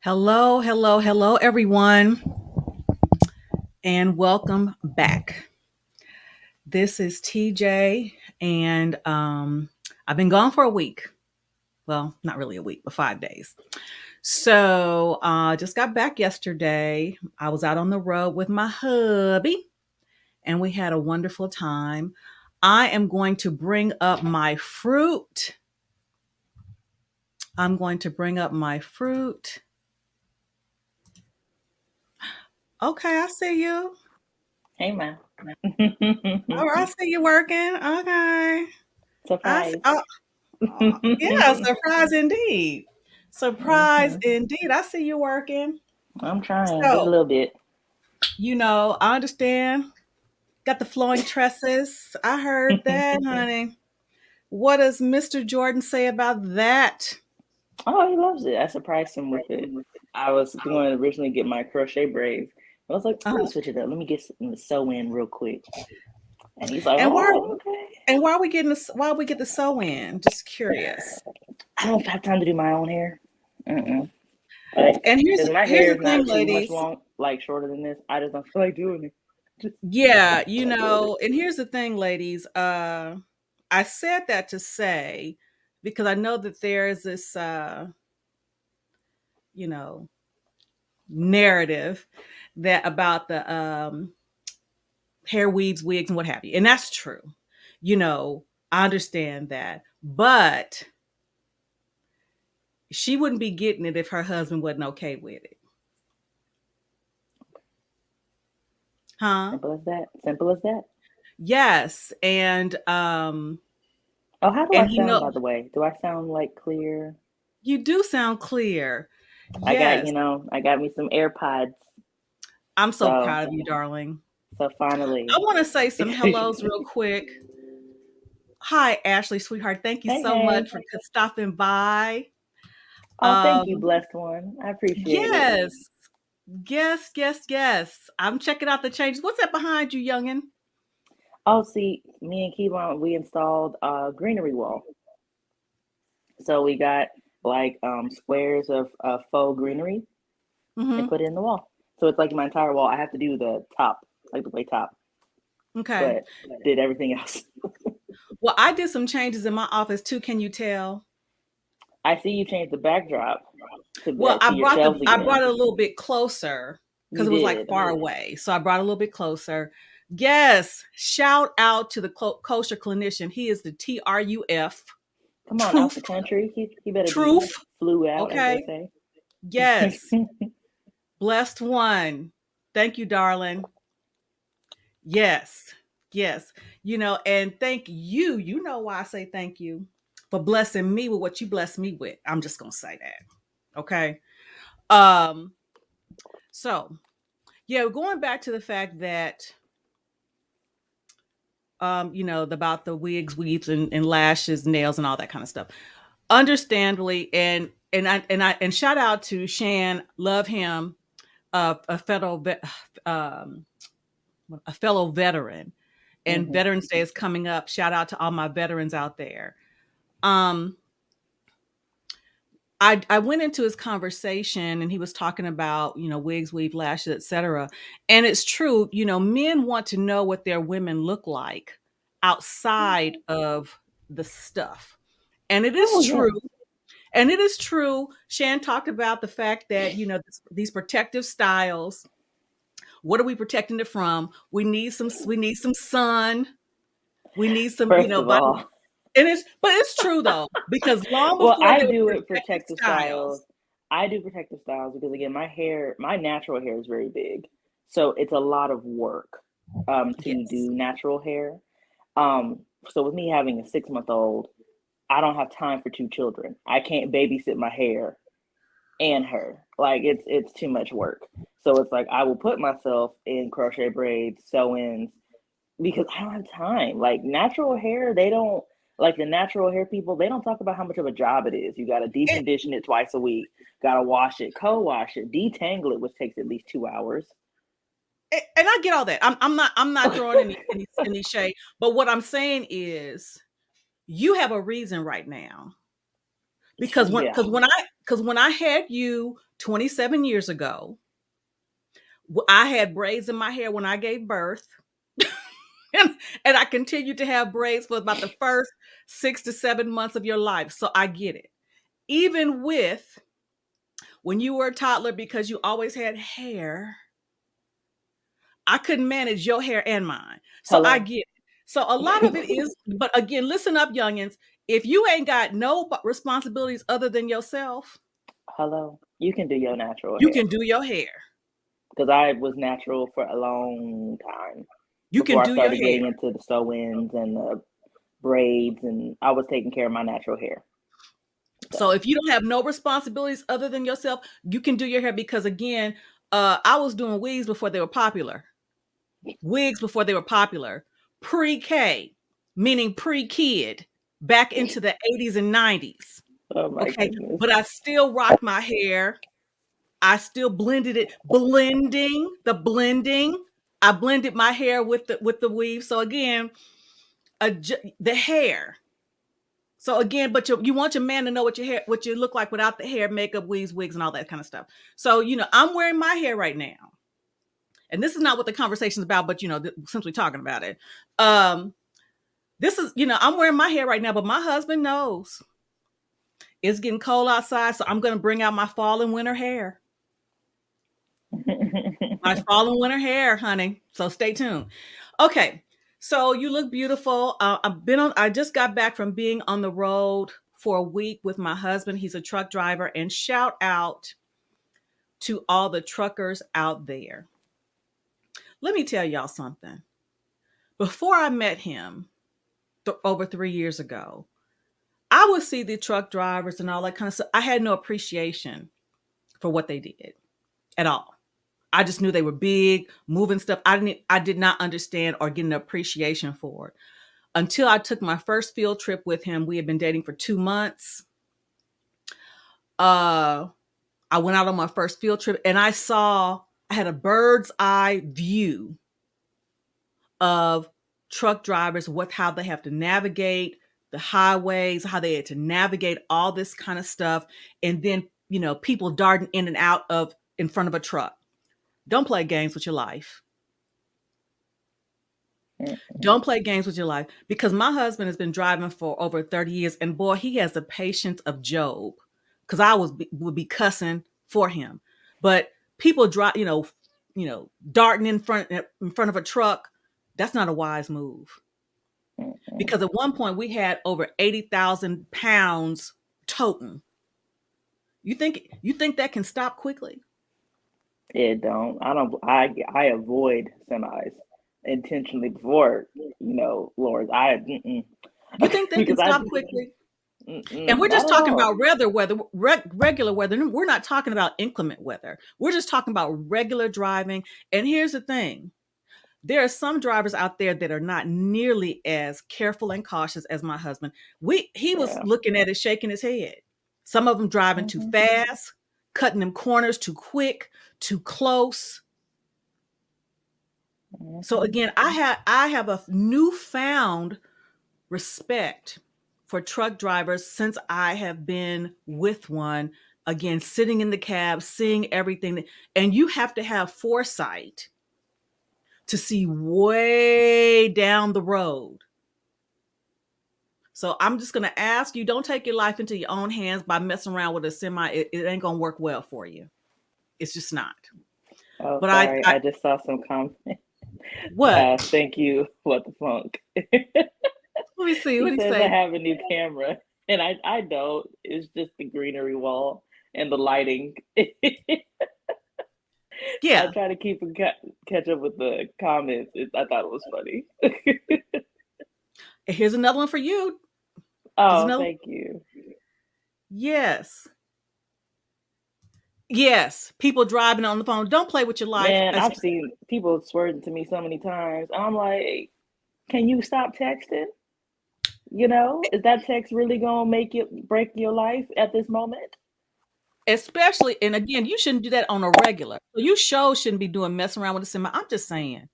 Hello, hello, hello, everyone, and welcome back. This is TJ, and I've been gone for a week. Well, not really a week, but 5 days. So just got back yesterday. I was out on the road with my hubby, and we had a wonderful time. I am going to bring up my fruit. I'm going to bring up my fruit. Okay, I see you. Hey, man. All right, I see you working. Okay. I see, Surprise. yeah, surprise indeed. Surprise Hmm. indeed. I see you working. I'm trying just a So, little bit. I understand. Got the flowing tresses. I heard that, honey. What does Mr. Jordan say about that? Oh, he loves it. I surprised him with it. I was going to originally get my crochet braids. I was like, let me Uh-huh. switch it up. Let me get something to sew in real quick. And he's like, And why oh, okay. why are we getting this? Why we get the sew in? Just curious. I don't have time to do my own hair. Mm-mm. Like, And because my here's hair the is thing, not too much ladies. long, like shorter than this. I just don't feel like doing it. Yeah, Feel like doing it. and here's the thing, ladies. I said that to say because I know that there is this you know, narrative that about the hair weaves, wigs, and what have you. And that's true. I understand that. But she wouldn't be getting it if her husband wasn't okay with it. Huh? Simple as that. Simple as that. Yes. Oh, how do I And he sound, know by the way? Do I sound like clear? you do sound clear. I got, Yes. I got me some AirPods. I'm so So, proud of you, darling. I finally. want to say some hellos real quick. Hi, Ashley, sweetheart. Thank you Hey, so much hey. for stopping by. Oh, thank you, Um, blessed one. I appreciate it. yes, yes, yes, yes. I'm checking out the changes. What's that behind you, youngin? Oh, see, me and Kevon, we installed a greenery wall. So we got like squares of faux greenery and Hmm. put it in the wall. So it's like my entire wall. I have to do the top, like the way top, Okay. but did everything else. Well, I did some changes in my office too. Can you tell? I see you changed the backdrop Well, to your shelves I brought again. it a little bit closer because You it was like did. far away. So I brought it a little bit closer. Yes, shout out to the kosher clinician. He is the TRUF, Come on, out truth, the country. He better be truth. flew out, as they Okay. say. Yes, blessed one. Thank you, darling. Yes, yes. And thank you. You know why I say thank you for blessing me with what you blessed me with. I'm just gonna say that. Okay. Um. So yeah, going back to the fact that about the wigs, weaves, and lashes, nails, and all that kind of stuff. Understandably, and shout out to Shan, love him, a um, a fellow veteran, and Hmm. Veterans Day is coming up. Shout out to all my veterans out there. Um, I went into his conversation and he was talking about, wigs, weave, lashes, etc. And it's true, men want to know what their women look like outside of the stuff. And it is Oh yeah. true. And it is true. Shan talked about the fact that, these protective styles, what are we protecting it from? We need some sun. We need some, First of all, but it's true though, because long well, before I there do were it protective protective styles. styles. I do protective styles because again, my natural hair is very big, so it's a lot of work to Yes. do natural hair. Um, so with me having a 6 month old, I don't have time for two children. I can't babysit my hair and her. Like it's too much work. So it's like I will put myself in crochet braids, sew-ins, because I don't have time. Like natural hair, they don't like the natural hair people, they don't talk about how much of a job it is. You gotta And, decondition it twice a week, gotta wash it, co-wash it, detangle it, which takes at least 2 hours. and I get all that. I'm not throwing any shade, but what I'm saying is you have a reason right now. Because Yeah. when I had you 27 years ago, I had braids in my hair when I gave birth. and, and I continued to have braids for about the first 6 to 7 months of your life. So I get it. Even with when you were a toddler, because you always had hair, I couldn't manage your hair and mine. So I Hello. get it. So a lot of it is, but again, listen up, youngins. If you ain't got no responsibilities other than yourself, Hello, you can do your natural you hair can do your hair. because I was natural for a long time You can before I do your started hair. getting into the sew-ins and the braids, and I was taking care of my natural hair. So if you don't have no responsibilities other than yourself, you can do your hair because again, I was doing wigs before they were popular. Wigs before they were popular. Pre-K, meaning pre-kid, back into the 80s and 90s. Oh my Okay. goodness. But I still rocked my hair. I still blended it. Blending. I blended my hair with the weave. So again, the hair. So again, but you want your man to know what you look like without the hair, makeup, weaves, wigs, and all that kind of stuff. So I'm wearing my hair right now, and this is not what the conversation is about, but simply talking about it. This is I'm wearing my hair right now, but my husband knows it's getting cold outside, so I'm going to bring out my fall and winter hair. My fall and winter hair, honey. So stay tuned. Okay. So you look beautiful. I just got back from being on the road for a week with my husband. He's a truck driver, and shout out to all the truckers out there. Let me tell y'all something. Before I met him over 3 years ago, I would see the truck drivers and all that kind of stuff. I had no appreciation for what they did at all. I just knew they were big, moving stuff. I did not understand or get an appreciation for it until I took my first field trip with him. We had been dating for 2 months. I went out on my first field trip and I had a bird's eye view of truck drivers, how they have to navigate the highways, how they had to navigate all this kind of stuff. And then, people darting in and out in front of a truck. Don't play games with your life. Don't play games with your life, because my husband has been driving for over 30 years and boy, he has the patience of Job, because I would be cussing for him. But people drive, darting in front of a truck, that's not a wise move. Because at one point we had over 80,000 pounds toting. You think that can stop quickly? It don't. I avoid semis intentionally before, Lord. You think they can because I stop quickly? And we're I just don't talking know. about regular weather. We're not talking about inclement weather. We're just talking about regular driving. And here's the thing. There are some drivers out there that are not nearly as careful and cautious as my husband. He was Yeah. looking at it, shaking his head. Some of them driving too fast, cutting them corners too quick, too close. So again, I have a newfound respect for truck drivers since I have been with one. Again, sitting in the cab, seeing everything, and you have to have foresight to see way down the road. So I'm just going to ask you, don't take your life into your own hands by messing around with a semi. It ain't going to work well for you. It's just not. Oh, But sorry. I just saw some comment. What? Thank you. What the funk? Let me see. What He do you says I say? have a new camera, and I don't. It's just the greenery wall and the lighting. I Yeah. try to keep catch up with the comments. I thought it was funny. Here's another one for you. There's Oh, another. thank you. Yes. Yes. People driving on the phone. Don't play with your life. Man, I've seen people swerving to me so many times. I'm like, can you stop texting? Is that text really gonna break your life at this moment? Especially, and again, you shouldn't do that on a regular. You shouldn't be doing messing around with a semi. I'm just saying,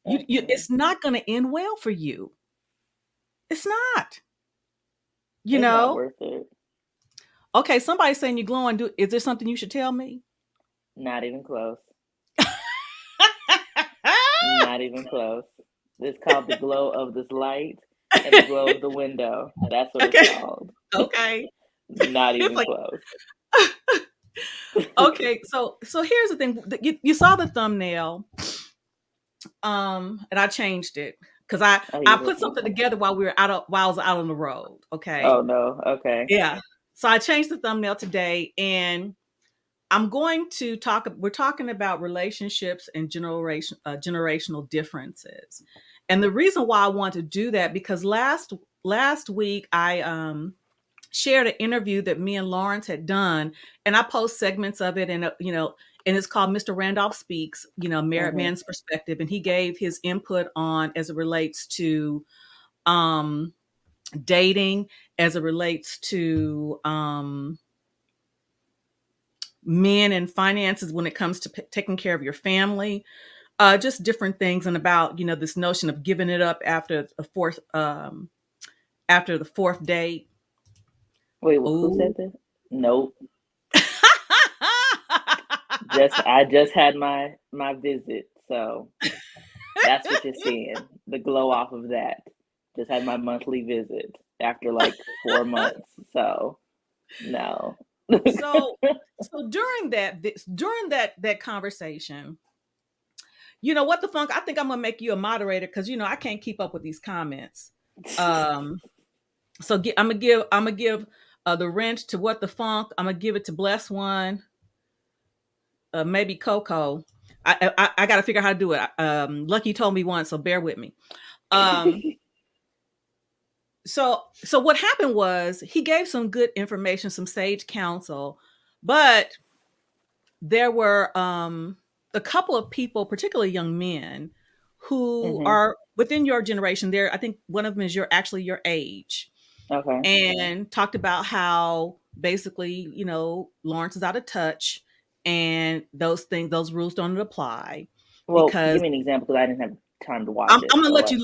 Mm-mm. it's not going to end well for you. It's not. You It's not know. worth it. Okay, somebody's saying you're glowing. Is there something you should tell me? Not even close. Not even close. It's called the glow of this light and the glow of the window. That's what it's Okay. called. Okay. Not It's even like, close. okay, so here's the thing. You saw the thumbnail, and I changed it. because I Oh, I you put did. something together while I was out on the road. Okay, Oh no. Okay. yeah. So I changed the thumbnail today, and I'm going to talk. We're talking about relationships and generational differences, and the reason why I want to do that because last week I shared an interview that me and Lawrence had done, and I post segments of it, and and it's called Mr. Randolph Speaks, married Mm-hmm. man's perspective, and he gave his input on as it relates to um, dating, as it relates to men and finances when it comes to taking care of your family, just different things, and about this notion of giving it up after the fourth date. Wait, who Oh. said this? Nope. I just had my visit, so that's what you're seeing. The glow off of that. Just had my monthly visit after like 4 months. So no. so so during that conversation, what the funk, I think I'm gonna make you a moderator because I can't keep up with these comments. um I'm gonna give the wrench to what the funk. I'm gonna give it to Bless One, maybe Coco. I got to figure out how to do it. Lucky told me once, so bear with me. um so what happened was he gave some good information, some sage counsel, but there were a couple of people, particularly young men, who hmm are within your generation. There, I think one of them is actually your age, Okay. and talked about how basically, Lawrence is out of touch, and those rules don't apply Well, because give me an example because I didn't have time to watch it. So like,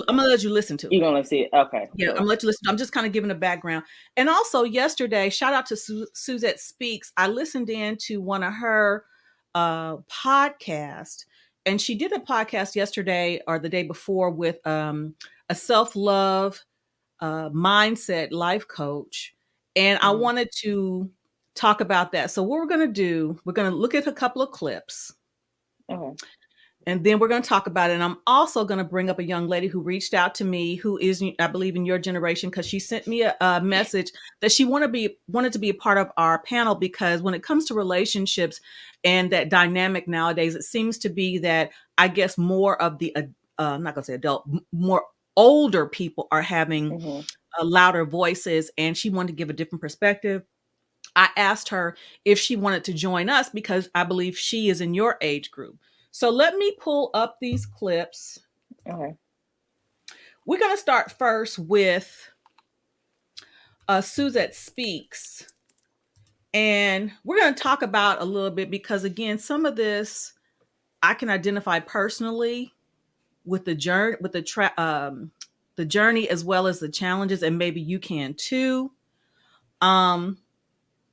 I'm gonna let you listen to you're it. gonna see it. Okay, Yeah, I'm cool. gonna let you listen. I'm just kind of giving a background. And also yesterday, shout out to Suzette Speaks. I listened in to one of her podcasts, and she did a podcast yesterday or the day before with a self-love mindset life coach. And I hmm wanted to talk about that. So what we're gonna do, we're gonna look at a couple of clips, Okay. and then we're going to talk about it. And I'm also going to bring up a young lady who reached out to me, who is, I believe, in your generation, because she sent me a message that she wanted to be a part of our panel, because when it comes to relationships and that dynamic nowadays, it seems to be that, I guess, more of the I'm not going to say adult, more older people are having hmm louder voices, and she wanted to give a different perspective. I asked her if she wanted to join us because I believe she is in your age group. So let me pull up these clips. Okay. We're going to start first with Suzette Speaks. And we're going to talk about a little bit because, again, some of this I can identify personally with the journey, the journey as well as the challenges, and maybe you can too. Um,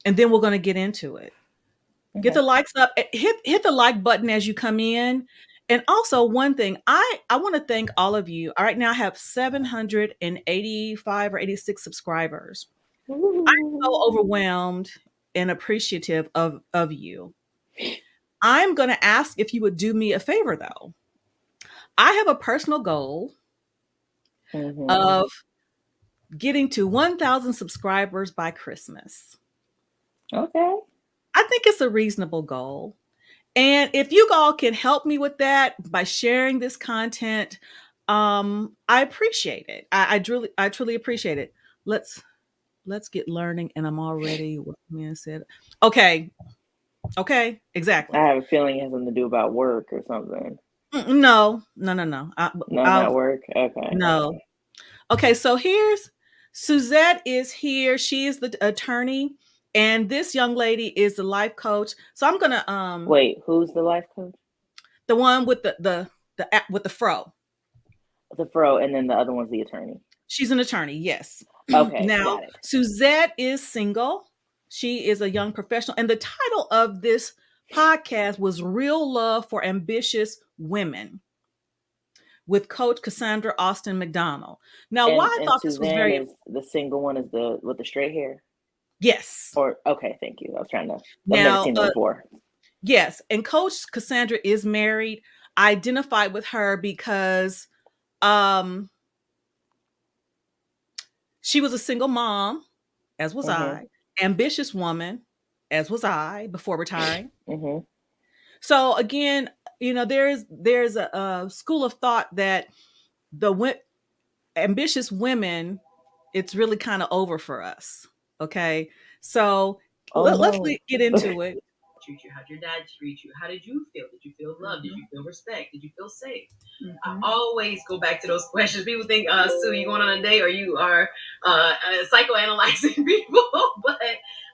and then we're going to get into it. Get Okay. the likes up. Hit the like button as you come in. And also one thing, I want to thank all of you. All right, now I have 785 or 86 subscribers. I'm so Ooh. overwhelmed and appreciative of you. I'm going to ask if you would do me a favor though. I have a personal goal hmm of getting to 1,000 subscribers by Christmas. Okay. I think it's a reasonable goal. And if you all can help me with that by sharing this content, I appreciate it. I truly appreciate it. Let's let's get learning. And I'm already what man said. Okay, okay, I exactly. have a feeling it has something to do about work or something. No, no, no, no. No, not I'll work. Okay. no. Okay, so here's Suzette is here. She is the attorney, and this young lady is the life coach. So I'm gonna Wait, who's the life coach? the one with with the fro. The fro, and then the other one's the attorney. She's an attorney, yes. Okay, Now, got it. Suzette is single. She is a young professional. And the title of this podcast was Real Love for Ambitious Women with Coach Casandra Austin-McDonald. Now, why I And thought this was Suzanne very, is the single one, is the with the straight hair. yes. Or okay, thank you. I was trying to. I've never Now, seen them before. yes. And Coach Cassandra is married. I identified with her because She was a single mom, as was Mhm. I, ambitious woman, as was I before retiring. Mhm. So again, there's a school of thought that the ambitious women, it's really kind of over for us. Okay, so Oh let's no. get into it. Treat you? How'd your dad treat you? How did you feel? Did you feel loved? Did you feel respect? Did you feel safe? I always go back to those questions. People think, Sue, you going on a date or you are psychoanalyzing people, but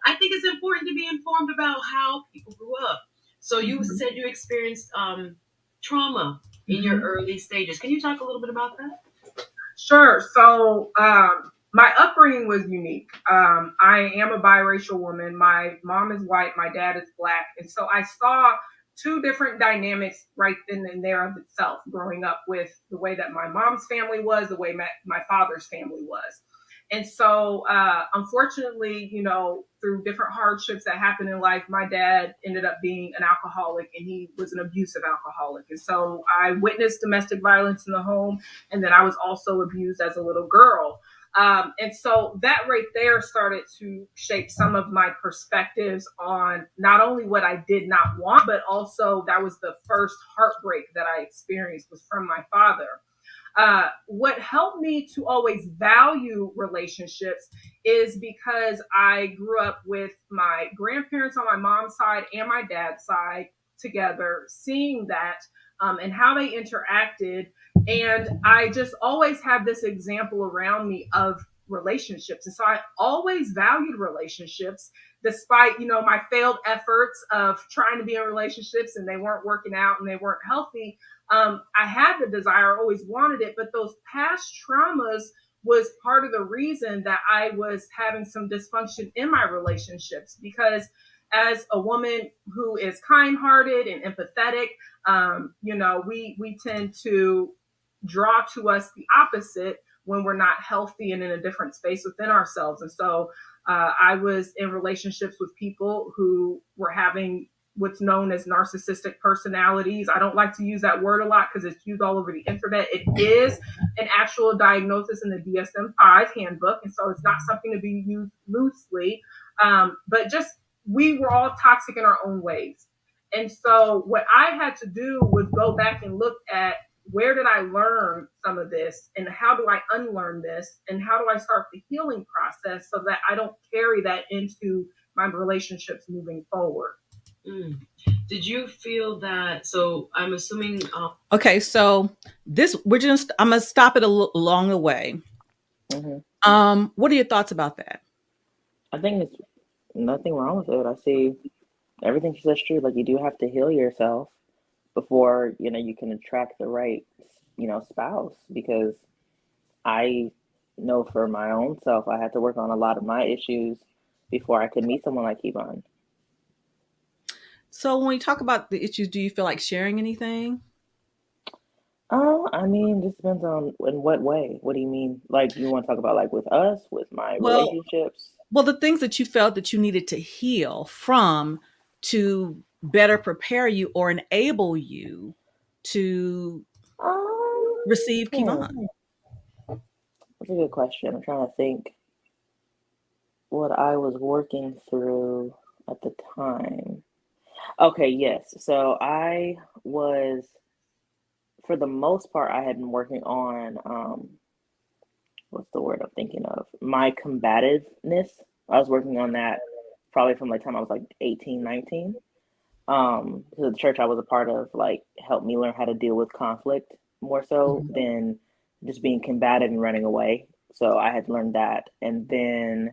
I think it's important to be informed about how people grew up. So you said you experienced trauma in your early stages. Can you talk a little bit about that? Sure. So, my upbringing was unique. I am a biracial woman. My mom is white, my dad is black. And so I saw two different dynamics right then and there of itself growing up with the way that my mom's family was, the way my father's family was. And so, unfortunately, through different hardships that happened in life, my dad ended up being an alcoholic and he was an abusive alcoholic. And so I witnessed domestic violence in the home. And then I was also abused as a little girl. And so that right there started to shape some of my perspectives on not only what I did not want, but also that was the first heartbreak that I experienced was from my father. What helped me to always value relationships is because I grew up with my grandparents on my mom's side and my dad's side together, seeing that and how they interacted. And I just always have this example around me of relationships. And so I always valued relationships despite, my failed efforts of trying to be in relationships and they weren't working out and they weren't healthy. I had the desire, always wanted it, but those past traumas was part of the reason that I was having some dysfunction in my relationships because as a woman who is kind-hearted and empathetic, we tend to draw to us the opposite when we're not healthy and in a different space within ourselves. And so I was in relationships with people who were having what's known as narcissistic personalities. I don't like to use that word a lot because it's used all over the internet. It is an actual diagnosis in the DSM-5 handbook, and so it's not something to be used loosely. But just we were all toxic in our own ways. And so what I had to do was go back and look at where did I learn some of this and how do I unlearn this and how do I start the healing process so that I don't carry that into my relationships moving forward. Did you feel that? So I'm assuming. Okay, so I'm gonna stop it along the way. What are your thoughts about that? I think there's nothing wrong with it. I see everything she says true. Like you do have to heal yourself before you can attract the right spouse. Because I know for my own self, I had to work on a lot of my issues before I could meet someone like Yvonne. So when we talk about the issues, do you feel like sharing anything? I mean, just depends on in what way. What do you mean? Like you want to talk about like with us, with my Well, relationships? the things that you felt that you needed to heal from to better prepare you or enable you to receive Kivon. That's a good question. I'm trying to think what I was working through at the time. Okay, yes. So I was, for the most part, I had been working on what's the word I'm thinking of? My combativeness. I was working on that probably from the time I was like 18, 19. So the church I was a part of like helped me learn how to deal with conflict more so than just being combative and running away. So I had to learn that. And then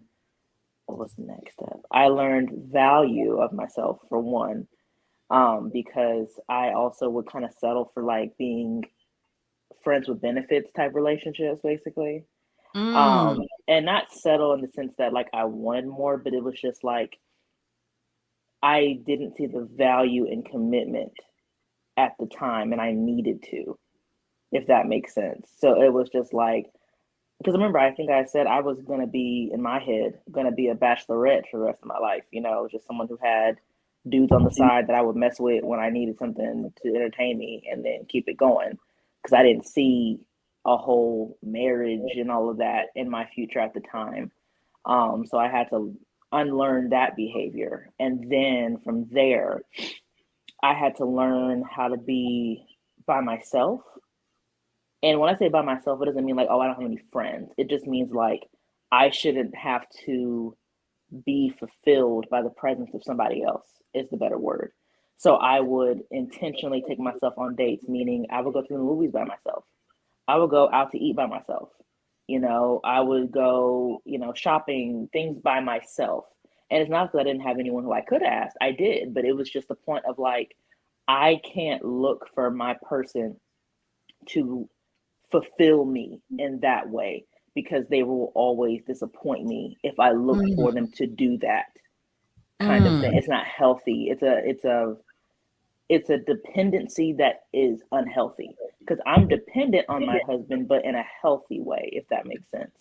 what was the next step? I learned value of myself for one, because I also would kind of settle for like being friends with benefits type relationships, basically. And not settle in the sense that like I wanted more, but it was just like I didn't see the value in commitment at the time, and I needed to, if that makes sense. So it was just like, because remember, I think I said I was going to be, in my head, going to be a bachelorette for the rest of my life, just someone who had dudes on the side that I would mess with when I needed something to entertain me and then keep it going. Because I didn't see a whole marriage and all of that in my future at the time. So I had to unlearn that behavior. And then from there, I had to learn how to be by myself. And when I say by myself, it doesn't mean like, oh, I don't have any friends. It just means like I shouldn't have to be fulfilled by the presence of somebody else, is the better word. So I would intentionally take myself on dates, meaning I would go to the movies by myself. I would go out to eat by myself. I would go, shopping, things by myself. And it's not that I didn't have anyone who I could ask. I did, but it was just the point of like, I can't look for my person to fulfill me in that way because they will always disappoint me if I look for them to do that kind of thing. It's not healthy. It's a dependency that is unhealthy because I'm dependent on my husband, but in a healthy way, if that makes sense.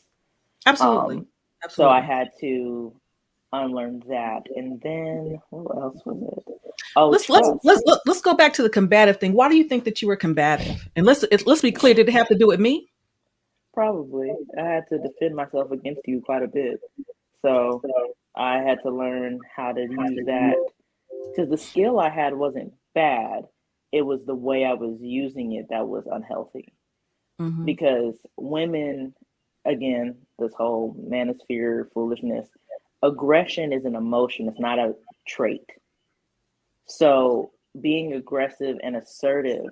Absolutely. So I had to unlearn that. And then what else was it? Oh, let's go back to the combative thing. Why do you think that you were combative? And let's be clear. Did it have to do with me? Probably. I had to defend myself against you quite a bit. So I had to learn how to use that because the skill I had wasn't bad. It was the way I was using it that was unhealthy. Because women, again, this whole manosphere foolishness, aggression is an emotion. It's not a trait. So being aggressive and assertive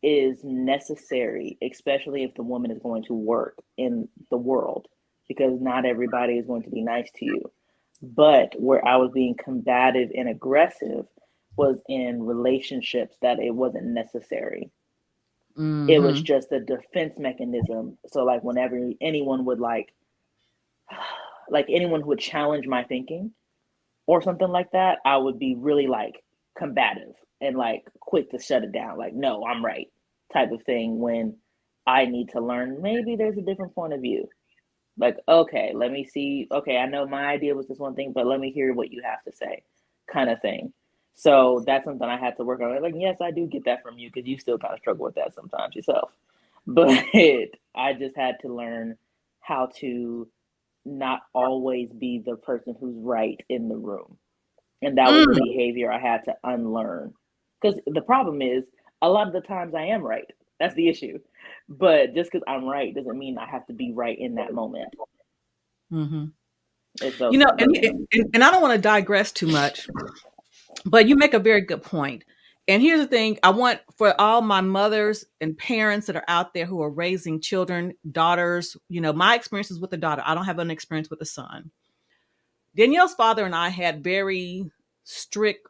is necessary, especially if the woman is going to work in the world, because not everybody is going to be nice to you. But where I was being combative and aggressive was in relationships that it wasn't necessary. It was just a defense mechanism. So like whenever anyone would like anyone who would challenge my thinking or something like that, I would be really like combative and like quick to shut it down. Like, no, I'm right type of thing when I need to learn maybe there's a different point of view. Like, okay, let me see. Okay, I know my idea was this one thing, but let me hear what you have to say kind of thing. So that's something I had to work on. Like, yes, I do get that from you because you still kind of struggle with that sometimes yourself. But I just had to learn how to not always be the person who's right in the room. And that was the behavior I had to unlearn. Because the problem is, a lot of the times I am right. That's the issue. But just because I'm right doesn't mean I have to be right in that moment. And I don't want to digress too much, but you make a very good point. And here's the thing. I want for all my mothers and parents that are out there who are raising children, daughters, my experience is with a daughter. I don't have an experience with a son. Danielle's father and I had very strict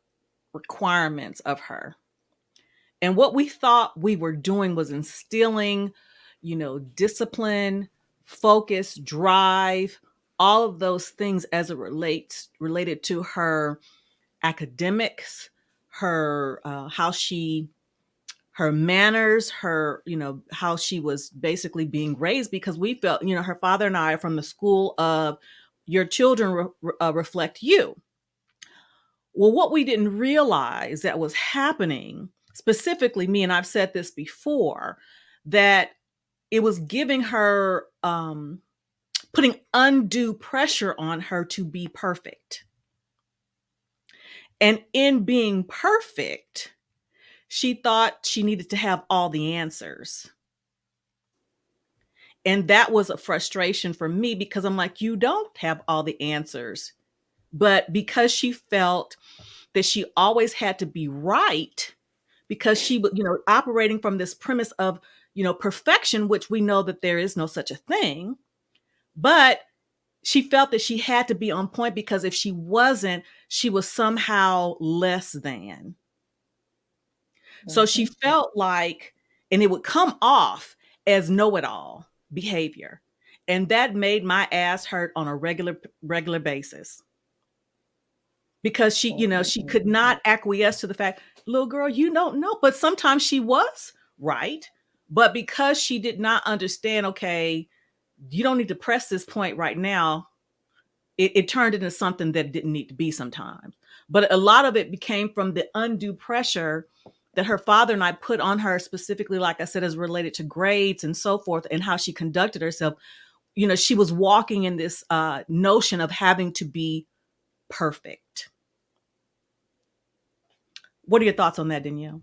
requirements of her. And what we thought we were doing was instilling, discipline, focus, drive, all of those things as it related to her academics, her her manners, her how she was basically being raised, because we felt her father and I are from the school of your children reflect you. Well, what we didn't realize that was happening, specifically me, and I've said this before, that it was giving her, putting undue pressure on her to be perfect. And in being perfect, she thought she needed to have all the answers. And that was a frustration for me because I'm like, you don't have all the answers. But because she felt that she always had to be right, because she was, operating from this premise of, perfection, which we know that there is no such a thing. But she felt that she had to be on point because if she wasn't, she was somehow less than. So she felt like, and it would come off as know-it-all behavior. And that made my ass hurt on a regular basis. Because she could not acquiesce to the fact, little girl, you don't know. But sometimes she was right. But because she did not understand, okay, you don't need to press this point right now, it turned into something that didn't need to be sometimes. But a lot of it became from the undue pressure that her father and I put on her specifically, like I said, as related to grades and so forth and how she conducted herself, she was walking in this notion of having to be perfect. What are your thoughts on that, Danielle?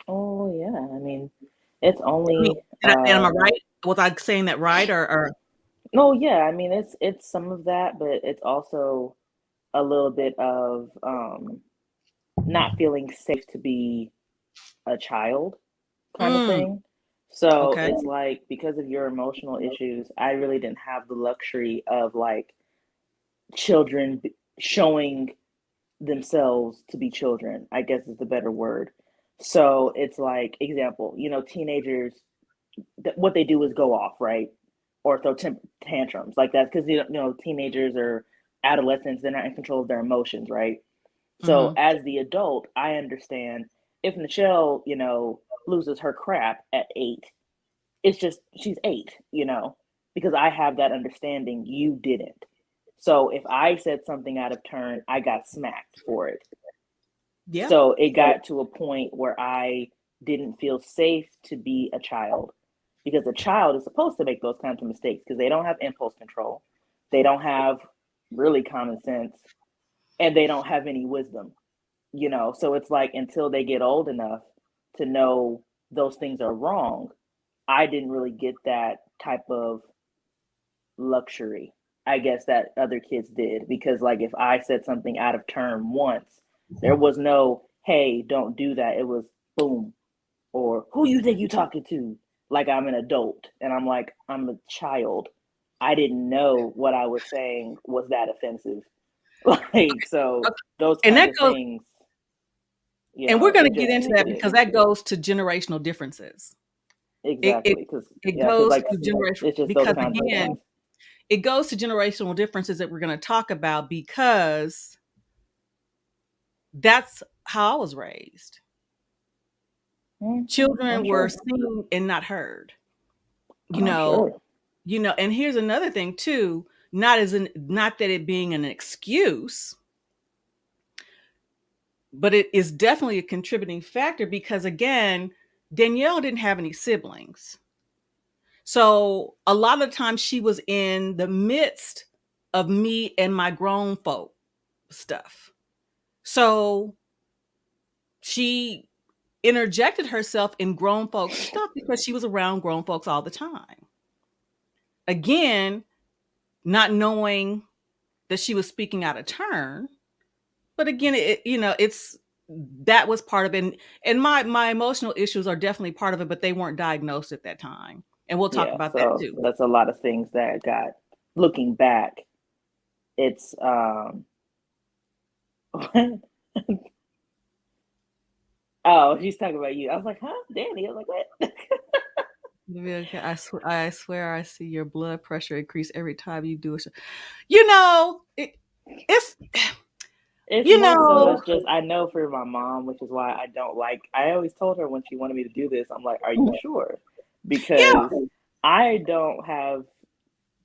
Oh yeah, I mean, it's only. Am I right? Was I saying that right, or? No, yeah, I mean, it's some of that, but it's also a little bit of not feeling safe to be a child kind of thing. So Okay. it's like, because of your emotional issues, I really didn't have the luxury of like children showing themselves to be children, I guess is the better word. So it's like, example, teenagers, what they do is go off, right? Or throw tantrums like that, because teenagers or adolescents, they're not in control of their emotions, right? So as the adult, I understand if Michelle, loses her crap at 8, it's just she's 8, because I have that understanding. You didn't. So if I said something out of turn, I got smacked for it. Yeah. So it got to a point where I didn't feel safe to be a child, because a child is supposed to make those kinds of mistakes because they don't have impulse control. They don't have really common sense, and they don't have any wisdom, So it's like, until they get old enough to know those things are wrong, I didn't really get that type of luxury, I guess, that other kids did. Because like, if I said something out of turn once, there was no, hey, don't do that. It was boom, or who you think you talking to? Like, I'm an adult, and I'm like, I'm a child. I didn't know what I was saying was that offensive. Like, so those kinds of things. And we're going to get into that because that goes to generational differences. Exactly, because it goes like, to generational. It's just because those kinds again, of things. It goes to generational differences that we're going to talk about, because that's how I was raised. Children were seen and not heard. And here's another thing too, not that it being an excuse, but it is definitely a contributing factor, because again, Danielle didn't have any siblings. So a lot of times she was in the midst of me and my grown folk stuff. So she interjected herself in grown folks stuff because she was around grown folks all the time. Again, not knowing that she was speaking out of turn. But again, it's that was part of it. And my emotional issues are definitely part of it, but they weren't diagnosed at that time. And we'll talk about that too. That's a lot of things that got, looking back, it's oh, she's talking about you. I was like, huh, Dani? I was like, what? Okay, I swear I see your blood pressure increase every time you do it. It's more so it's just, I know for my mom, which is why I don't like, I always told her when she wanted me to do this, I'm like, are you sure? Because I don't have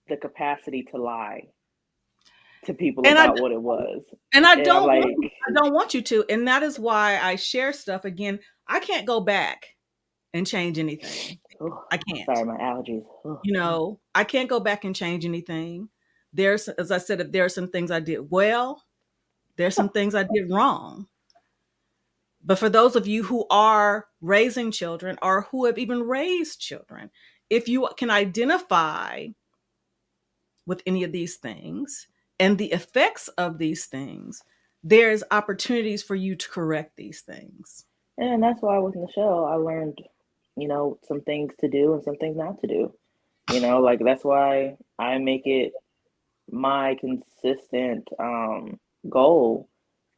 the capacity to lie to people about what it was. And I don't want you to. And that is why I share stuff. Again, I can't go back and change anything. I can't. Sorry, my allergies. I can't go back and change anything. As I said, there are some things I did well. There's some things I did wrong. But for those of you who are raising children or who have even raised children, if you can identify with any of these things and the effects of these things, there's opportunities for you to correct these things. And that's why with Michelle, I learned, some things to do and some things not to do. Like, that's why I make it my consistent goal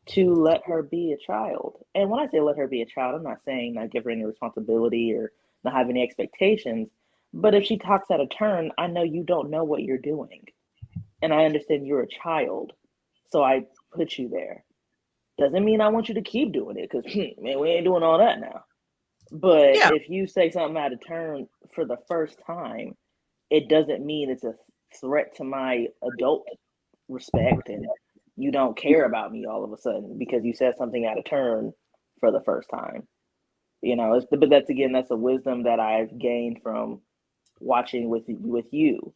to let her be a child. And when I say let her be a child, I'm not saying not give her any responsibility or not have any expectations. But if she talks out of turn, I know you don't know what you're doing. And I understand you're a child. So I put you there. Doesn't mean I want you to keep doing it, because, man, we ain't doing all that now. But if you say something out of turn for the first time, it doesn't mean it's a threat to my adult respect, and you don't care about me all of a sudden because you said something out of turn for the first time. You know, but that's a wisdom that I've gained from watching with you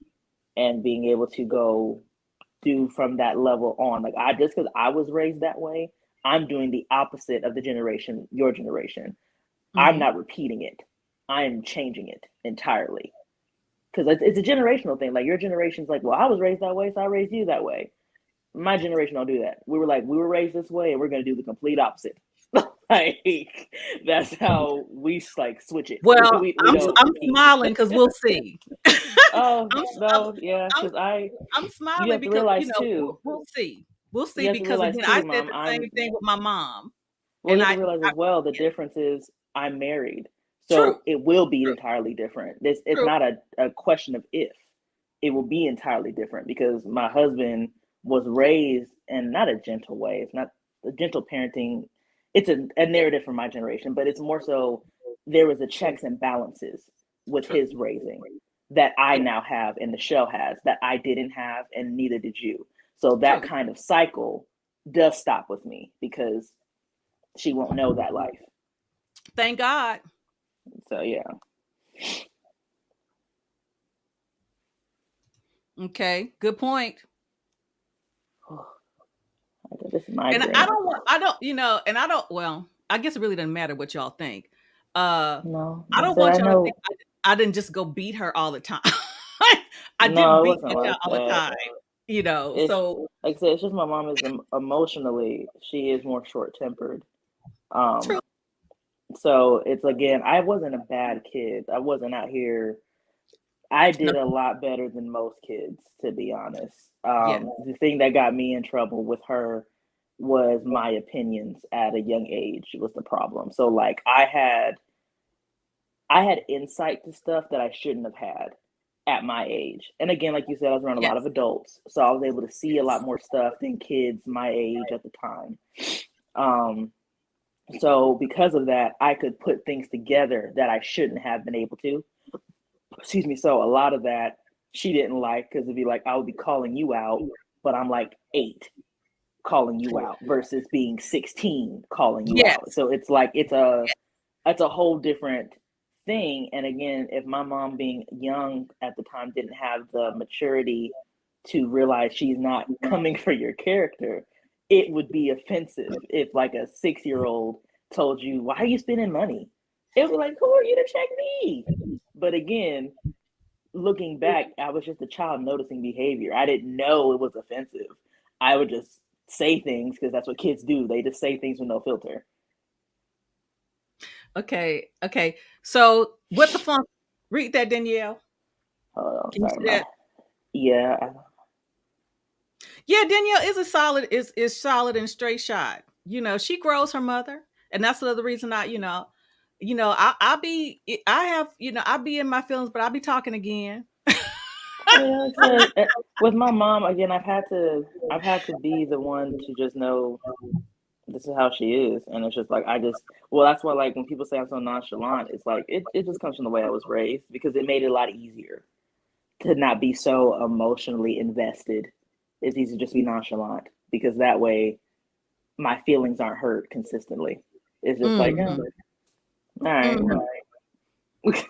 and being able to go do from that level on. Like I just because I was raised that way, I'm doing the opposite of your generation. I'm not repeating it. I'm changing it entirely. Because it's a generational thing. Like your generation's like, well, I was raised that way, so I raised you that way. My generation don't do that. We were raised this way, and we're gonna do the complete opposite. Like that's how we like switch it. Well, we I'm don't. smiling because we'll see. Oh I'm, no, yeah, I'm, because I'm you smiling have to because realize too. we'll see. We'll You see have to because realize again, I too, said Mom. the same thing with my mom, Well, and you have to realize as well. The yeah, difference is I'm married, true, so it will be entirely different. It's true. not a question of if. It will be entirely different because my husband was raised in not a gentle way. It's not a gentle parenting. It's a narrative from my generation, but it's more so there was a checks and balances with True. his raising that I Yeah. now have and Michelle has that I didn't have and neither did you. So that True. kind of cycle does stop with me because she won't know that life. Thank God. So yeah. Okay. Good point. This is And migraine. I don't, and I don't, well, I guess it really doesn't matter what y'all think. No, I I don't said I want y'all to know. think I didn't just go beat her all the time. I No, didn't it beat wasn't my like child all the that. time, It's so like I said, it's just my mom is emotionally, she is more short tempered. Um, true. so it's again, I wasn't a bad kid. I wasn't out here. I No, did a lot better than most kids, to be honest. yes. The thing that got me in trouble with her was my opinions at a young age was the problem. So like I had insight to stuff that I shouldn't have had at my age. And again, like you said, I was around a lot of Yes. adults, so I was able to see a lot Yes. more stuff than kids my age at the time. Um, so because of that, I could put things together that I shouldn't have been able to. Excuse me. So a lot of that she didn't like because it'd be like I would be calling you out, but I'm like 8 calling you out versus being 16 calling you out. Yes. So it's like it's a whole different thing. And again, if my mom being young at the time didn't have the maturity to realize she's not coming for your character, it would be offensive if like a 6-year-old told you, why are you spending money? It would be like, who are you to check me? But again, looking back, I was just a child noticing behavior. I didn't know it was offensive. I would just say things because that's what kids do. They just say things with no filter. Okay. Okay. So what the funk? Read that, Danielle. Hold on, Can you sorry, see that? yeah. Yeah, Danielle is a solid is solid and straight shot. She grows her mother, and that's another reason I have I be in my feelings, but I'll be talking again. Yeah, like I said, with my mom again, I've had to be the one to just know this is how she is, and it's just like well, that's why like when people say I'm so nonchalant, it's like it just comes from the way I was raised because it made it a lot easier to not be so emotionally invested. It's easy to just be nonchalant because that way my feelings aren't hurt consistently. It's just like, Mhm. all right, Mhm.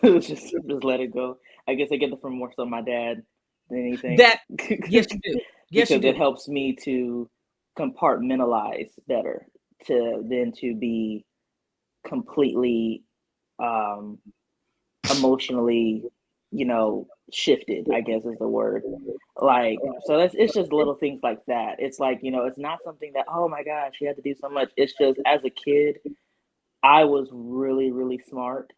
well, just let it go. I guess I get it from more so my dad than anything That yes, you do. Yes, you because it do. helps me to compartmentalize better to be completely um, emotionally, shifted, I guess is the word. Like, so it's just little things like that. It's like, it's not something that, oh my gosh, you had to do so much. It's just as a kid, I was really, really smart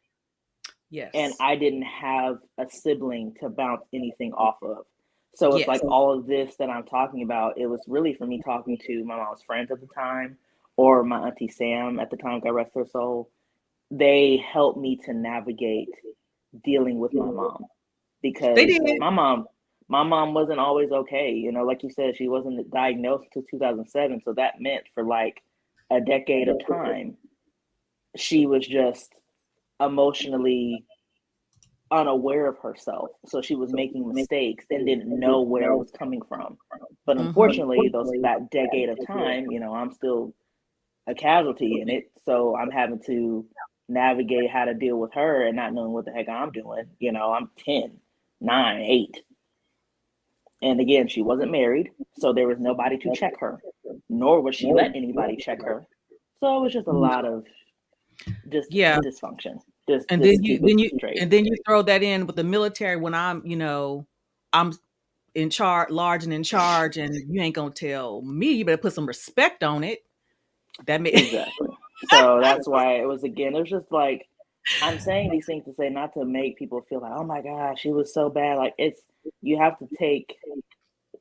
and Yes. I didn't have a sibling to bounce anything off of. So it's Yes. like all of this that I'm talking about, it was really for me talking to my mom's friends at the time or my auntie Sam at the time, God rest her soul. They helped me to navigate dealing with my mom They because did. my mom wasn't always okay. Like you said, she wasn't diagnosed until 2007. So that meant for like a decade of time, she was just emotionally unaware of herself. So she was making mistakes and didn't know where it was coming from. But Mhm. unfortunately, that decade of time, I'm still a casualty in it. So I'm having to navigate how to deal with her and not knowing what the heck I'm doing. You know, I'm 10, 9, 8. And again, she wasn't married, so there was nobody to check her, nor would she let anybody check her. So it was just a lot of just dysfunction. And then you throw that in with the military when I'm in charge, large and in charge, and you ain't gonna tell me. You better put some respect on it. That makes exactly. So that's why it was just like, I'm saying these things to say, not to make people feel like, oh my gosh, she was so bad. Like, you have to take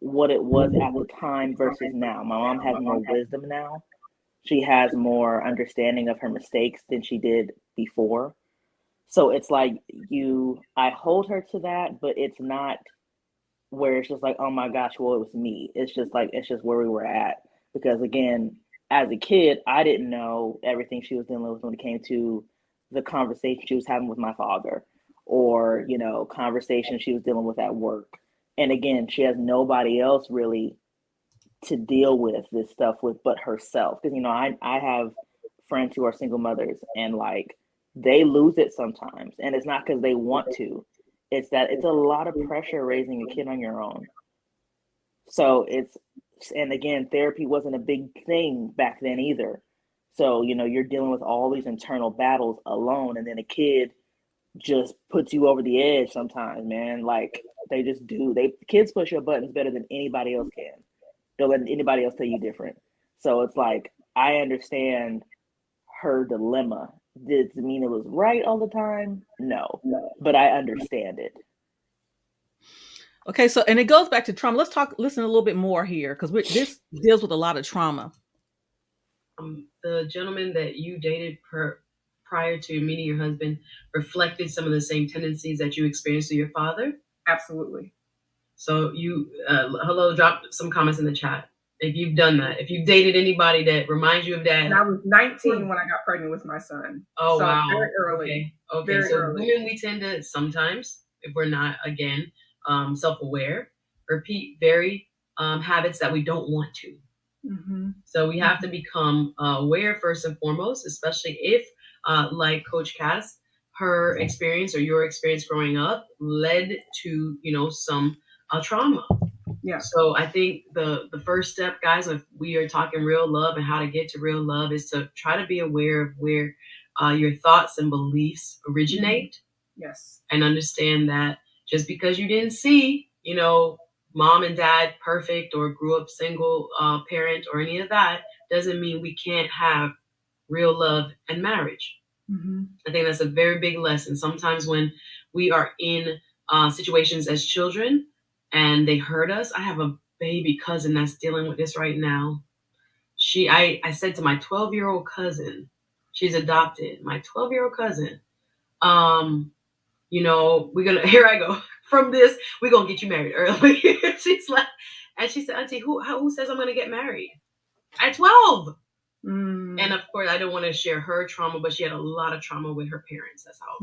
what it was at the time versus now. My mom has more wisdom now. She has more understanding of her mistakes than she did before. So it's like I hold her to that, but it's not where it's just like, oh my gosh, well, it was me. It's just where we were at. Because again, as a kid, I didn't know everything she was dealing with when it came to the conversation she was having with my father, or, conversation she was dealing with at work. And again, she has nobody else really to deal with this stuff with but herself. Because, I have friends who are single mothers, and like, they lose it sometimes. And it's not because they want to. It's that it's a lot of pressure raising a kid on your own. So and again, therapy wasn't a big thing back then either. So, you're dealing with all these internal battles alone, and then a kid just puts you over the edge sometimes, man. Like, they just do. Kids push your buttons better than anybody else can. Don't let anybody else tell you different. So it's like, I understand her dilemma. Did it mean it was right all the time? No. But I understand it. Okay, so, and it goes back to trauma. Let's listen a little bit more here, because this deals with a lot of trauma. The gentleman that you dated prior to meeting your husband reflected some of the same tendencies that you experienced with your father? Absolutely. So you, drop some comments in the chat if you've done that. If you've dated anybody that reminds you of that. And I was 19 when I got pregnant with my son. Oh, so wow. Very early. Okay. Very so early. Women, we tend to sometimes, if we're not, again, self-aware, repeat very habits that we don't want to. Mm-hmm. So we have to become aware first and foremost, especially if, like Coach Cass, her experience or your experience growing up led to, some trauma. Yeah. So I think the first step, guys, if we are talking real love and how to get to real love, is to try to be aware of where your thoughts and beliefs originate. Yes. And understand that just because you didn't see, mom and dad perfect or grew up single parent or any of that, doesn't mean we can't have real love and marriage. Mm-hmm. I think that's a very big lesson. Sometimes when we are in situations as children and they hurt us, I have a baby cousin that's dealing with this right now. I said to my 12-year-old cousin, she's adopted, my 12-year-old cousin, here I go. From this, we're going to get you married early. She's like, and she said, Auntie, who says I'm going to get married at 12? Mm. And of course, I don't want to share her trauma, but she had a lot of trauma with her parents. That's how,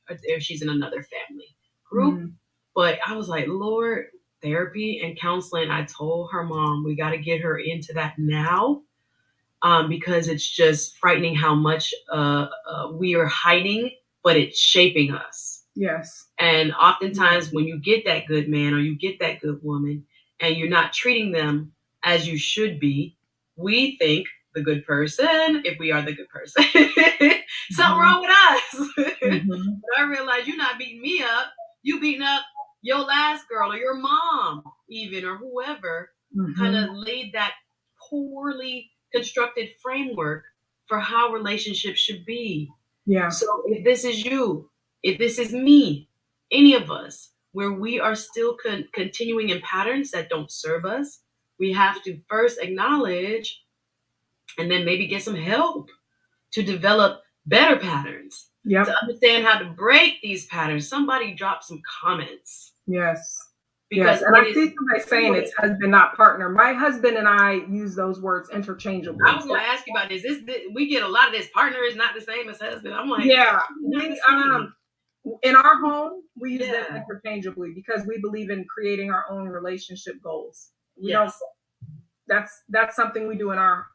if she's in another family group. Mm. But I was like, Lord, therapy and counseling. I told her mom, we got to get her into that now. Because it's just frightening how much we are hiding, but it's shaping us. Yes. And oftentimes when you get that good man or you get that good woman and you're not treating them as you should be, we think the good person, if we are the good person, something wrong with us. Mm-hmm. But I realize you're not beating me up. You beating up your last girl or your mom even, or whoever, kind of laid that poorly constructed framework for how relationships should be. Yeah. So if this is you, if this is me, any of us, where we are still continuing in patterns that don't serve us, we have to first acknowledge and then maybe get some help to develop better patterns. Yep. To understand how to break these patterns. Somebody drop some comments. Yes. Because and I see somebody saying it's husband, not partner. My husband and I use those words interchangeably. I was going to ask you about this. We get a lot of this. Partner is not the same as husband. I'm like, yeah. In our home, we use that interchangeably because we believe in creating our own relationship goals. We don't. That's something we do in our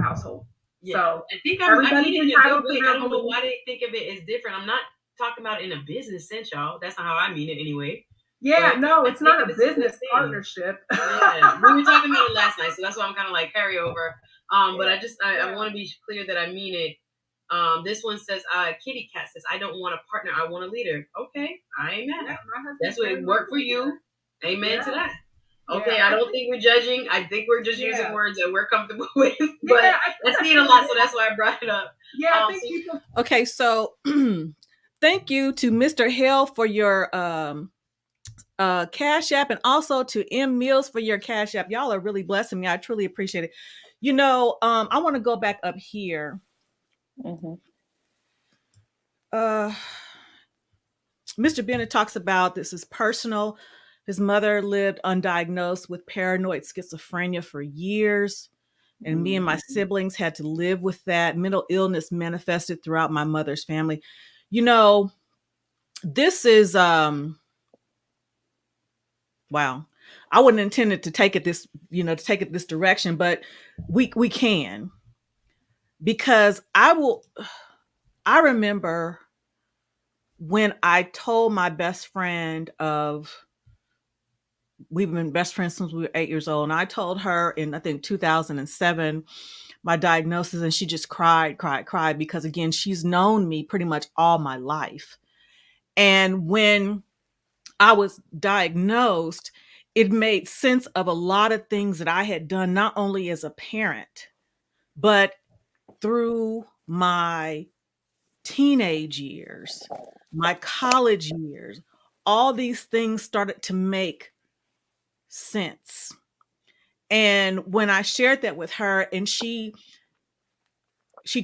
household. Yeah, So I think everybody's entitled to I their don't know belief. why they think of it as different. I'm not talking about it in a business sense, y'all. That's not how I mean it anyway. Yeah, But no, I it's not think a it's a good business thing. partnership. Yeah, we were talking about it last night, so that's why I'm kind of like carryover. But I want to be clear that I mean it. This one says, Kitty Cat says, I don't want a partner, I want a leader. Okay, I ain't mad. Yeah, That's what it worked for you. Amen to that. Okay, Yeah. I don't think we're judging. I think we're just using words that we're comfortable with. But Yeah, I see it a lot, so that's why I brought it up. Yeah, I think people. Okay, so thank you to Mr. Hill for your Cash App, and also to M Mills for your Cash App. Y'all are really blessing me. I truly appreciate it. You know, I want to go back up here. Mr. Bennett talks about this is personal. His mother lived undiagnosed with paranoid schizophrenia for years. And me and my siblings had to live with that. Mental illness manifested throughout my mother's family. You know, this is wow. I wouldn't intend it to take it this, to take it this direction, but we can. Because I remember when I told my best friend we've been best friends since we were 8 years old. And I told her in, I think, 2007, my diagnosis, and she just cried because, again, she's known me pretty much all my life. And when I was diagnosed, it made sense of a lot of things that I had done, not only as a parent, but through my teenage years, my college years. All these things started to make sense. And when I shared that with her, and she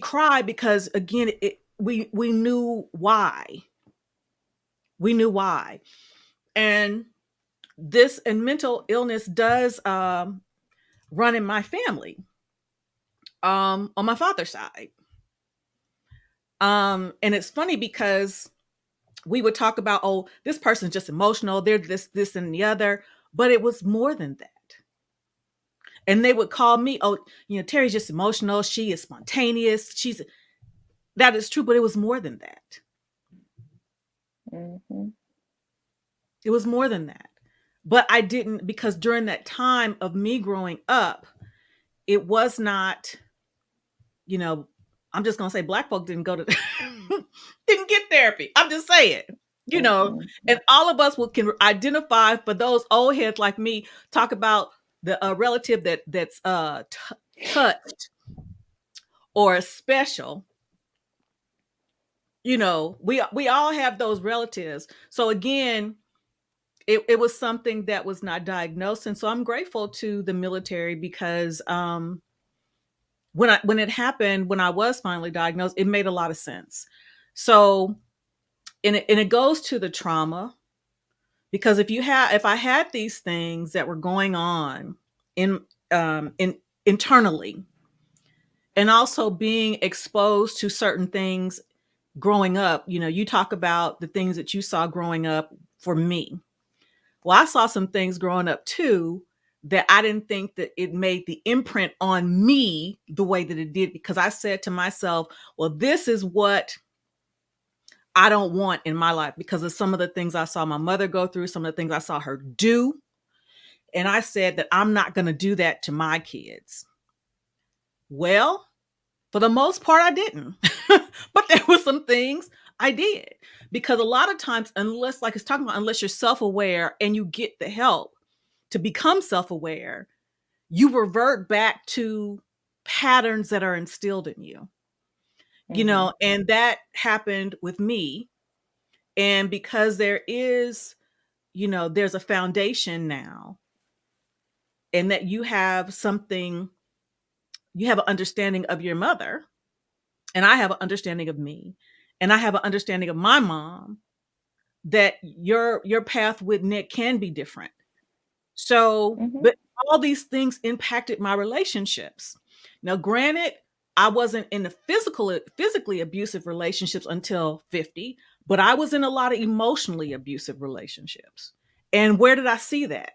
cried because, again, we knew why. We knew why. And mental illness does run in my family, on my father's side. And it's funny because we would talk about, oh, this person's just emotional, they're this and the other, but it was more than that. And they would call me, oh, Terry's just emotional, she is spontaneous, that is true, but it was more than that. It was more than that. But I didn't, because during that time of me growing up, it was not, I'm just going to say Black folk didn't go to, didn't get therapy. I'm just saying, and all of us can identify, for those old heads like me, talk about the relative that's touched or special. We all have those relatives. So again, it was something that was not diagnosed. And so I'm grateful to the military because when it happened, when I was finally diagnosed, it made a lot of sense. So, and it goes to the trauma, because if I had these things that were going on in internally, and also being exposed to certain things growing up, you talk about the things that you saw growing up. For me, well, I saw some things growing up too that I didn't think that it made the imprint on me the way that it did, because I said to myself, well, this is what I don't want in my life, because of some of the things I saw my mother go through, some of the things I saw her do. And I said that I'm not going to do that to my kids. Well, for the most part, I didn't. But there were some things I did, because a lot of times, unless, like it's talking about, unless you're self-aware and you get the help to become self-aware, you revert back to patterns that are instilled in you, and that happened with me. And because there is, there's a foundation now, and that you have something, you have an understanding of your mother, and I have an understanding of me, and I have an understanding of my mom, that your path with Nick can be different. So, but all these things impacted my relationships. Now, granted, I wasn't in the physically abusive relationships until 50, but I was in a lot of emotionally abusive relationships. And where did I see that?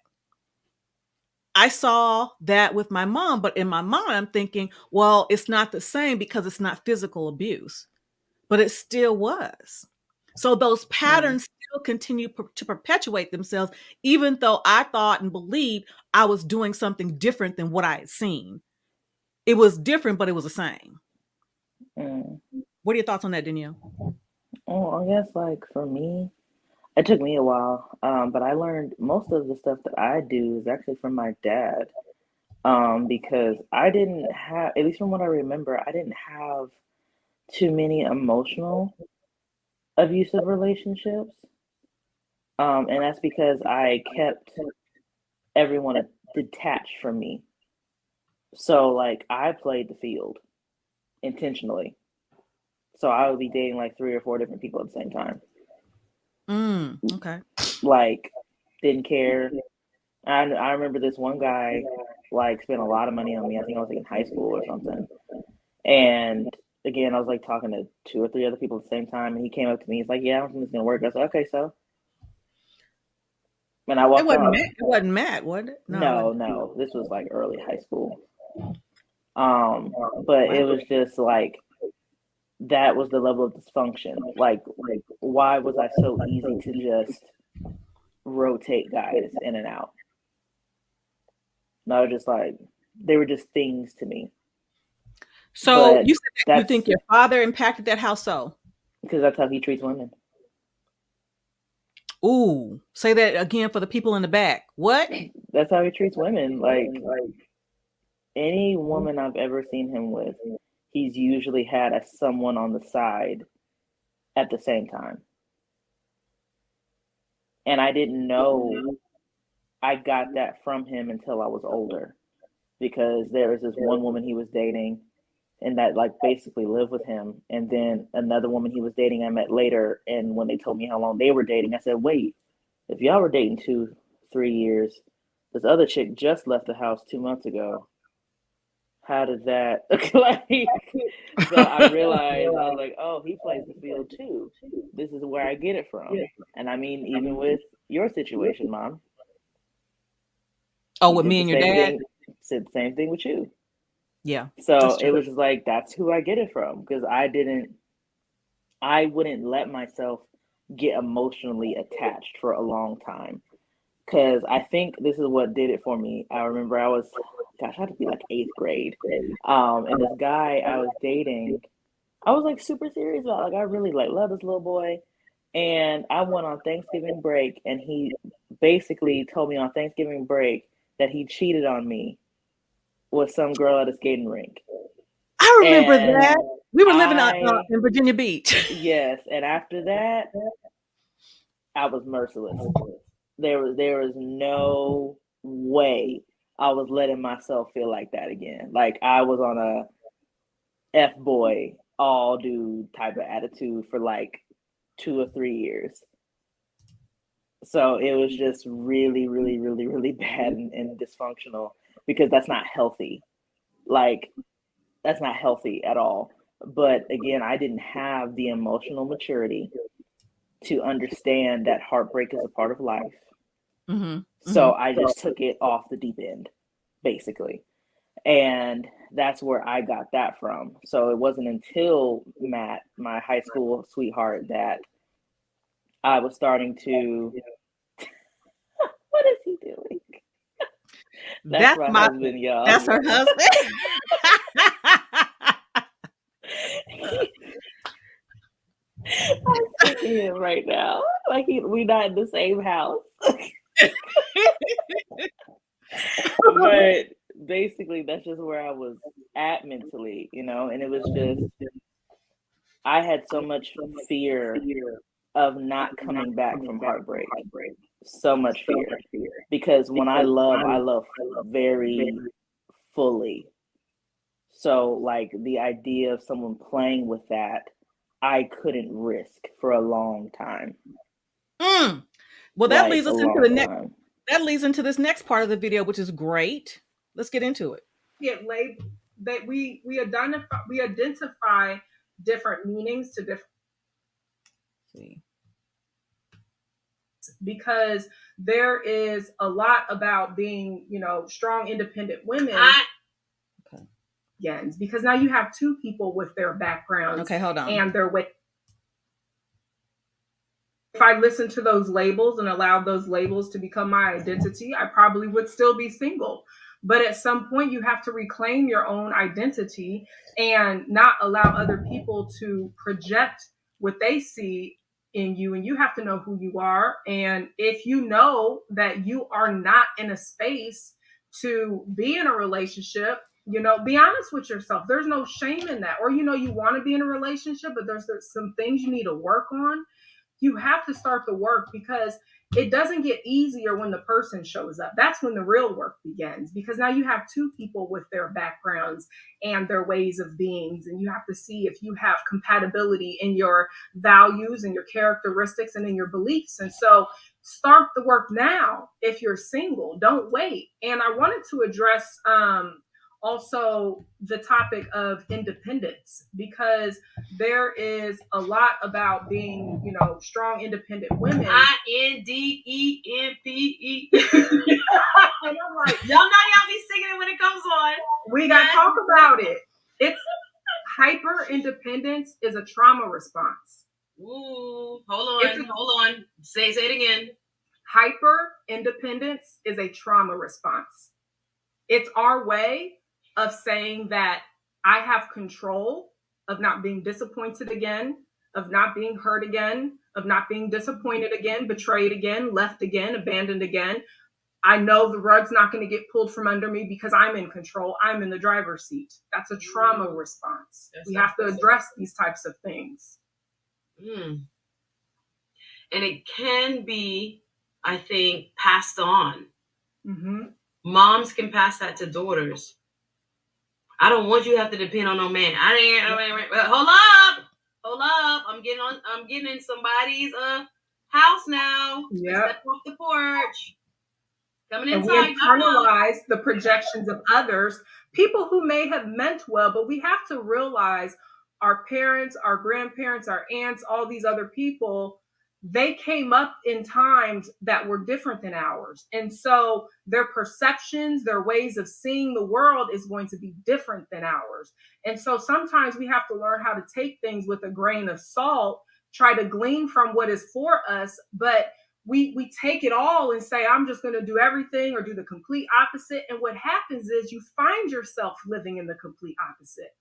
I saw that with my mom, but in my mind, I'm thinking, well, it's not the same because it's not physical abuse, but it still was. So those patterns still continue to perpetuate themselves, even though I thought and believed I was doing something different than what I had seen. It was different, but it was the same. What are your thoughts on that, Danielle? Oh, I guess like for me, it took me a while, but I learned most of the stuff that I do is actually from my dad. Because I didn't have, at least from what I remember, I didn't have too many emotional abusive relationships. And that's because I kept everyone detached from me. So like I played the field intentionally. So I would be dating like 3 or 4 different people at the same time. Okay. Like didn't care. I remember this one guy like spent a lot of money on me. I think I was like in high school or something. And again, I was like talking to 2 or 3 other people at the same time, and he came up to me. He's like, "Yeah, I don't think it's gonna work." I was like, "Okay, so." And I It walked wasn't off. Matt. It wasn't Matt, was it? No, it No, wasn't. no, this was like early high school. But it was just like that was the level of dysfunction. Like, why was I so easy to just rotate guys in and out? No, just like they were just things to me. So But you said that you that's think your father impacted that. How so? because that's how he treats women. Ooh, say that again for the people in the back. What? That's how he treats women. Like any woman I've ever seen him with, he's usually had a someone on the side at the same time. And I didn't know I got that from him until I was older because there was this one woman he was dating and that like basically lived with him, and then another woman he was dating I met later, and when they told me how long they were dating, I said, "Wait, if y'all were dating 2, 3 years, this other chick just left the house 2 months ago. How did that like?" So I realized I was like, "Oh, he plays the field too. This is where I get it from." And I mean, even with your situation, Mom, Oh, he with did me the and your same dad? thing. Said the same thing with you. Yeah, So that's it true. was just like that's who I get it from because I wouldn't let myself get emotionally attached for a long time because I think this is what did it for me. I remember gosh, I had to be like 8th grade, and this guy I was dating, I was like super serious about. Like I really like love this little boy, and I went on Thanksgiving break, and he basically told me on Thanksgiving break that he cheated on me with some girl at a skating rink. I remember And that. We were living I, in Virginia Beach. yes, and after that, I was merciless. There was no way I was letting myself feel like that again. Like I was on a F boy, all dude type of attitude for like 2 or 3 years. So it was just really, really, really, really bad and dysfunctional because that's not healthy. Like that's not healthy at all. But again, I didn't have the emotional maturity to understand that heartbreak is a part of life. Mm-hmm. So I just took it off the deep end, basically. And that's where I got that from. So it wasn't until Matt, my high school sweetheart, that I was starting to. What is he doing? That's That's my my. husband, y'all. That's her husband. I'm sick of him right now. Like we not in the same house. But basically, that's just where I was at mentally, and it was just I had so much fear of not coming back from heartbreak. So much fear. Because when I love very fully. So, like, the idea of someone playing with that, I couldn't risk for a long time. Well, that Like, leads a us into long the next. time. That leads into this next part of the video, which is great. Let's get into it. Label that we identify different meanings to different. See. because there is a lot about being, strong, independent women. Because now you have two people with their backgrounds. Okay, hold on. And their way. If I listened to those labels and allowed those labels to become my identity, I probably would still be single. But at some point, you have to reclaim your own identity and not allow other people to project what they see in you. And you have to know who you are. And if you know that you are not in a space to be in a relationship, be honest with yourself. There's no shame in that. Or, you want to be in a relationship, but there's some things you need to work on. You have to start the work, because it doesn't get easier when the person shows up. That's when the real work begins, because now you have two people with their backgrounds and their ways of beings, and you have to see if you have compatibility in your values and your characteristics and in your beliefs. And so start the work now if you're single. Don't wait. And I wanted to address also the topic of independence, because there is a lot about being, strong, independent women. INDEMPE. And I'm like, y'all be singing it when it comes on. We got to talk about it. It's hyper independence is a trauma response. Ooh, hold on. Say it again. Hyper independence is a trauma response. It's our way of saying that I have control of not being disappointed again, of not being hurt again, of not being disappointed again, betrayed again, left again, abandoned again. I know the rug's not going to get pulled from under me because I'm in control. I'm in the driver's seat. That's a trauma response. We have to address these types of things. And it can be, I think, passed on. Mm-hmm. Moms can pass that to daughters. I don't want you to have to depend on no man. Hold up. I'm getting in somebody's house now. Yeah. Step off the porch. Coming inside. And we internalize the projections of others, people who may have meant well, but we have to realize our parents, our grandparents, our aunts, all these other people, they came up in times that were different than ours. And so their perceptions, their ways of seeing the world is going to be different than ours. And so sometimes we have to learn how to take things with a grain of salt, try to glean from what is for us, but we take it all and say, I'm just going to do everything or do the complete opposite. And what happens is you find yourself living in the complete opposite.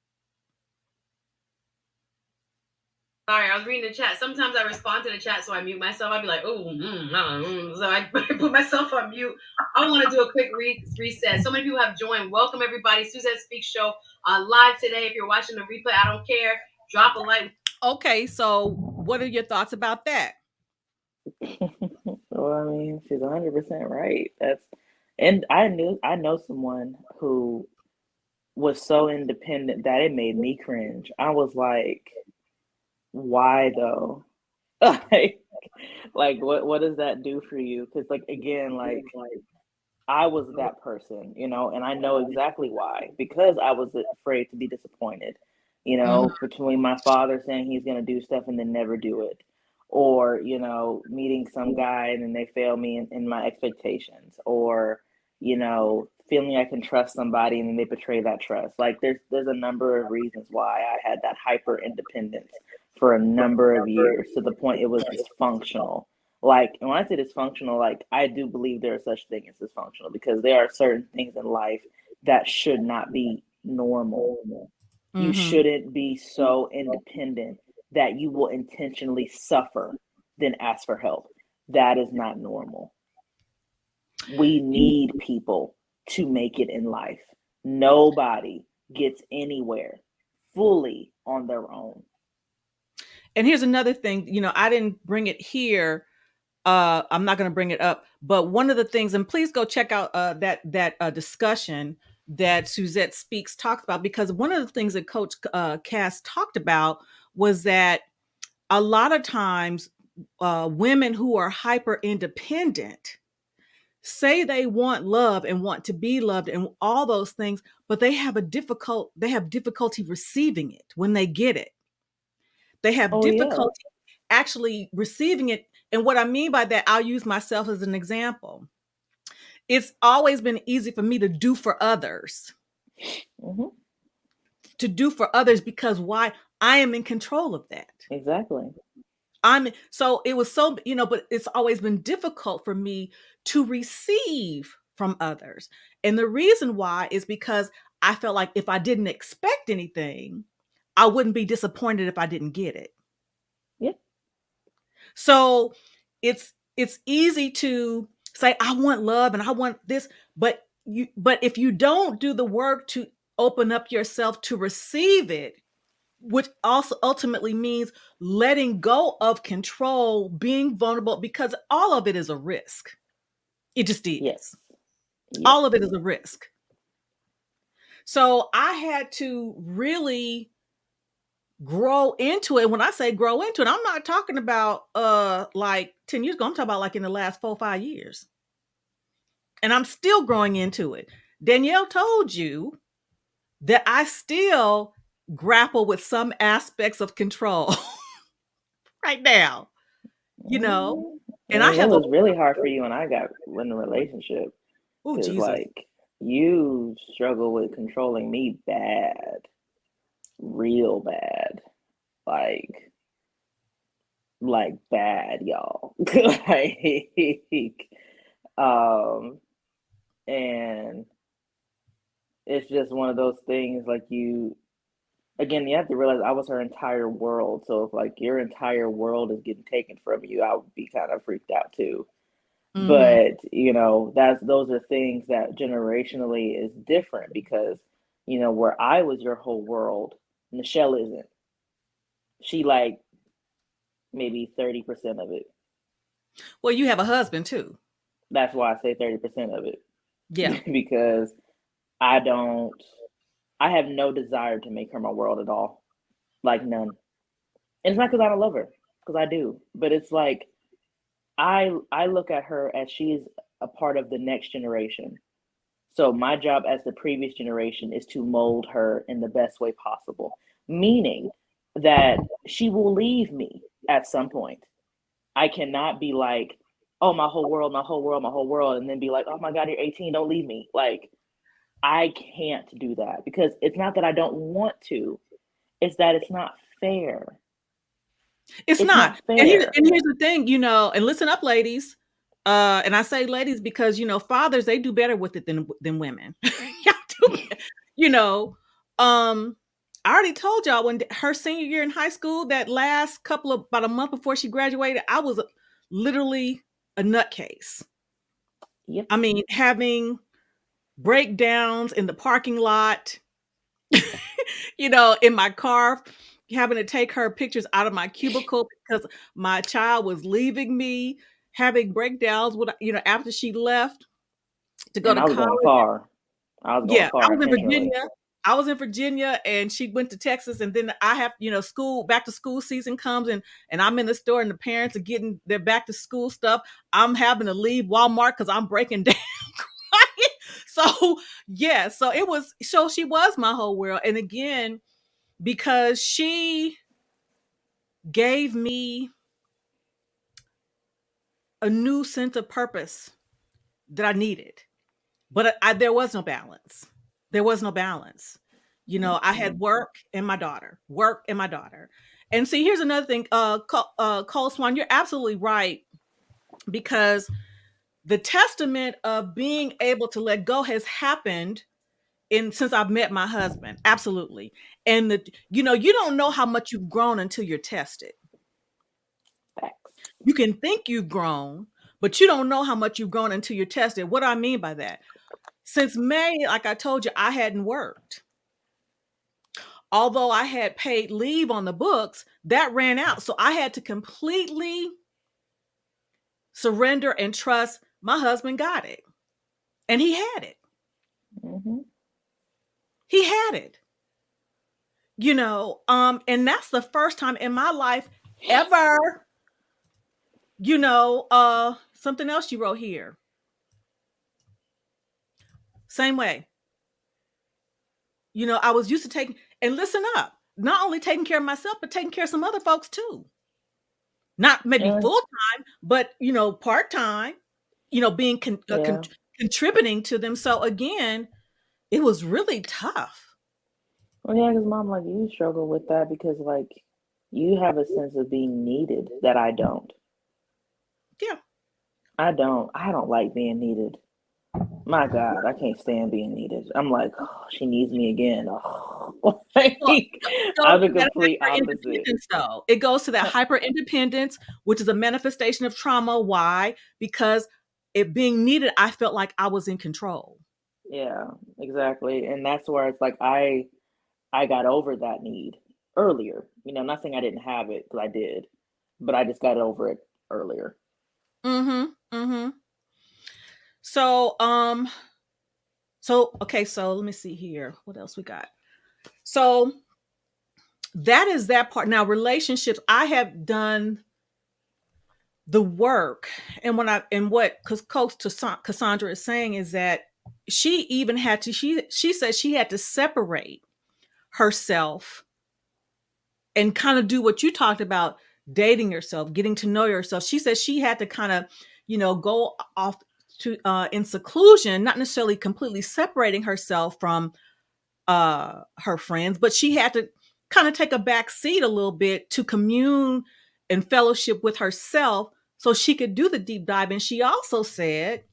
Sorry, I was reading the chat. Sometimes I respond to the chat, so I mute myself. I'd be like, so I put myself on mute. I want to do a quick reset. So many people have joined. Welcome, everybody. Suzanne Speaks Show live today. If you're watching the replay, I don't care. Drop a like. Okay, so what are your thoughts about that? Well, I mean, she's 100% right. And I know someone who was so independent that it made me cringe. I was like, why though? like what does that do for you? Because again, I was that person, and I know exactly why, because I was afraid to be disappointed, between my father saying he's going to do stuff and then never do it, or, meeting some guy and then they fail me in my expectations, or, feeling I can trust somebody and then they betray that trust. There's a number of reasons why I had that hyper independence for a number of years, to the point it was dysfunctional. And when I say dysfunctional, I do believe there is such thing as dysfunctional, because there are certain things in life that should not be normal. Mm-hmm. You shouldn't be so independent that you will intentionally suffer, then ask for help. That is not normal. We need people to make it in life. Nobody gets anywhere fully on their own. And here's another thing, I didn't bring it here. I'm not going to bring it up, but one of the things, and please go check out that discussion that Suzette Speaks talked about, because one of the things that Coach Cass talked about was that a lot of times women who are hyper independent say they want love and want to be loved and all those things, but they have difficulty receiving it when they get it. They have difficulty actually receiving it And what I mean by that, I'll use myself as an example. It's always been easy for me to do for others. Mm-hmm. To do for others because why? I am in control of that. Exactly. So it was so, but it's always been difficult for me to receive from others. And the reason why is because I felt like if I didn't expect anything, I wouldn't be disappointed if I didn't get it. Yeah. So it's easy to say I want love and I want this, but if you don't do the work to open up yourself to receive it, which also ultimately means letting go of control, being vulnerable, because all of it is a risk. It just is. Yes. All of it is a risk. So I had to really grow into it. When I say grow into it, I'm not talking about like 10 years ago. I'm talking about like in the last 4 or 5 years. And I'm still growing into it. Danielle told you that I still grapple with some aspects of control right now, Mm-hmm. and I I mean, it have was really hard for you when I got in a relationship. oh Because, Jesus. like, you struggle with controlling me bad. Real bad. Like bad, y'all. And it's just one of those things, like, again, you have to realize I was her entire world. So if, like, your entire world is getting taken from you, I would be kind of freaked out too. Mm-hmm. But those are things that generationally is different because, where I was your whole world, Michelle isn't. She, like, maybe 30% of it. Well, you have a husband too. That's why I say 30% of it. Yeah. Because I have no desire to make her my world at all. Like, none. And it's not because I don't love her, because I do. But it's like, I look at her as she's a part of the next generation. So my job as the previous generation is to mold her in the best way possible, meaning that she will leave me at some point. I cannot be like, oh, my whole world, my whole world, my whole world, and then be like, oh my God, you're 18, don't leave me. Like, I can't do that because it's not that I don't want to, it's that it's not fair. It's It's not. not And fair. here's the thing, and listen up, ladies. And I say ladies because fathers, they do better with it than women. Y'all do, you know. I already told y'all when her senior year in high school, that last couple of about a month before she graduated, I was literally a nutcase. Yep. I mean, having breakdowns in the parking lot, in my car, having to take her pictures out of my cubicle because my child was leaving me, having breakdowns with, after she left to go And to I was going college. far. I was going Yeah, I far was in intentionally. Virginia. I was in Virginia and she went to Texas, and then I have, back to school season comes, and I'm in the store and the parents are getting their back to school stuff. I'm having to leave Walmart because I'm breaking down crying. So yeah, so she was my whole world. And again, because she gave me a new sense of purpose that I needed. But there was no balance. There was no balance. I had work and my daughter. And see, here's another thing. Cole Swan, you're absolutely right, because the testament of being able to let go has happened since I've met my husband. Absolutely. And you don't know how much you've grown until you're tested. Facts. You can think you've grown, but you don't know how much you've grown until you're tested. What do I mean by that? Since May, like I told you, I hadn't worked. Although I had paid leave on the books, that ran out. So I had to completely surrender and trust my husband got it. And he had it. Mm-hmm. He had it. And that's the first time in my life ever, something else you wrote here. Same way. I was used to taking, and listen up, not only taking care of myself, but taking care of some other folks too. not maybe Yeah. full time, but part time, being Yeah. contributing to them. So again, it was really tough. Well, yeah, because mom, like, you struggle with that because, like, you have a sense of being needed that I don't. Yeah. I don't like being needed. My God, I can't stand being needed. I'm like, oh, she needs me again. Oh, like, Well, it goes I'm the to that complete hyper opposite. independence, though. It goes to that hyper independence, which is a manifestation of trauma. Why? Because it being needed, I felt like I was in control. Yeah, exactly. And that's where it's like I got over that need earlier. I'm not saying I didn't have it because I did, but I just got over it earlier. Mm-hmm. Mm-hmm. So, okay, so let me see here. What else we got? So that is that part. Now, relationships, I have done the work, and what because Coach Cassandra is saying is that she even had to, she said she had to separate herself and kind of do what you talked about, dating yourself, getting to know yourself. She said she had to kind of, go off to in seclusion, not necessarily completely separating herself from her friends, but she had to kind of take a back seat a little bit to commune and fellowship with herself so she could do the deep dive. And she also said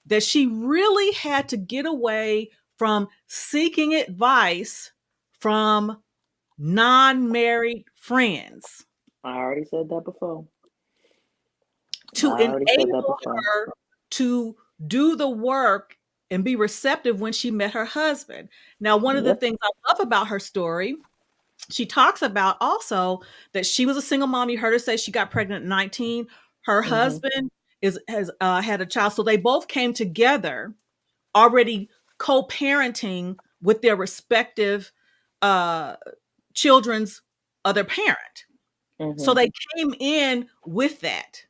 that she really had to get away from seeking advice from non-married friends I already said that before. to I already said that enable before. her to do the work and be receptive when she met her husband. Now, one of the Yep. things I love about her story, she talks about also that she was a single mom. You heard her say she got pregnant at 19. Her Hmm. husband has had a child. So they both came together already co-parenting with their respective uh, children's other parent. So Hmm. they came in with that,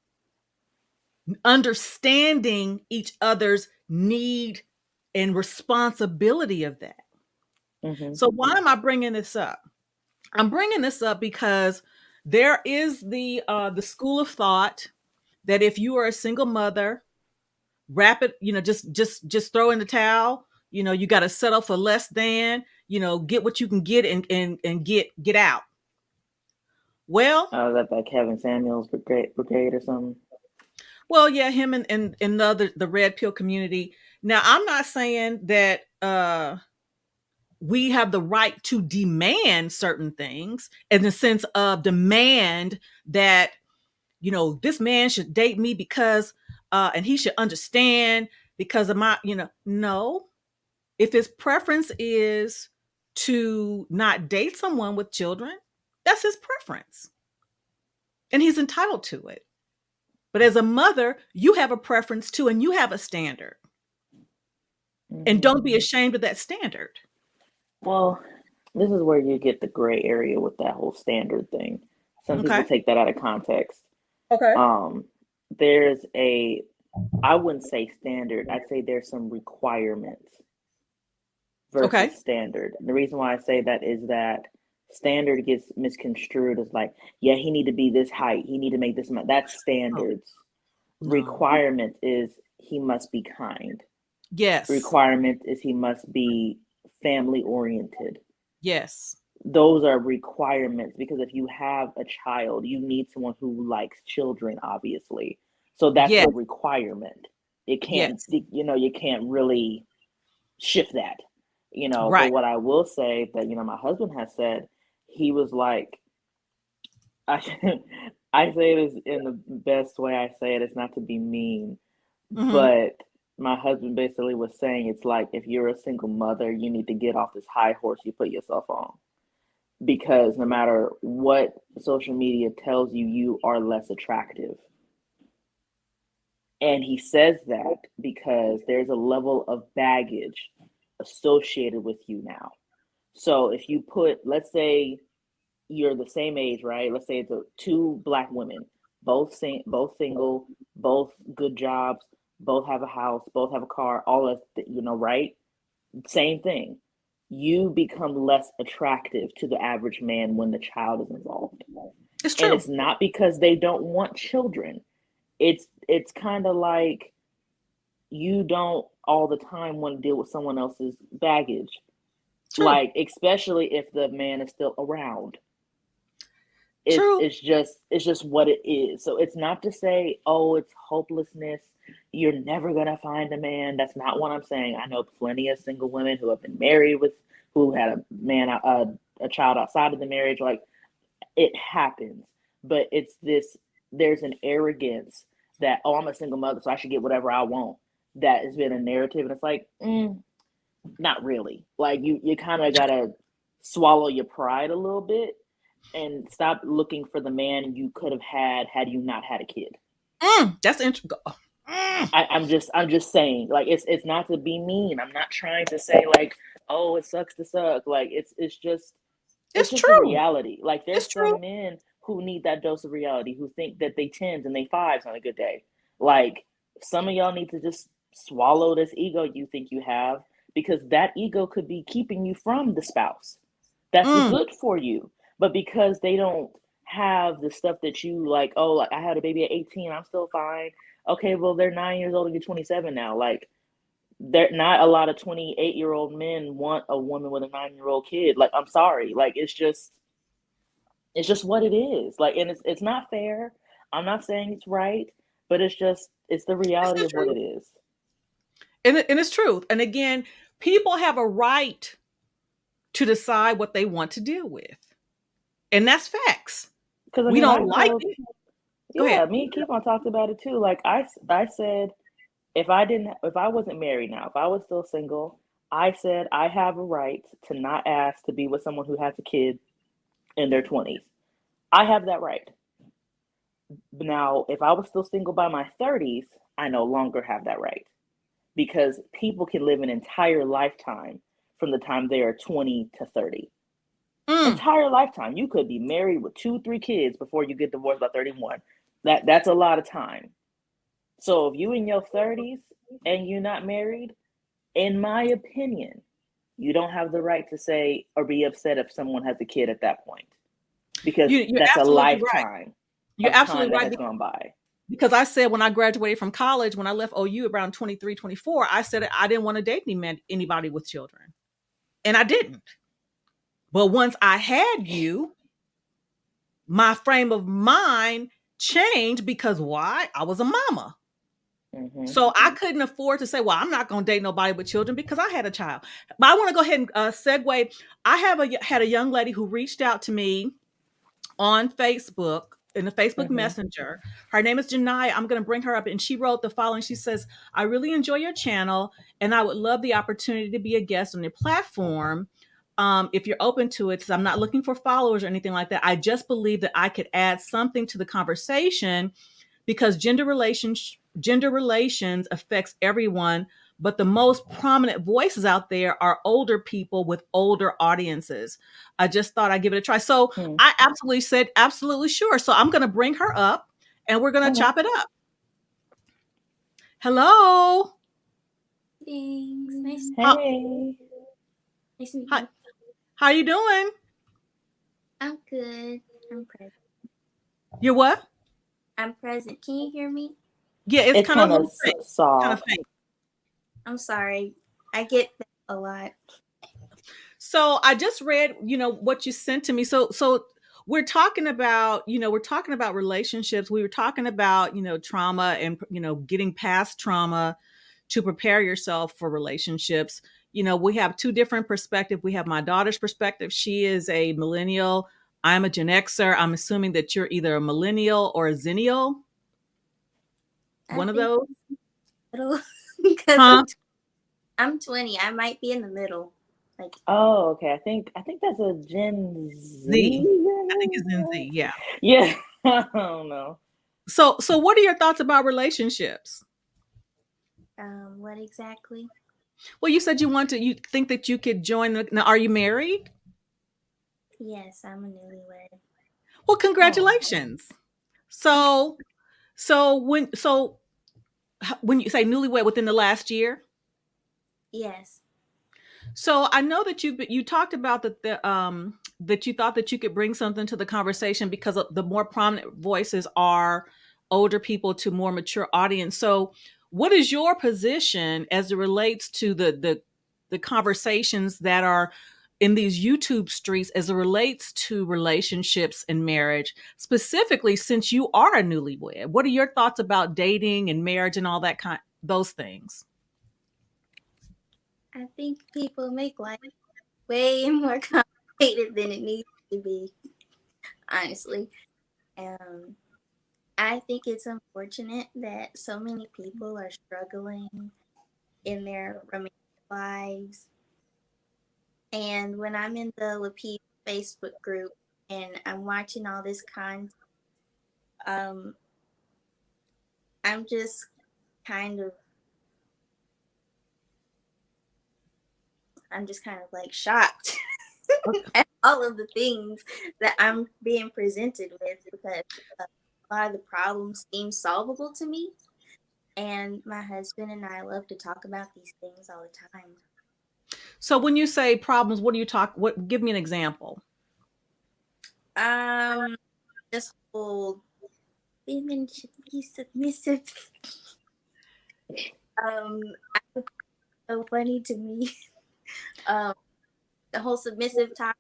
understanding each other's need and responsibility of that. Hmm. So why am I bringing this up? I'm bringing this up because there is the school of thought that if you are a single mother, wrap it, just throw in the towel. You got to settle for less than, get what you can get and get out. Well, I was at that Kevin Samuels brigade or something. well, yeah, him and the red pill community. Now, I'm not saying that we have the right to demand certain things in the sense of demand that this man should date me because and he should understand because of my no, if his preference is to not date someone with children, that's his preference and he's entitled to it. But as a mother, you have a preference too and you have a standard, and Hmm. don't be ashamed of that standard. Well, this is where you get the gray area with that whole standard thing. Some people Okay. take that out of context. Okay. Um, there's I wouldn't say standard. I'd say there's some requirements Okay. versus standard. The reason why I say that is that standard gets misconstrued as like, yeah, he need to be this height, he need to make this amount. That's Oh, standards. no. Requirement is he must be kind. Yes. Requirement is he must be family oriented. Yes. Those are requirements because if you have a child, you need someone who likes children, obviously. So that's Yes. a requirement. It can't, Yes. you can't really shift that, But Right. what I will say that, my husband has said, he was like, I, I say this in the best way I say it. It's not to be mean, Mm-hmm. but my husband basically was saying it's like if you're a single mother, you need to get off this high horse you put yourself on because no matter what social media tells you, you are less attractive. And he says that because there's a level of baggage associated with you now. So if you put, let's say you're the same age, right? Let's say it's two black women, both single, both good jobs, both have a house, both have a car, all of right? Same thing. You become less attractive to the average man when the child is involved. It's And true. it's not because they don't want children. It's kind of like you don't all the time want to deal with someone else's baggage. True. Like, especially if the man is still around. True. It's just what it is. So it's not to say, oh, it's hopelessness. You're never gonna find a man. That's not what I'm saying. I know plenty of single women who have been married with, who had a man, a child outside of the marriage. Like, it happens, but it's this. There's an arrogance that, oh, I'm a single mother, so I should get whatever I want. That has been a narrative, and it's like, not really. Like, you kind of gotta swallow your pride a little bit and stop looking for the man you could have had you not had a kid. That's interesting. I'm just saying, like, it's not to be mean. I'm not trying to say like, oh, it sucks to suck. Like, it's just true. a reality. Like, there's It's true. some men who need that dose of reality, who think that they 10s and they 5s on a good day. Like, some of y'all need to just swallow this ego you think you have, because that ego could be keeping you from the spouse that's good for you. But because they don't have the stuff that you like, oh, like, I had a baby at 18, I'm still fine. Okay, well, they're 9 years old and you're 27 now. Like, they're not a lot of 28-year-old men want a woman with a 9-year-old kid. Like, I'm sorry. Like, it's just what it is. Like, and it's not fair. I'm not saying it's right, but it's the reality of what it is. And it's truth. And again, people have a right to decide what they want to deal with. And that's facts. Because we don't like it. Go ahead. Me and Keith talked about it too. Like, I said, if I wasn't married now, if I was still single, I said I have a right to not ask to be with someone who has a kid in their 20s. I have that right. Now, if I was still single by my 30s, I no longer have that right. Because people can live an entire lifetime from the time they are 20 to 30. Entire lifetime. You could be married with 2-3 kids before you get divorced by 31. That's a lot of time. So if you in your 30s and you're not married, in my opinion, you don't have the right to say or be upset if someone has a kid at that point, because that's a lifetime. Right. You're absolutely right. That has gone by. Because I said when I graduated from college, when I left OU around 23, 24, I said I didn't want to date anybody with children. And I didn't. But once I had you, my frame of mind changed, because why? I was a mama. Mm-hmm. So I couldn't afford to say, well, I'm not going to date nobody with children, because I had a child. But I want to go ahead and segue. I had a young lady who reached out to me on Facebook, in the Facebook Messenger. Her name is Janai. I'm going to bring her up. And she wrote the following. She says, I really enjoy your channel, and I would love the opportunity to be a guest on your platform. If you're open to it, because I'm not looking for followers or anything like that. I just believe that I could add something to the conversation, because gender relations affects everyone, but the most prominent voices out there are older people with older audiences. I just thought I'd give it a try. So I absolutely said, absolutely sure. So I'm going to bring her up and we're going to chop it up. Hello. Thanks. Nice. Hey. Nice to meet you. How are you doing? I'm good. I'm present. You're what? I'm present. Can you hear me? Yeah, it's kind of soft. Kind of faint. I'm sorry. I get that a lot. So I just read, what you sent to me. So we're talking about, relationships. We were talking about, trauma and, getting past trauma to prepare yourself for relationships. We have two different perspectives. We have my daughter's perspective. She is a millennial. I'm a Gen Xer. I'm assuming that you're either a millennial or a zennial. One of those? Because I'm 20. I might be in the middle. Oh, okay. I think that's a Gen Z. I think it's Gen Z. Yeah. Yeah. I don't know. So what are your thoughts about relationships? What exactly? Well, you said you think that you could join now, are you married? Yes, I'm a newlywed. Well, congratulations. Oh. So when you say newlywed, within the last year? Yes. So I know that you talked about that you thought that you could bring something to the conversation because of the more prominent voices are older people to more mature audience. So what is your position as it relates to the conversations that are in these YouTube streets as it relates to relationships and marriage, specifically since you are a newlywed? What are your thoughts about dating and marriage and all that those things? I think people make life way more complicated than it needs to be, honestly. Um, I think it's unfortunate that so many people are struggling in their romantic lives. And when I'm in the Lapid Facebook group and I'm watching all this content, um, I'm just kind of like shocked at all of the things that I'm being presented with, because a lot of the problems seem solvable to me. And my husband and I love to talk about these things all the time. So when you say problems, what do you talk? What? Give me an example. This whole women should be submissive. It's so funny to me. The whole submissive topic,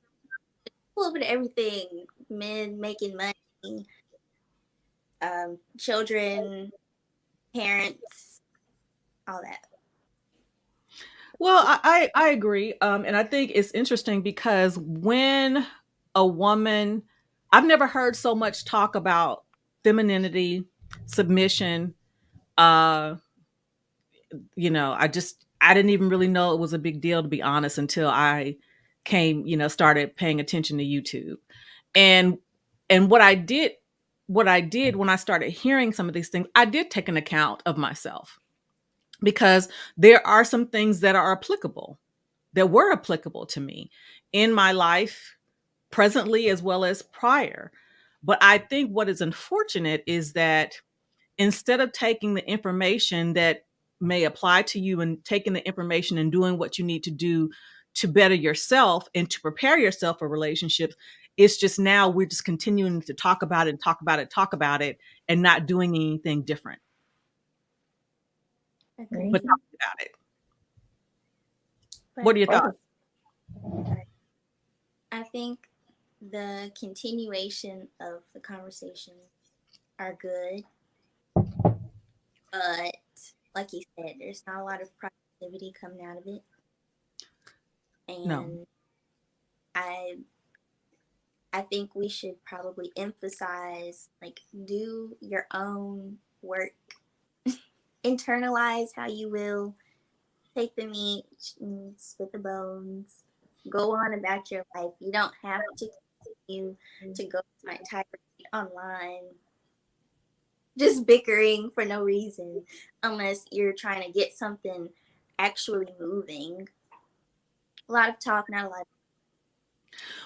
a little bit of everything. Men making money, children, parents, all that. Well, I agree, and I think it's interesting because when a woman, I've never heard so much talk about femininity, submission. Uh, I didn't even really know it was a big deal, to be honest, until I started paying attention to YouTube, and what I did when I started hearing some of these things, I did take an account of myself because there are some things that were applicable to me in my life presently as well as prior. But I think what is unfortunate is that instead of taking the information that may apply to you and taking the information and doing what you need to do to better yourself and to prepare yourself for relationships, it's just now we're just continuing to talk about it, talk about it, talk about it, and not doing anything different. Agreed. But talk about it. But What are your thoughts? I think the continuation of the conversation are good, but like you said, there's not a lot of positivity coming out of it. And No. I think we should probably emphasize, like, do your own work, internalize how you will, take the meat and spit the bones, go on about your life. You don't have to continue to go to my tirade online, just bickering for no reason, unless you're trying to get something actually moving. A lot of talk, not a lot of.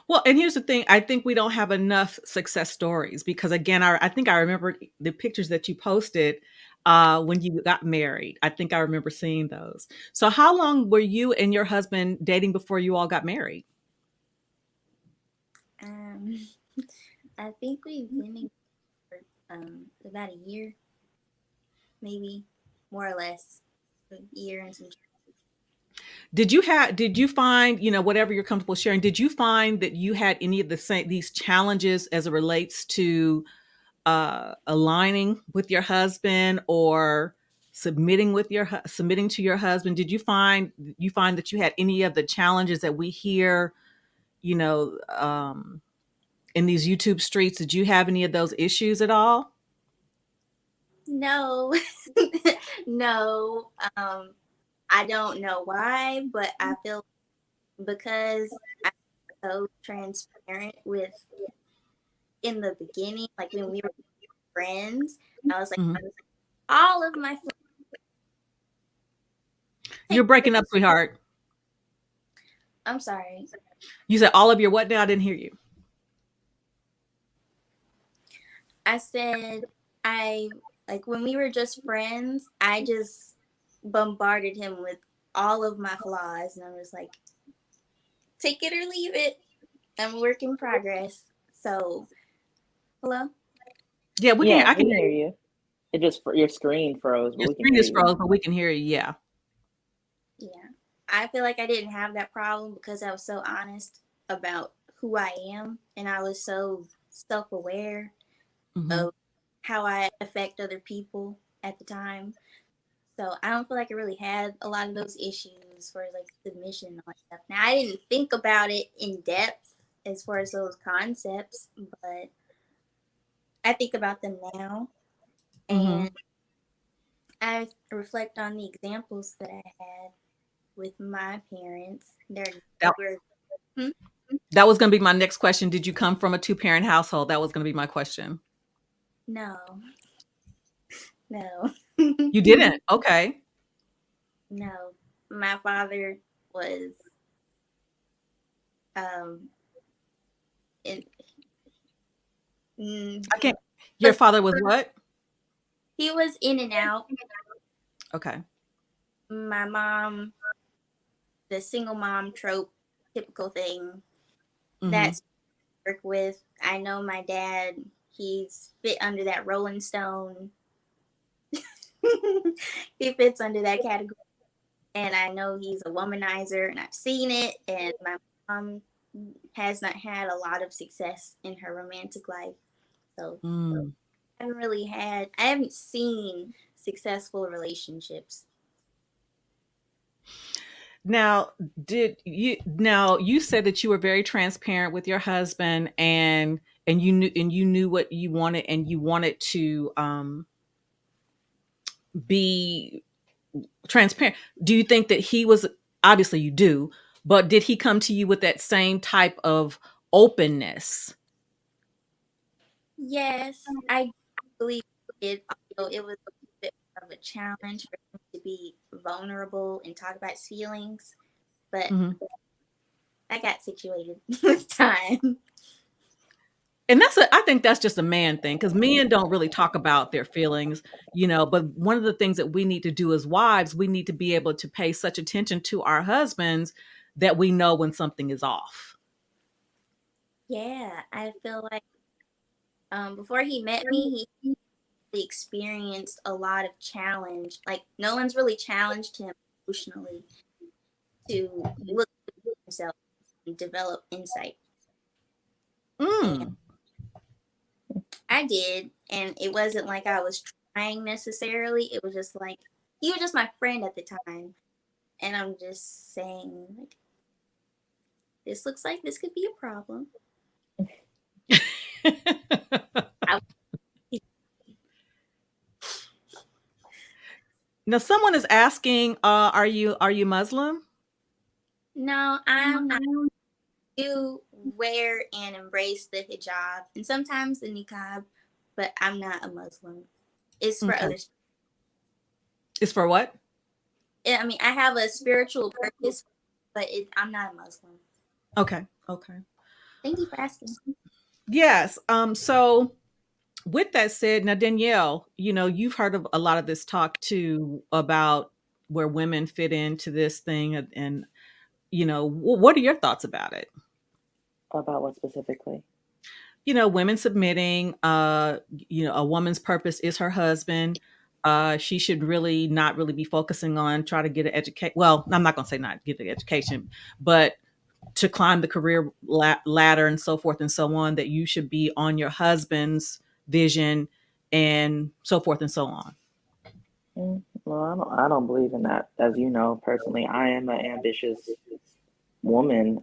Well, and here's the thing. I think we don't have enough success stories because, again, I think I remember the pictures that you posted when you got married. I think I remember seeing those. So, how long were you and your husband dating before you all got married? I think we've been together for about a year, maybe more or less, a year and some. Did you find, whatever you're comfortable sharing, did you find that you had any of these challenges as it relates to aligning with your husband or submitting to your husband? Did you find that you had any of the challenges that we hear, you know, um, in these YouTube streets? Did you have any of those issues at all? No, no. I don't know why, but I feel because I'm so transparent with in the beginning, like when we were friends, I was like, Mhm. all of my You're breaking up, sweetheart. I'm sorry. You said all of your what now? I didn't hear you. I said I like when we were just friends, I just bombarded him with all of my flaws, and I was like, take it or leave it. I'm a work in progress. So, hello? Yeah, we can. Yeah, I we can can hear hear you. you. It just your screen froze, but Your we can screen hear is you. froze, but we can hear you. Yeah. Yeah. I feel like I didn't have that problem because I was so honest about who I am and I was so self aware Mm-hmm. of how I affect other people at the time. So I don't feel like I really had a lot of those issues for like submission and all that stuff. Now I didn't think about it in depth as far as those concepts, but I think about them now Mm-hmm. and I reflect on the examples that I had with my parents. They're That were hmm? that was going to be my next question. Did you come from a two-parent household? That was going to be my question. No, no, You didn't. Okay. no. My father was um in, I can't. Your was father was what? he was in and out. Okay. My mom, the single mom trope, typical thing. Mm-hmm. That's work with. I know my dad. He's fit under that Rolling Stone. He fits under that category, and I know he's a womanizer, and I've seen it. And my mom has not had a lot of success in her romantic life, so Mm. I haven't seen successful relationships. Now, you said that you were very transparent with your husband and you knew what you wanted and you wanted to be transparent. Do you think that he was, obviously you do, but did he come to you with that same type of openness? Yes, I believe it. Although it was a bit of a challenge for him to be vulnerable and talk about his feelings, but Mhm. I got situated with time. And I think that's just a man thing because men don't really talk about their feelings, but one of the things that we need to do as wives, we need to be able to pay such attention to our husbands that we know when something is off. Yeah, I feel like before he met me, he experienced a lot of challenge. Like no one's really challenged him emotionally to look at himself and develop insight. And Mm. I did, and it wasn't like I was trying necessarily. It was just like he was just my friend at the time, and I'm just saying like this looks like this could be a problem. I, Now, someone is asking, are you Muslim? no, I'm not. Do wear and embrace the hijab and sometimes the niqab, but I'm not a Muslim. It's for Okay. others. It's for what? I mean, I have a spiritual purpose, but I'm not a Muslim. Okay. Okay. Thank you for asking. Yes. So with that said, now Danielle, you've heard of a lot of this talk too about where women fit into this thing, and what are your thoughts about it? About what specifically? Women submitting, a woman's purpose is her husband. She should really not really be focusing on try to get an education. Well, I'm not going to say not get the education, but to climb the career ladder and so forth and so on, that you should be on your husband's vision and so forth and so on. Well, I don't believe in that. As you know, personally, I am an ambitious woman.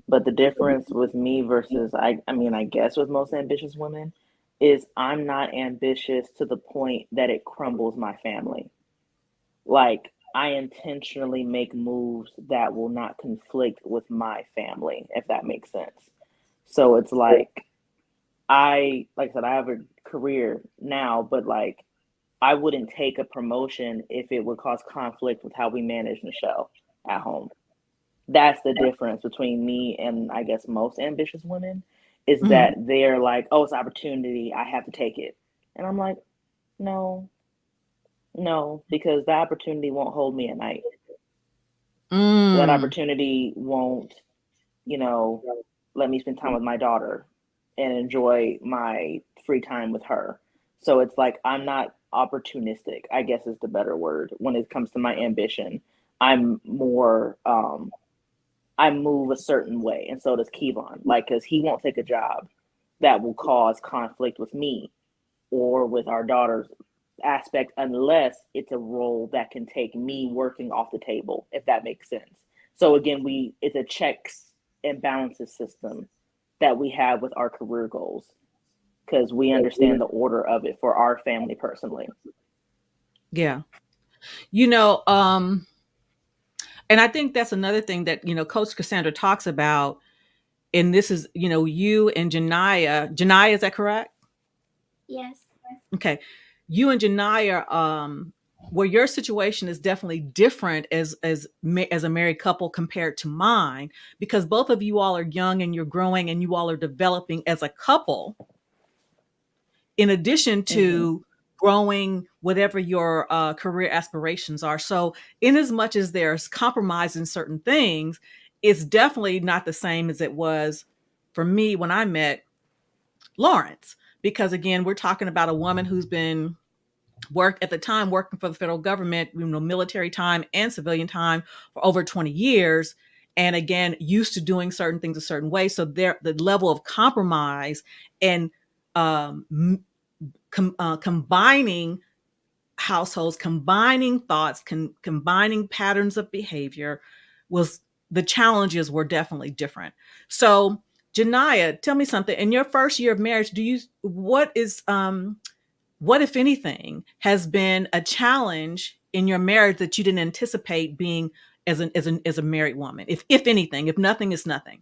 But the difference with me versus I mean, I guess with most ambitious women is I'm not ambitious to the point that it crumbles my family. Like I intentionally make moves that will not conflict with my family, if that makes sense. So it's like I said, I have a career now, but like I wouldn't take a promotion if it would cause conflict with how we manage the show at home. That's the difference between me and I guess most ambitious women is Mhm. that they're like, oh, it's opportunity. I have to take it. And I'm like, no, no, because the opportunity won't hold me at night. That opportunity won't, let me spend time with my daughter and enjoy my free time with her. So it's like I'm not opportunistic, I guess is the better word, when it comes to my ambition. I'm more I move a certain way, and so does Kevon. Like, because he won't take a job that will cause conflict with me or with our daughter's aspect unless it's a role that can take me working off the table, if that makes sense. So again, it's a checks and balances system that we have with our career goals because we understand the order of it for our family personally. Yeah. And I think that's another thing that, Coach Casandra talks about. And this is, you and Janiyah, is that correct? Yes. Okay. You and Janiyah, where your situation is definitely different as a married couple compared to mine, because both of you all are young and you're growing and you all are developing as a couple, in addition to growing whatever your career aspirations are. So in as much as there's compromise in certain things, it's definitely not the same as it was for me when I met Lawrence. Because again, we're talking about a woman who's been working for the federal government, military time and civilian time for over 20 years. And again, used to doing certain things a certain way. So the level of compromise and combining households, combining thoughts, combining patterns of behavior the challenges were definitely different. So Janiyah, tell me something. In your first year of marriage, what if anything has been a challenge in your marriage that you didn't anticipate being as a married woman? If anything, if nothing is nothing.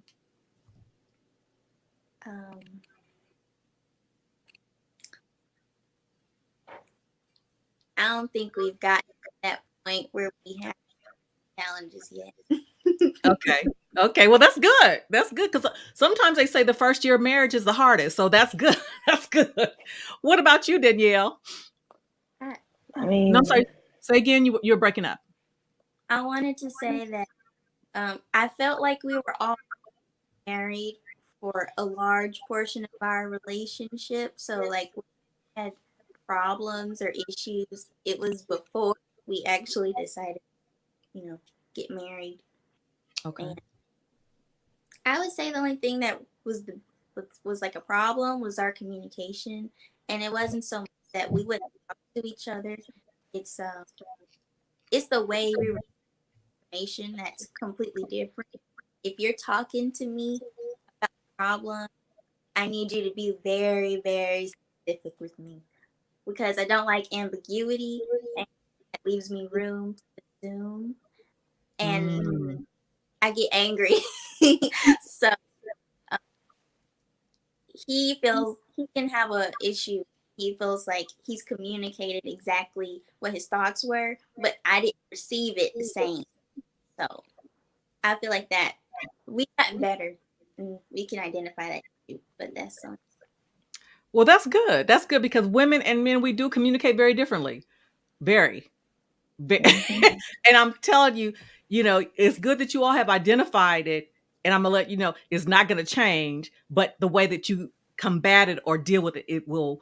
I don't think we've gotten to that point where we have challenges yet. Okay. Well, that's good. That's good, because sometimes they say the first year of marriage is the hardest. So that's good. That's good. What about you, Danielle? I mean, no, I'm sorry. Say again. You're breaking up. I wanted to say that I felt like we were all married for a large portion of our relationship. So like we had problems or issues, it was before we actually decided, get married. Okay. And I would say the only thing that was like a problem was our communication, and it wasn't so much that we wouldn't talk to each other. It's the way we were information that's completely different. If you're talking to me about a problem, I need you to be very, very specific with me, because I don't like ambiguity, and that leaves me room to assume, and I get angry. So he can have a issue. He feels like he's communicated exactly what his thoughts were, but I didn't receive it the same. So I feel like that we got better, and we can identify that too, but that's Well, that's good. That's good, because women and men, we do communicate very differently. Very. And I'm telling you, it's good that you all have identified it. And I'm going to let you know it's not going to change, but the way that you combat it or deal with it, it will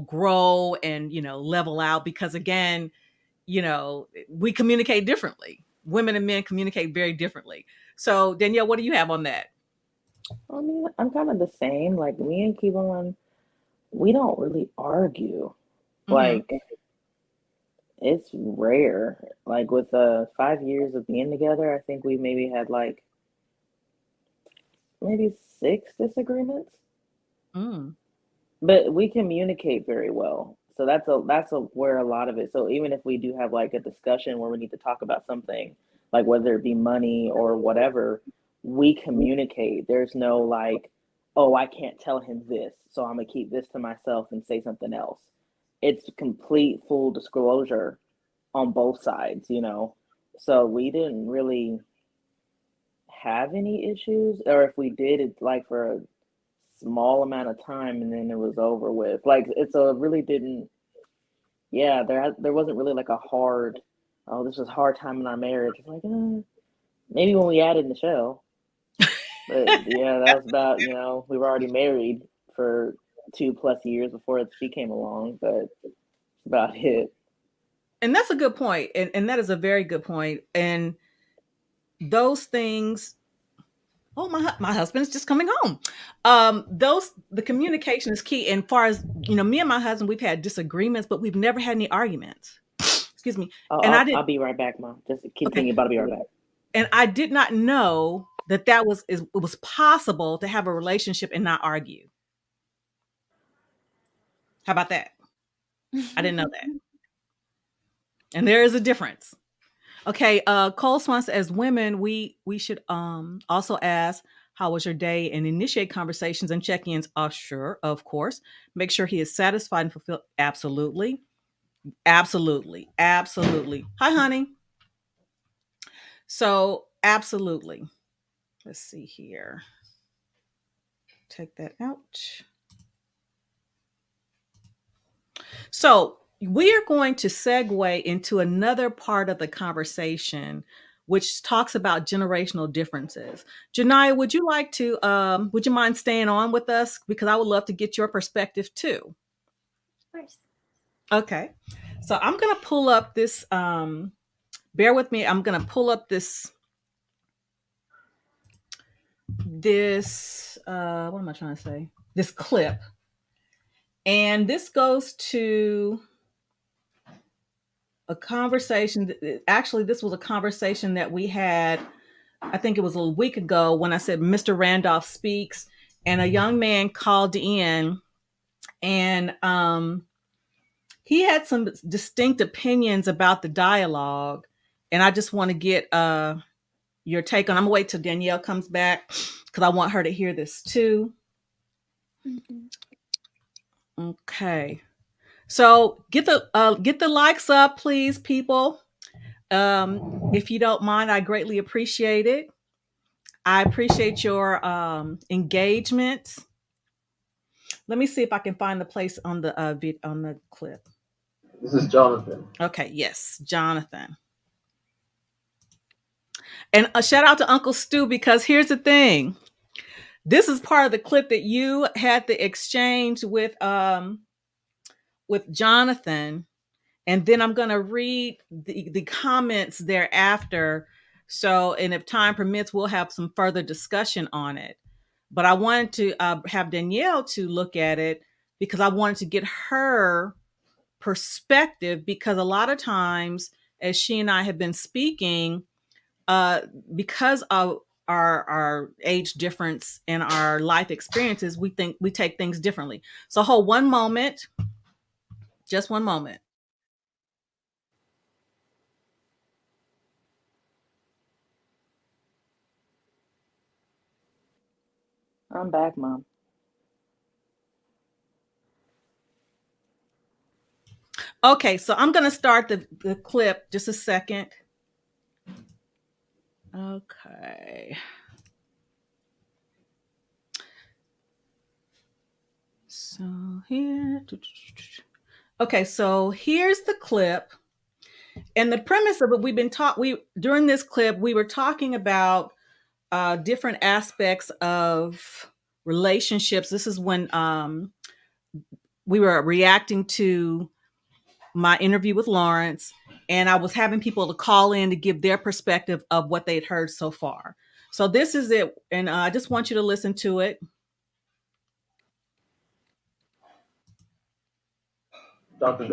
grow and, level out, because again, we communicate differently. Women and men communicate very differently. So Danielle, what do you have on that? I mean, I'm kind of the same. Like me and Kevon, we don't really argue. Like it's rare. Like with 5 years of being together, I think we maybe had like maybe 6 disagreements. But we communicate very well. So that's where a lot of it. So even if we do have like a discussion where we need to talk about something, like whether it be money or whatever, we communicate. There's no like, oh, I can't tell him this, so I'm gonna keep this to myself and say something else. It's complete full disclosure on both sides, So we didn't really have any issues, or if we did, it's like for a small amount of time and then it was over with. Like it's a really didn't. Yeah, there wasn't really like a hard. Oh, this was a hard time in our marriage. It's like, Maybe when we added Michelle. But yeah, that was about, we were already married for 2+ years before she came along, but that's about it. And that's a good point. And that is a very good point. And those things, oh, my husband's just coming home. The communication is key. And far as, me and my husband, we've had disagreements, but we've never had any arguments. Excuse me. And I I'll did. be right back, Mom. Just Okay. continue, but I'll be right back. And I did not know that it was possible to have a relationship and not argue. How about that? I didn't know that. And there is a difference. Okay, Cole Swan says, as women, we should also ask, how was your day, and initiate conversations and check-ins. Sure, of course. Make sure he is satisfied and fulfilled. Absolutely. Absolutely. Absolutely. Hi, honey. So, absolutely. Let's see here. Take that out. So, we are going to segue into another part of the conversation, which talks about generational differences. Janiyah, would you mind staying on with us? Because I would love to get your perspective too. Of course. Okay. So I'm going to pull up this, bear with me. I'm going to pull up this, what am I trying to say? This clip. And this goes to a conversation. Actually, this was a conversation that we had, I think it was a week ago, when I said Mr. Randolph speaks, and a young man called in, and he had some distinct opinions about the dialogue, and I just want to get your take on. I'm gonna wait till Danielle comes back because I want her to hear this too. Mm-hmm. Okay, so get the likes up, please, people. If you don't mind, I greatly appreciate it. I appreciate your engagement. Let me see if I can find the place on the on the clip. This is Jonathan. Okay, yes, Jonathan. And a shout out to Uncle Stu, because here's the thing. This is part of the clip that you had the exchange with Jonathan, and then I'm going to read the comments thereafter. So, and if time permits, we'll have some further discussion on it. But I wanted to have Danielle to look at it because I wanted to get her perspective, because a lot of times, as she and I have been speaking, because of our age difference and our life experiences, we take things differently. So hold one moment, just one moment. I'm back, Mom. Okay, so I'm going to start the clip. Just a second. Okay. So here. Okay, so here's the clip. And the premise of it, during this clip, we were talking about different aspects of relationships. This is when we were reacting to my interview with Lawrence, and I was having people to call in to give their perspective of what they'd heard so far. So this is it, and I just want you to listen to it. Dr.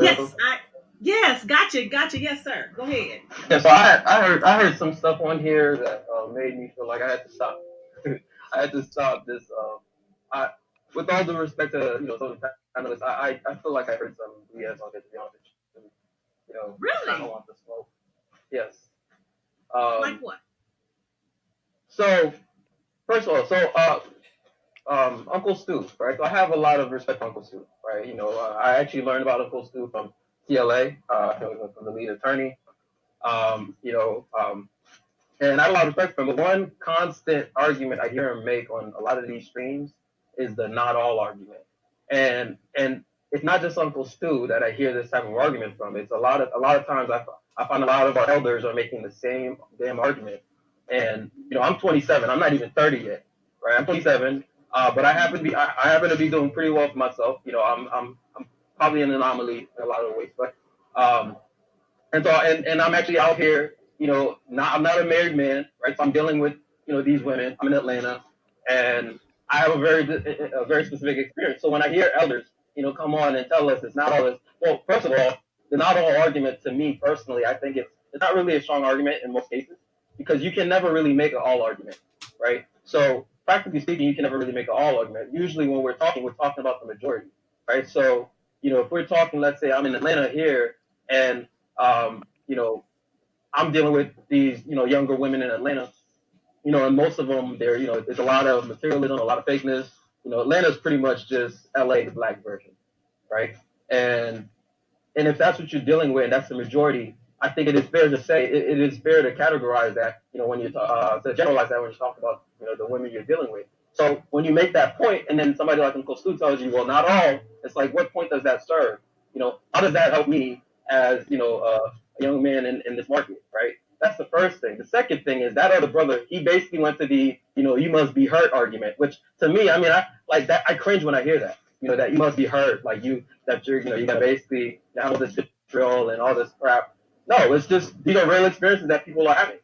Yes, gotcha. Yes, sir. Go ahead. Yeah, so I heard some stuff on here that made me feel like I had to stop. I had to stop this. I, with all due respect to some of the panelists, I feel like I heard some BS on it, to be honest. Really? I don't want the smoke. Yes. Like what? So first of all, Uncle Stu, right? So I have a lot of respect for Uncle Stu, right? I actually learned about Uncle Stu from TLA, from the lead attorney. And I have a lot of respect for him. But one constant argument I hear him make on a lot of these streams is the not all argument. And it's not just Uncle Stu that I hear this type of argument from. It's a lot of times I find a lot of our elders are making the same damn argument And I'm 27. I'm not even 30 yet, right? I'm 27, but I happen to be doing pretty well for myself. I'm probably an anomaly in a lot of ways, but and I'm actually out here. I'm not a married man, right? So I'm dealing with these women. I'm in Atlanta, and I have a very specific experience. So when I hear elders, come on and tell us it's not all this. Well, first of all, the not all argument to me personally, I think it's not really a strong argument in most cases because you can never really make an all argument, right? So practically speaking, you can never really make an all argument. Usually when we're talking about the majority, right? So if we're talking, let's say I'm in Atlanta here, and um, you know, I'm dealing with these, younger women in Atlanta, and most of them, there's a lot of materialism, a lot of fakeness. Atlanta's pretty much just LA, the black version, right? And and if that's what you're dealing with, and that's the majority, I think it is fair to say it is fair to categorize that, when you to generalize that when you talk about the women you're dealing with. So when you make that point, and then somebody like Uncle Stu tells you, well, not all, it's like, what point does that serve? How does that help me as a young man in this market, right? That's the first thing. The second thing is that other brother, he basically went to the you must be hurt argument, which to me, I mean, I like that. I cringe when I hear that. That you must be hurt, like that you gotta basically have all this vitriol and all this crap. No, it's just these are real experiences that people are having.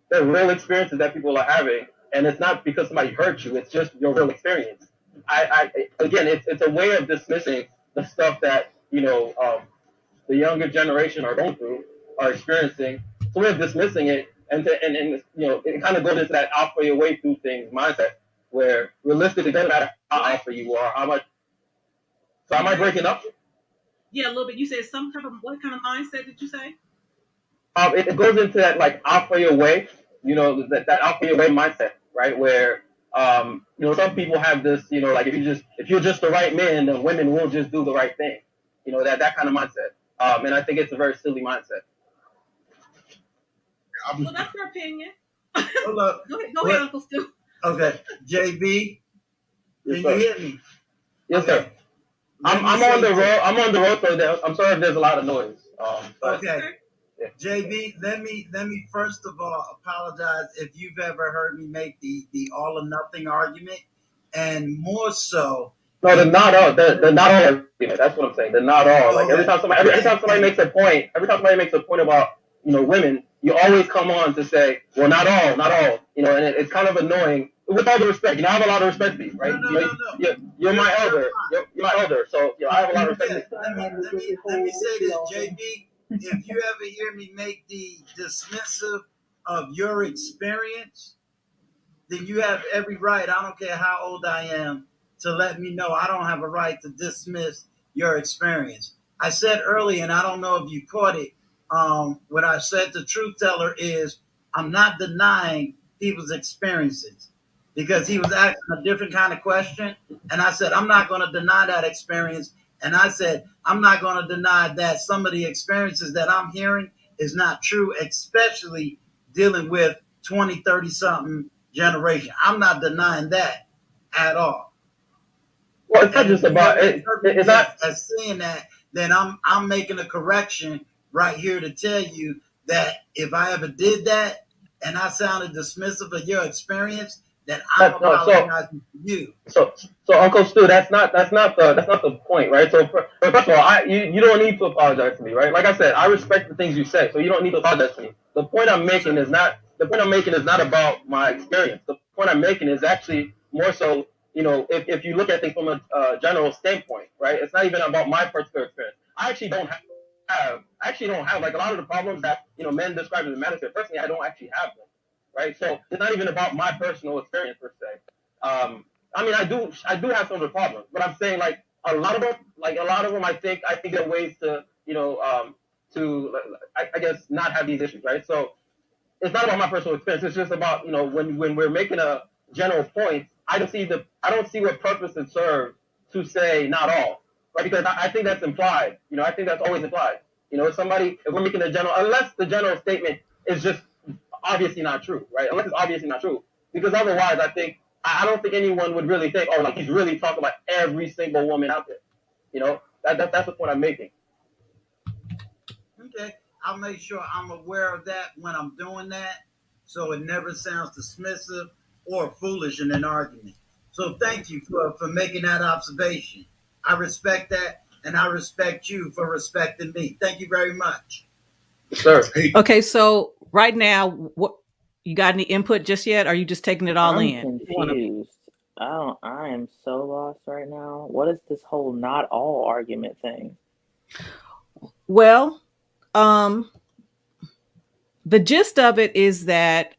They're real experiences that people are having, and it's not because somebody hurt you. It's just your real experience. Again, it's a way of dismissing the stuff that the younger generation are going through, are experiencing. It's a way of dismissing it, and it kind of goes into that alpha your way through things mindset, where realistically, it doesn't matter how alpha you are, how much. So am I breaking up? Yeah, a little bit. You said some type of what kind of mindset did you say? It goes into that like alpha your way, that alpha your way mindset, right? Where some people have this, like if you're just the right man, then women will just do the right thing, that kind of mindset. And I think it's a very silly mindset. Well, that's your opinion. Hold up. Go ahead, Uncle Stu. Okay, JB, Yes, can you hear me? Yes, sir. I'm on the road. I'm on the road, so I'm sorry if there's a lot of noise. Okay. Yeah. JB, let me first of all apologize if you've ever heard me make the all or nothing argument, and more so. No, the not all argument. That's what I'm saying. The not all. Like every time somebody makes a point, about women, you always come on to say, well, not all, and it's kind of annoying. With all the respect, I have a lot of respect for you, right? No. You're my elder. You're my elder, so I have a lot of respect. Let me say this, JB. If you ever hear me make the dismissive of your experience, then you have every right. I don't care how old I am to let me know I don't have a right to dismiss your experience. I said earlier, and I don't know if you caught it. What I said to Truth Teller is I'm not denying people's experiences because he was asking a different kind of question. And I said, I'm not going to deny that experience. And I said, I'm not going to deny that some of the experiences that I'm hearing is not true, especially dealing with 20, 30 something generation. I'm not denying that at all. Well, it's not just about it. It's not as saying that. Then I'm making a correction right here to tell you that if I ever did that and I sounded dismissive of your experience, then I'm apologizing to you. So Uncle Stu, that's not the point, right? So first of all, you don't need to apologize to me, right? Like I said, I respect the things you say, so you don't need to apologize to me. The point I'm making is not about my experience. The point I'm making is actually more so, if you look at things from a general standpoint, right? It's not even about my particular experience. I actually don't have like a lot of the problems that men describe as medicine. Personally, I don't actually have them, right? So it's not even about my personal experience per se. I mean, I do have some of the problems, but I'm saying like a lot of them, I think there are ways to I guess not have these issues, right? So it's not about my personal experience. It's just about when we're making a general point, I don't see what purpose it serves to say not all, right? Because I think that's implied. I think that's always implied. If we're making a general, unless the general statement is just obviously not true, right? Unless it's obviously not true, because otherwise, I don't think anyone would really think, oh, like he's really talking about every single woman out there. That's the point I'm making. Okay, I'll make sure I'm aware of that when I'm doing that. so it never sounds dismissive or foolish in an argument. So thank you for making that observation. I respect that, and I respect you for respecting me. Thank you very much. Yes, sir. Okay, so right now, what you got any input just yet? Or are you just taking it all I'm in? confused. I am so lost right now. What is this whole not all argument thing? Well, um, the gist of it is that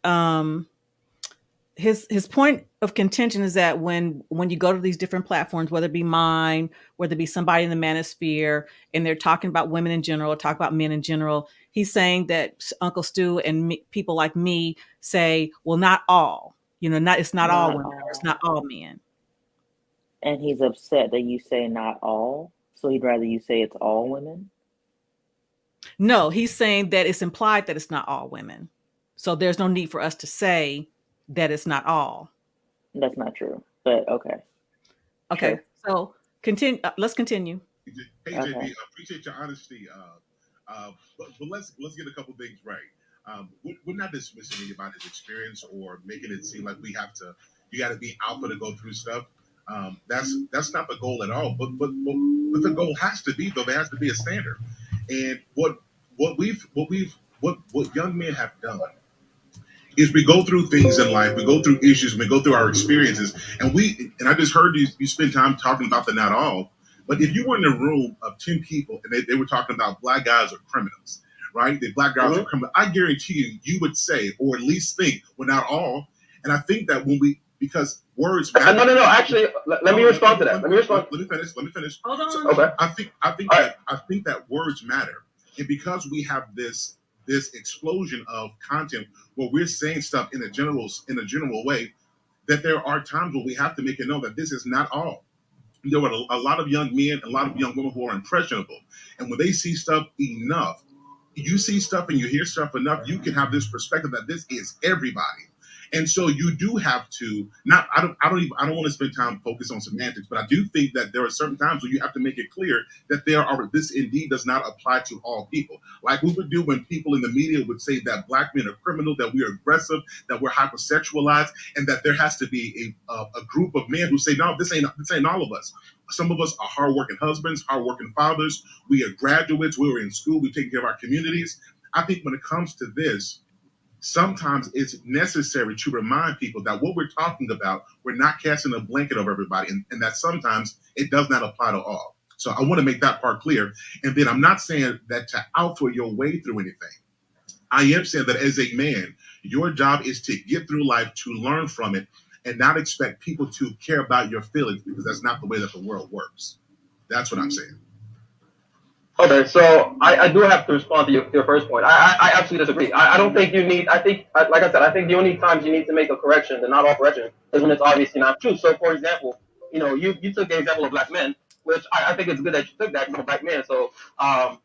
his point of contention is that when you go to these different platforms, whether it be mine, whether it be somebody in the manosphere, and they're talking about women in general, talk about men in general, he's saying that Uncle Stu and people like me say, well, not all, not it's not all Not women or it's not all. all men. And he's upset that you say not all, so he'd rather you say it's all women. No, he's saying that it's implied that it's not all women, so there's no need for us to say that it's not all. That's not true, but okay. Okay, Sure. so continue. Let's continue. Hey, Okay. JB, appreciate your honesty. But let's get a couple things right. We're not dismissing anybody's experience or making it seem like you got to be alpha to go through stuff. That's not the goal at all. But the goal has to be, though, there has to be a standard. And what young men have done is we go through things in life, we go through issues, we go through our experiences, and I just heard you spend time talking about the not all. But if you were in a room of 10 people and they were talking about black guys are criminals, right? The black guys are criminals, I guarantee you would say, or at least think, well, not all. And I think that because words matter. No. Actually, let me respond to that. Let me respond. Let me finish. Hold on. So, Okay. I think that words matter, and because we have this explosion of content where we're saying stuff in a general way, that there are times where we have to make it known that this is not all. There were a lot of young men, a lot of young women who are impressionable, and when they see stuff enough, you see stuff and you hear stuff enough, you can have this perspective that this is everybody. And so you do have to not. I don't want to spend time focused on semantics, but I do think that there are certain times where you have to make it clear that this indeed does not apply to all people. Like we would do when people in the media would say that black men are criminal, that we are aggressive, that we're hypersexualized, and that there has to be a group of men who say, no, this ain't all of us. Some of us are hardworking husbands, hardworking fathers. We are graduates. We were in school. We take care of our communities. I think when it comes to this, sometimes it's necessary to remind people that what we're talking about, we're not casting a blanket over everybody, and that sometimes it does not apply to all. So I want to make that part clear. And then I'm not saying that to alpha your way through anything. I am saying that as a man, your job is to get through life, to learn from it, and not expect people to care about your feelings, because that's not the way that the world works. That's what I'm saying. Okay, so I do have to respond to your first point. I absolutely disagree. I don't think you need. I think, like I said, I think the only times you need to make a correction, and not all correction, is when it's obviously not true. So, for example, you took the example of black men, which I think it's good that you took that from black men. So, the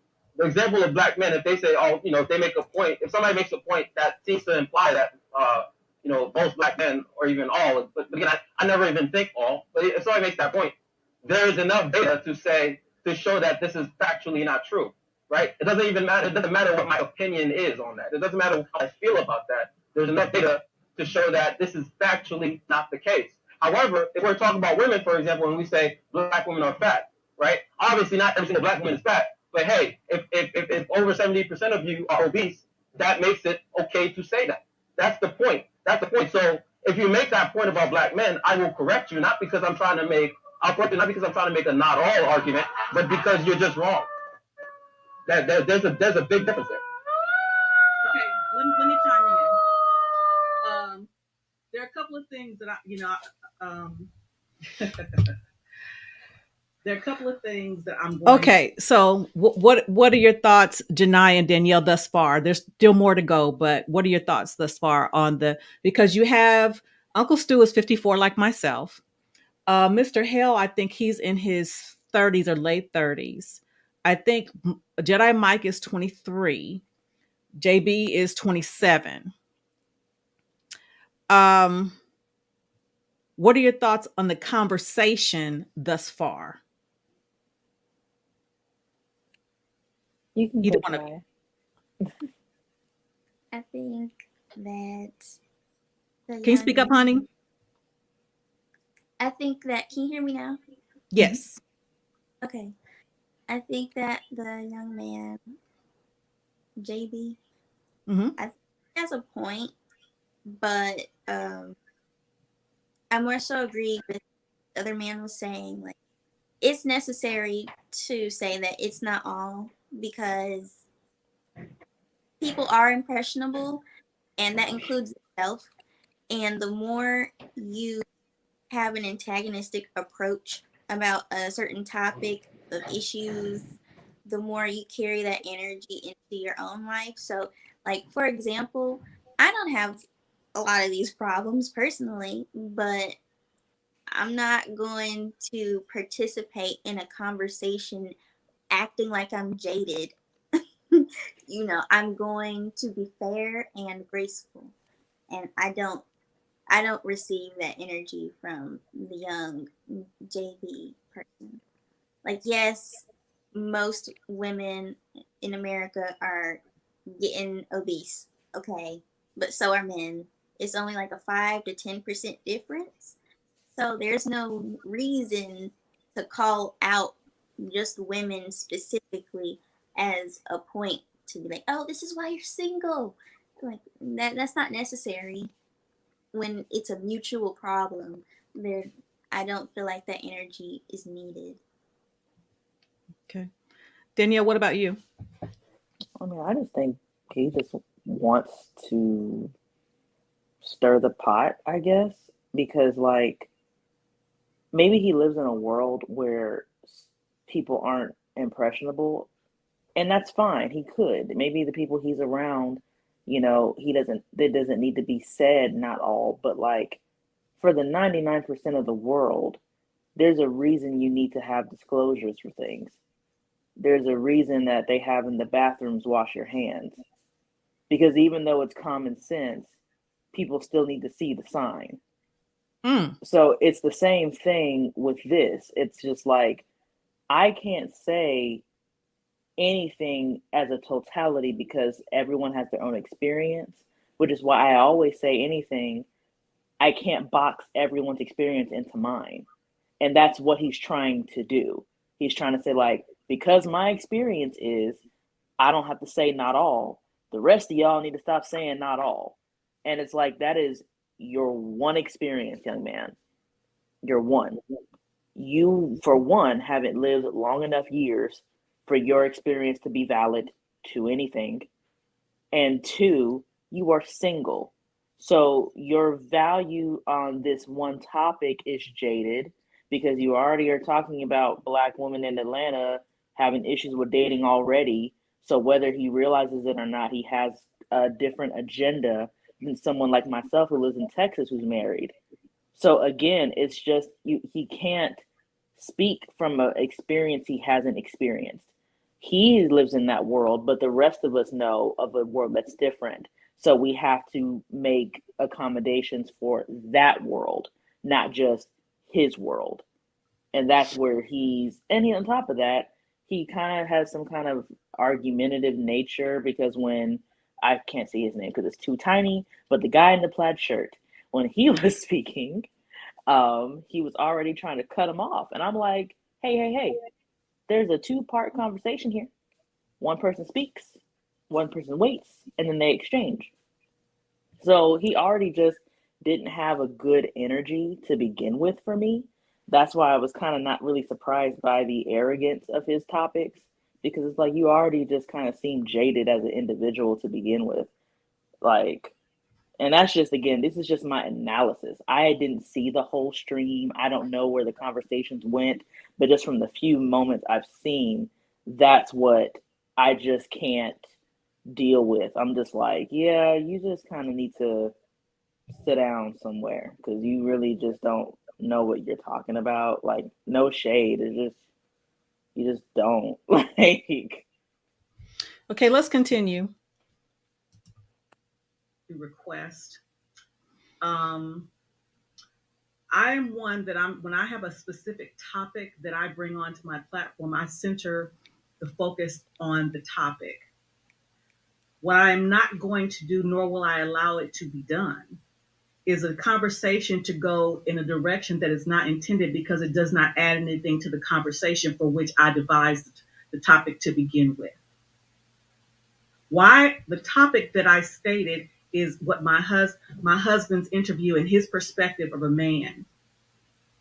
example of black men, if they say, oh, if they make a point, if somebody makes a point that seems to imply that, both black men or even all, but again, I never even think all, but if somebody makes that point, there is enough data to show that this is factually not true, right? It doesn't even matter. It doesn't matter what my opinion is on that. It doesn't matter how I feel about that. There's enough data to show that this is factually not the case. However, if we're talking about women, for example, and we say black women are fat, right? Obviously, not every single black woman is fat, but hey, if over 70% of you are obese, that makes it okay to say that. That's the point. That's the point. So if you make that point about black men, I will correct you, not because I'm trying to make not because I'm trying to make a not all argument, but because you're just wrong. There's a big difference there. Okay, let me chime in. There are a couple of things that there are a couple of things that I'm going. Okay, so what are your thoughts, Janai and Danielle, thus far? There's still more to go, but what are your thoughts thus far because you have Uncle Stu is 54 like myself. Mr. Hale, I think he's in his 30s or late 30s. I think Jedi Mike is 23. JB is 27. What are your thoughts on the conversation thus far? You can Either go one of you. I think that the Can you speak up, honey? I think that, can you hear me now? Yes. Okay. I think that the young man, JB, Mm-hmm. I think he has a point, but I more so agree with the other man was saying. Like, it's necessary to say that it's not all, because people are impressionable, and that includes self. And the more you have an antagonistic approach about a certain topic of issues, the more you carry that energy into your own life. So, like, for example, I don't have a lot of these problems personally, but I'm not going to participate in a conversation acting like I'm jaded. I'm going to be fair and graceful. And I don't receive that energy from the young JB person. Like, yes, most women in America are getting obese, okay, but so are men. It's only like a 5 to 10% difference. So there's no reason to call out just women specifically as a point to be like, oh, this is why you're single. Like, that's not necessary when it's a mutual problem. There, I don't feel like that energy is needed. Okay. Danielle, what about you? I mean, I just think he just wants to stir the pot, I guess, because like maybe he lives in a world where people aren't impressionable, and that's fine. He could. Maybe the people he's around, he doesn't that doesn't need to be said, not all, but like for the 99% of the world, there's a reason you need to have disclosures for things. There's a reason that they have in the bathrooms wash your hands. Because even though it's common sense, people still need to see the sign. Mm. So it's the same thing with this. It's just like I can't say anything as a totality because everyone has their own experience, which is why I always say anything, I can't box everyone's experience into mine. And that's what he's trying to do. He's trying to say, like, because my experience is, I don't have to say not all. The rest of y'all need to stop saying not all. And it's like, that is your one experience, young man. You're one. You, for one, haven't lived long enough years for your experience to be valid to anything. And two, you are single. So your value on this one topic is jaded because you already are talking about black women in Atlanta having issues with dating already. So whether he realizes it or not, he has a different agenda than someone like myself who lives in Texas who's married. So again, it's just he can't speak from an experience he hasn't experienced. He lives in that world, but the rest of us know of a world that's different. So we have to make accommodations for that world, not just his world. And that's where on top of that, he kind of has some kind of argumentative nature because when I can't say his name because it's too tiny, but the guy in the plaid shirt, when he was speaking, he was already trying to cut him off. And I'm like, hey, there's a two-part conversation here. One person speaks, one person waits, and then they exchange. So he already just didn't have a good energy to begin with for me. That's why I was kind of not really surprised by the arrogance of his topics because it's like you already just kind of seem jaded as an individual to begin with. Like, and that's just, again, this is just my analysis. I didn't see the whole stream. I don't know where the conversations went, but just from the few moments I've seen, that's what I just can't deal with. I'm just like, yeah, you just kind of need to sit down somewhere because you really just don't know what you're talking about. Like, no shade. It's just, you just don't. Like, Okay, let's continue. Request. I'm one that when I have a specific topic that I bring onto my platform, I center the focus on the topic. What I am not going to do, nor will I allow it to be done, is a conversation to go in a direction that is not intended because it does not add anything to the conversation for which I devised the topic to begin with. Why the topic that I stated is what my husband's interview and his perspective of a man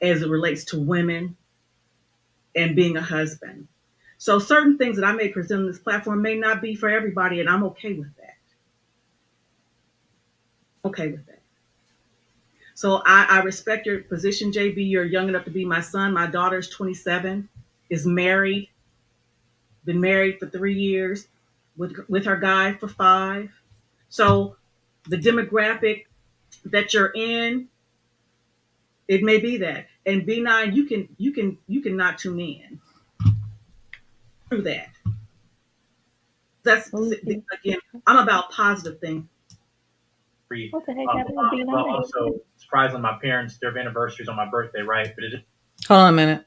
as it relates to women and being a husband. So certain things that I may present on this platform may not be for everybody, and I'm okay with that. Okay with that. So I respect your position, JB. You're young enough to be my son. My daughter's 27, is married, been married for 3 years, with her guy for 5. So the demographic that you're in, it may be that. And B9, you can not tune in through that. That's again, I'm about positive things. What the heck happened to B9? Also, surprisingly, my parents, their anniversary's on my birthday, right? But it just, Hold on a minute.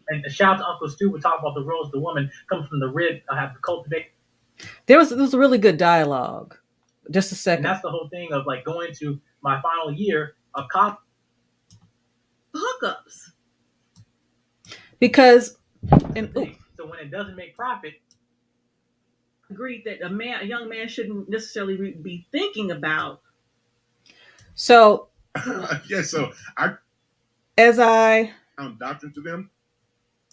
and shout out to Uncle Stu. We talk about the roles of the woman coming from the rib. I have to cultivate. There was a really good dialogue. Just a second. And that's the whole thing of like going to my final year of college. Hookups. Because So when it doesn't make profit, agreed that a young man shouldn't necessarily be thinking about. So yeah, so I found doctrine to them.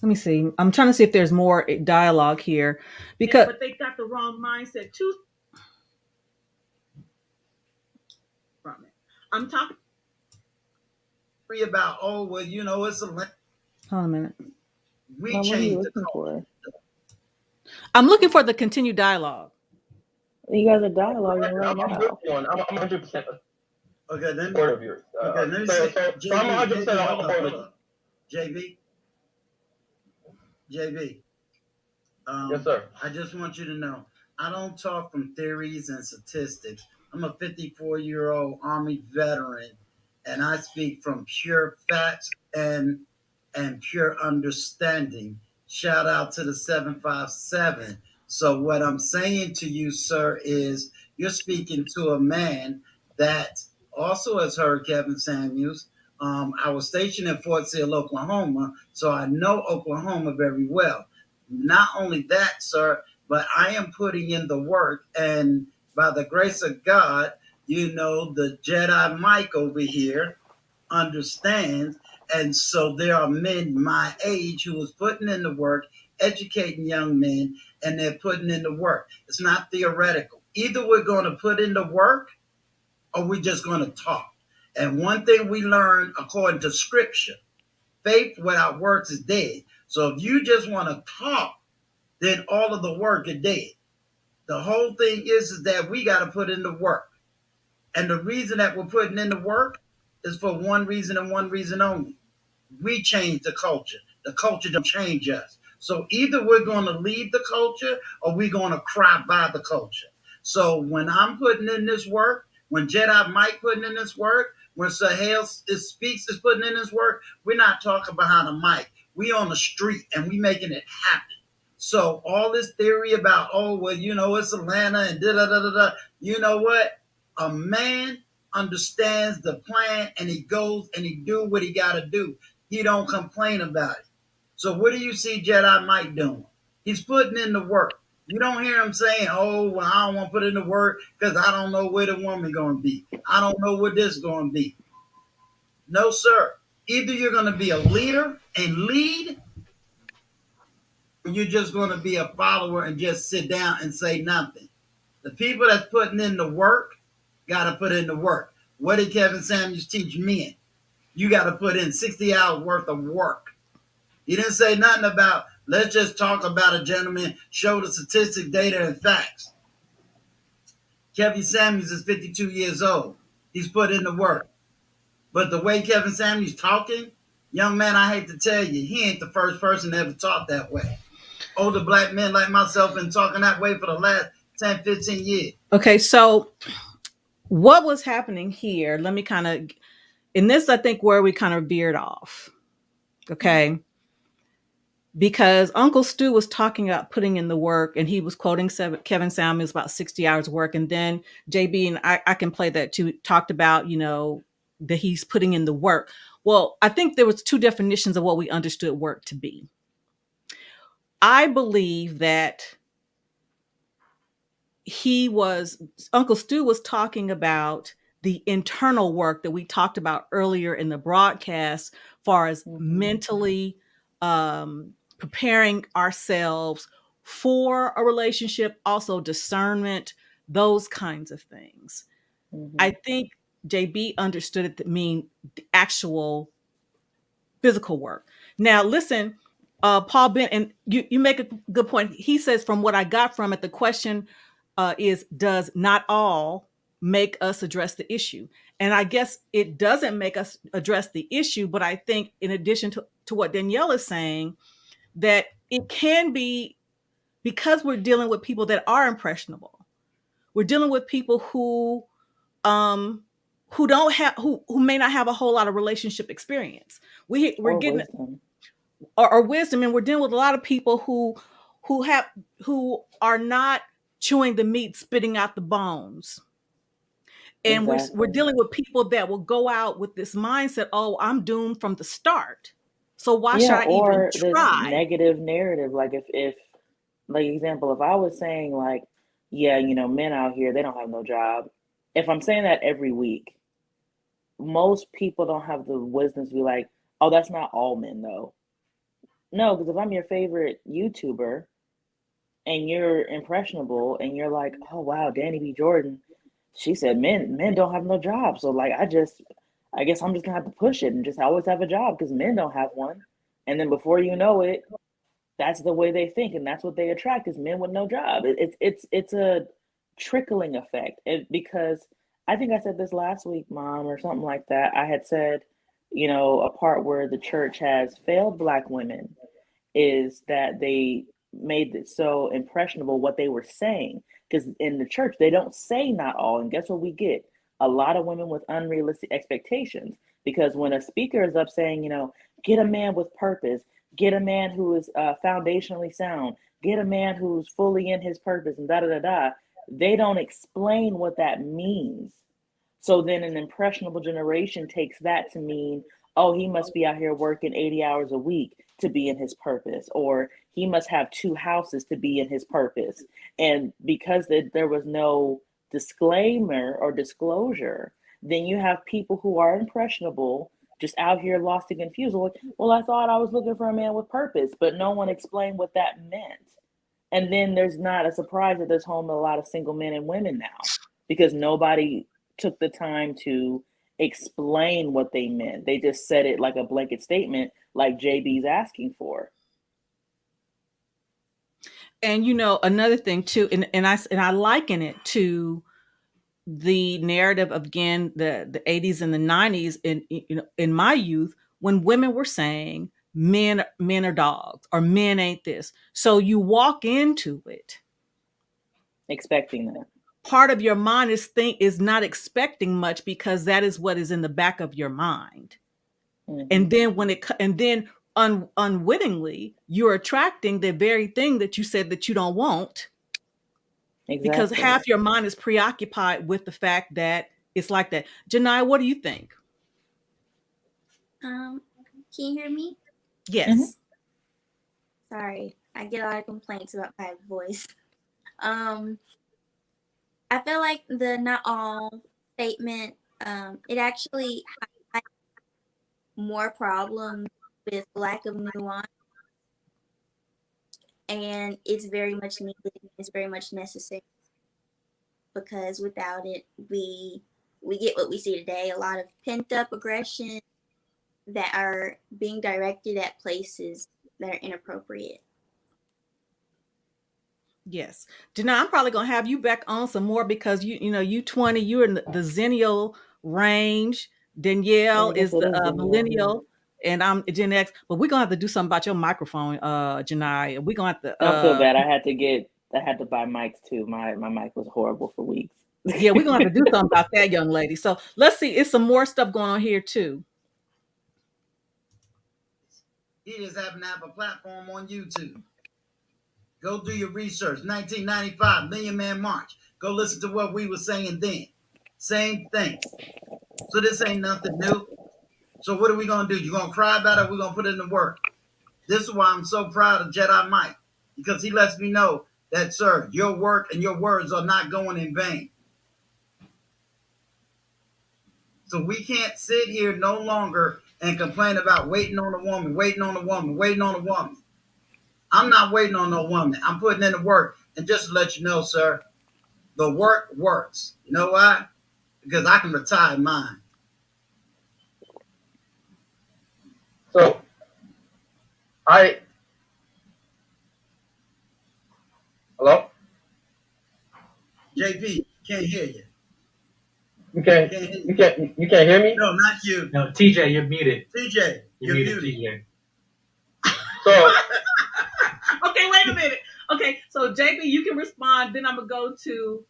Let me see. I'm trying to see if there's more dialogue here, because but they got the wrong mindset too. From it, I'm talking about it's a. Hold on a minute. We changed the culture. I'm looking for the continued dialogue. You guys are dialoguing right now. I'm 100%. Okay, then. Part of yours. Okay, let me say. I'm 100% JB. Yes, sir. I just want you to know, I don't talk from theories and statistics. I'm a 54-year-old Army veteran, and I speak from pure facts and pure understanding. Shout out to the 757. So what I'm saying to you, sir, is you're speaking to a man that also has heard Kevin Samuels. I was stationed in Fort Sill, Oklahoma, so I know Oklahoma very well. Not only that, sir, but I am putting in the work, and by the grace of God, the Jedi Mike over here understands. And so there are men my age who is putting in the work, educating young men, and they're putting in the work. It's not theoretical. Either we're going to put in the work or we're just going to talk. And one thing we learn according to scripture, faith without works is dead. So if you just want to talk, then all of the work is dead. The whole thing is that we got to put in the work. And the reason that we're putting in the work is for one reason and one reason only. We change the culture. The culture don't change us. So either we're going to leave the culture or we're going to cry by the culture. So when I'm putting in this work, when Jedi Mike putting in this work, when Sahel speaks is putting in his work, we're not talking behind a mic. We on the street and we making it happen. So all this theory about, it's Atlanta and da-da-da-da-da. You know what? A man understands the plan and he goes and he do what he got to do. He don't complain about it. So what do you see Jedi Mike doing? He's putting in the work. You don't hear him saying, I don't want to put in the work because I don't know where the woman going to be. I don't know what this is going to be. No, sir. Either you're going to be a leader and lead, or you're just going to be a follower and just sit down and say nothing. The people that's putting in the work got to put in the work. What did Kevin Samuels teach men? You got to put in 60 hours worth of work. He didn't say nothing about, let's just talk about a gentleman, show the statistic, data, and facts. Kevin Samuels is 52 years old. He's put in the work. But the way Kevin Samuels talking, young man, I hate to tell you, he ain't the first person to ever talk that way. Older black men like myself been talking that way for the last 10, 15 years. Okay, so what was happening here? Let me kind of, in this, I think where we kind of veered off. Okay. because Uncle Stu was talking about putting in the work, and he was quoting Kevin Samuels about 60 hours of work. And then JB, and I can play that too, talked about, that he's putting in the work. Well, I think there was two definitions of what we understood work to be. I believe that Uncle Stu was talking about the internal work that we talked about earlier in the broadcast, far as mentally preparing ourselves for a relationship, also discernment, those kinds of things. I think JB understood it to mean the actual physical work. Now, listen, Paul Ben, and you make a good point. He says, from what I got from it, the question is, does not all make us address the issue? And I guess it doesn't make us address the issue, but I think in addition to what Danielle is saying, that it can be, because we're dealing with people that are impressionable. We're dealing with people who don't have who may not have a whole lot of relationship experience. We're getting wisdom. Or wisdom, and we're dealing with a lot of people who are not chewing the meat, spitting out the bones. And we're dealing with people that will go out with this mindset, oh, I'm doomed from the start. So why should I even try? This negative narrative. Like if like example, if I was saying like, yeah, men out here, they don't have no job. If I'm saying that every week, most people don't have the wisdom to be like, oh, that's not all men though. No, because if I'm your favorite YouTuber and you're impressionable and you're like, oh wow, Dani B. Jordan, she said men don't have no job. So like I guess I'm just gonna have to push it and just always have a job because men don't have one. And then before you know it, that's the way they think, and that's what they attract is men with no job. It's a trickling effect. Because I think I said this last week, Mom, or something like that. I had said, a part where the church has failed Black women is that they made it so impressionable what they were saying. Because in the church, they don't say not all. And guess what we get? A lot of women with unrealistic expectations. Because when a speaker is up saying, get a man with purpose, get a man who is foundationally sound, get a man who's fully in his purpose, and da-da-da-da, they don't explain what that means. So then an impressionable generation takes that to mean, oh, he must be out here working 80 hours a week to be in his purpose, or he must have 2 houses to be in his purpose. And because there was no disclaimer or disclosure, then you have people who are impressionable just out here lost and confused. Well, I thought I was looking for a man with purpose, but no one explained what that meant. And then there's not a surprise that there's home a lot of single men and women now, because nobody took the time to explain what they meant. They just said it like a blanket statement, like JB's asking for. And another thing too, and I liken it to the narrative of, again, the 80s and the 90s in my youth, when women were saying men are dogs, or men ain't this. So you walk into it expecting that. Part of your mind is not expecting much, because that is what is in the back of your mind. And then unwittingly, you're attracting the very thing that you said that you don't want. Exactly. Because half your mind is preoccupied with the fact that it's like that. Janai, what do you think? Can you hear me? Yes. Mm-hmm. Sorry, I get a lot of complaints about my voice. I feel like the not all statement, it actually highlights more problems with lack of nuance. And it's very much needed. It's very much necessary, because without it, we get what we see today. A lot of pent up aggression that are being directed at places that are inappropriate. Yes. Janai, I'm probably going to have you back on some more, because you 20, you're in the Zennial range. Danielle is the millennial, and I'm Gen X. But we're going to have to do something about your microphone, Janai. We're going to have to... Don't feel bad. I had to buy mics too. My mic was horrible for weeks. Yeah, we're going to have to do something about that, young lady. So let's see. It's some more stuff going on here too. He just happened to have a platform on YouTube. Go do your research. 1995, Million Man March. Go listen to what we were saying then. Same thing. So this ain't nothing new. So what are we going to do? You going to cry about it, or we're going to put it in the work? This is why I'm so proud of Jedi Mike, because he lets me know that, sir, your work and your words are not going in vain. So we can't sit here no longer and complain about waiting on a woman, waiting on a woman, waiting on a woman. I'm not waiting on no woman. I'm putting in the work. And just to let you know, sir, the work works. You know why? Because I can retire mine. So hello? JP, can't hear you. You can't hear me? No, not you. No, TJ, you're muted. TJ, you're muted. TJ. So Okay, wait a minute. Okay, so JB, you can respond. Then I'm gonna go to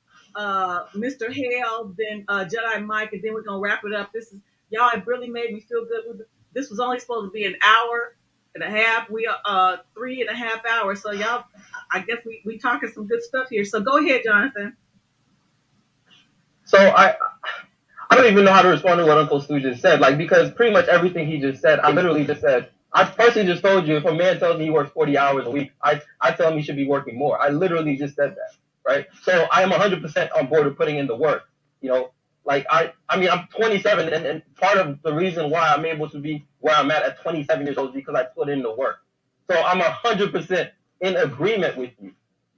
Mr. Hale, then Jedi Mike, and then we're gonna wrap it up. This is y'all have really made me feel good. This was only supposed to be an hour and a half. We are 3.5 hours. So y'all, I guess we talking some good stuff here. So go ahead, Jonathan. So I don't even know how to respond to what Uncle Stu just said. Like, because pretty much everything he just said, I literally just said. I personally just told you, if a man tells me he works 40 hours a week, I tell him he should be working more. I literally just said that, right? So I am 100% on board with putting in the work. You know, like I mean, I'm 27, and part of the reason why I'm able to be where I'm at 27 years old is because I put in the work. So I'm 100% in agreement with you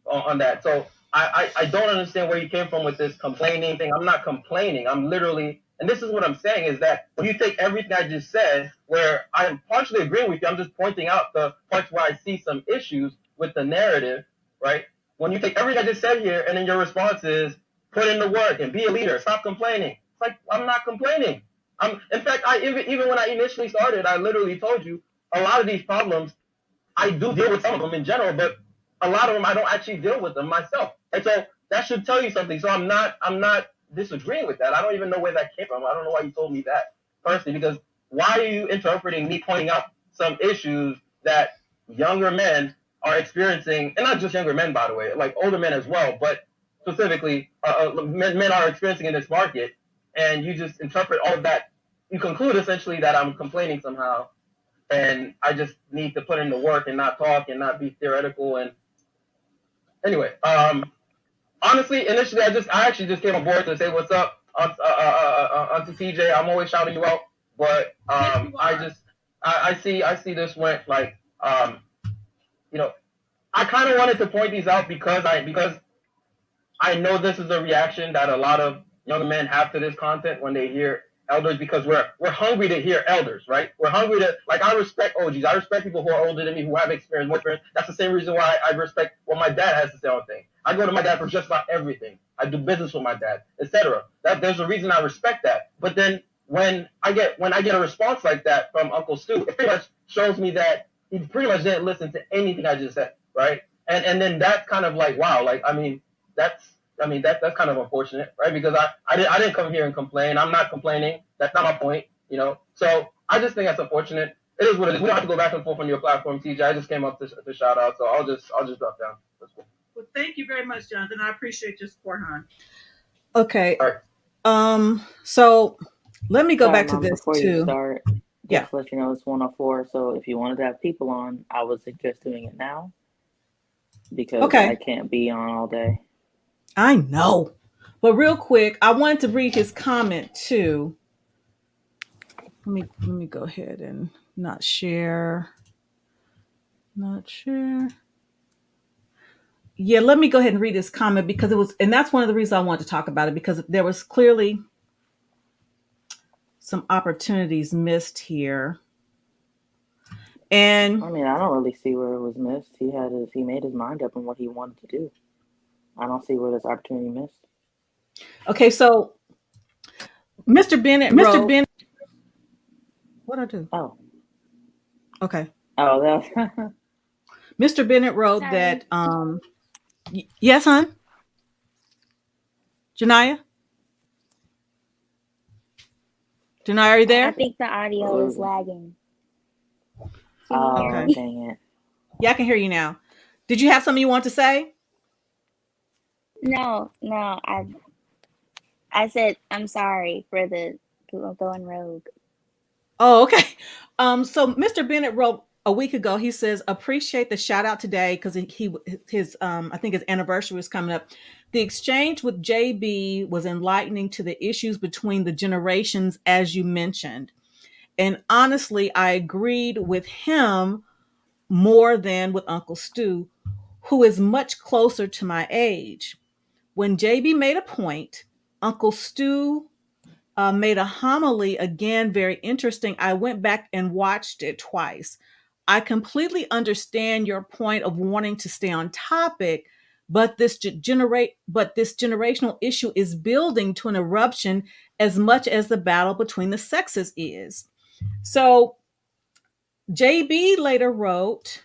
on that. So I don't understand where you came from with this complaining thing. I'm not complaining. I'm literally, and this is what I'm saying, is that when you take everything I just said, where I'm partially agreeing with you, I'm just pointing out the parts where I see some issues with the narrative, right? When you take everything I just said here, and then your response is put in the work and be a leader, stop complaining. It's like, I'm not complaining. In fact, even when I initially started, I literally told you a lot of these problems, I do deal with some of them in general, but a lot of them I don't actually deal with them myself. And so that should tell you something. So I'm not disagreeing with that. I don't even know where that came from. I don't know why you told me that personally, because why are you interpreting me pointing out some issues that younger men are experiencing, and not just younger men, by the way, like older men as well, but specifically men are experiencing in this market, and you just interpret all of that. You conclude essentially that I'm complaining somehow, and I just need to put in the work and not talk and not be theoretical. And anyway, honestly, initially, I actually just came on board to say what's up onto TJ. I'm always shouting you out, but I see this went like you know, I kind of wanted to point these out because I know this is a reaction that a lot of young men have to this content when they hear elders, because we're hungry to hear elders, right? We're hungry to, like, I respect OGs. I respect people who are older than me, who have experience, more experience. That's the same reason why I respect what my dad has to say on things. I go to my dad for just about everything. I do business with my dad, etc. There's a reason I respect that. But then when I get a response like that from Uncle Stu, it pretty much shows me that he pretty much didn't listen to anything I just said, right? And then that's kind of like, wow, like, that's kind of unfortunate, right? Because I didn't come here and complain. I'm not complaining. That's not my point, you know. So I just think that's unfortunate. It is what it is. We don't have to go back and forth on your platform, TJ. I just came up to shout out, so I'll just drop down. That's cool. Well, thank you very much, Jonathan. I appreciate your support, hon. Okay. All right. So let me go Sorry, back to Mom, this before too. you start, Yeah. just to let you know it's 104. So if you wanted to have people on, I would suggest doing it now, because Okay. I can't be on all day. I know. But real quick, I wanted to read his comment too. Let me go ahead and not share. Not share. Yeah, let me go ahead and read this comment, because it was, and that's one of the reasons I wanted to talk about it, because there was clearly some opportunities missed here. And I mean, I don't really see where it was missed. He made his mind up on what he wanted to do. I don't see where this opportunity missed. okay, so Mr. Bennett wrote, what'd I do? Oh. Okay. Oh, that's Mr. Bennett wrote Sorry. that yes, hon? Janiyah? Janiyah, are you there? I think the audio is lagging. Can you hear Okay. me? Dang it. Yeah, I can hear you now. Did you have something you want to say? No, no. I said I'm sorry for the going rogue. Oh, okay. So Mr. Bennett wrote a week ago. He says, "Appreciate the shout out today because his I think his anniversary was coming up. The exchange with JB was enlightening to the issues between the generations, as you mentioned. And honestly, I agreed with him more than with Uncle Stu, who is much closer to my age. When JB made a point, Uncle Stu made a homily, again, very interesting. I went back and watched it twice. I completely understand your point of wanting to stay on topic, but this generational issue is building to an eruption as much as the battle between the sexes is." So JB later wrote,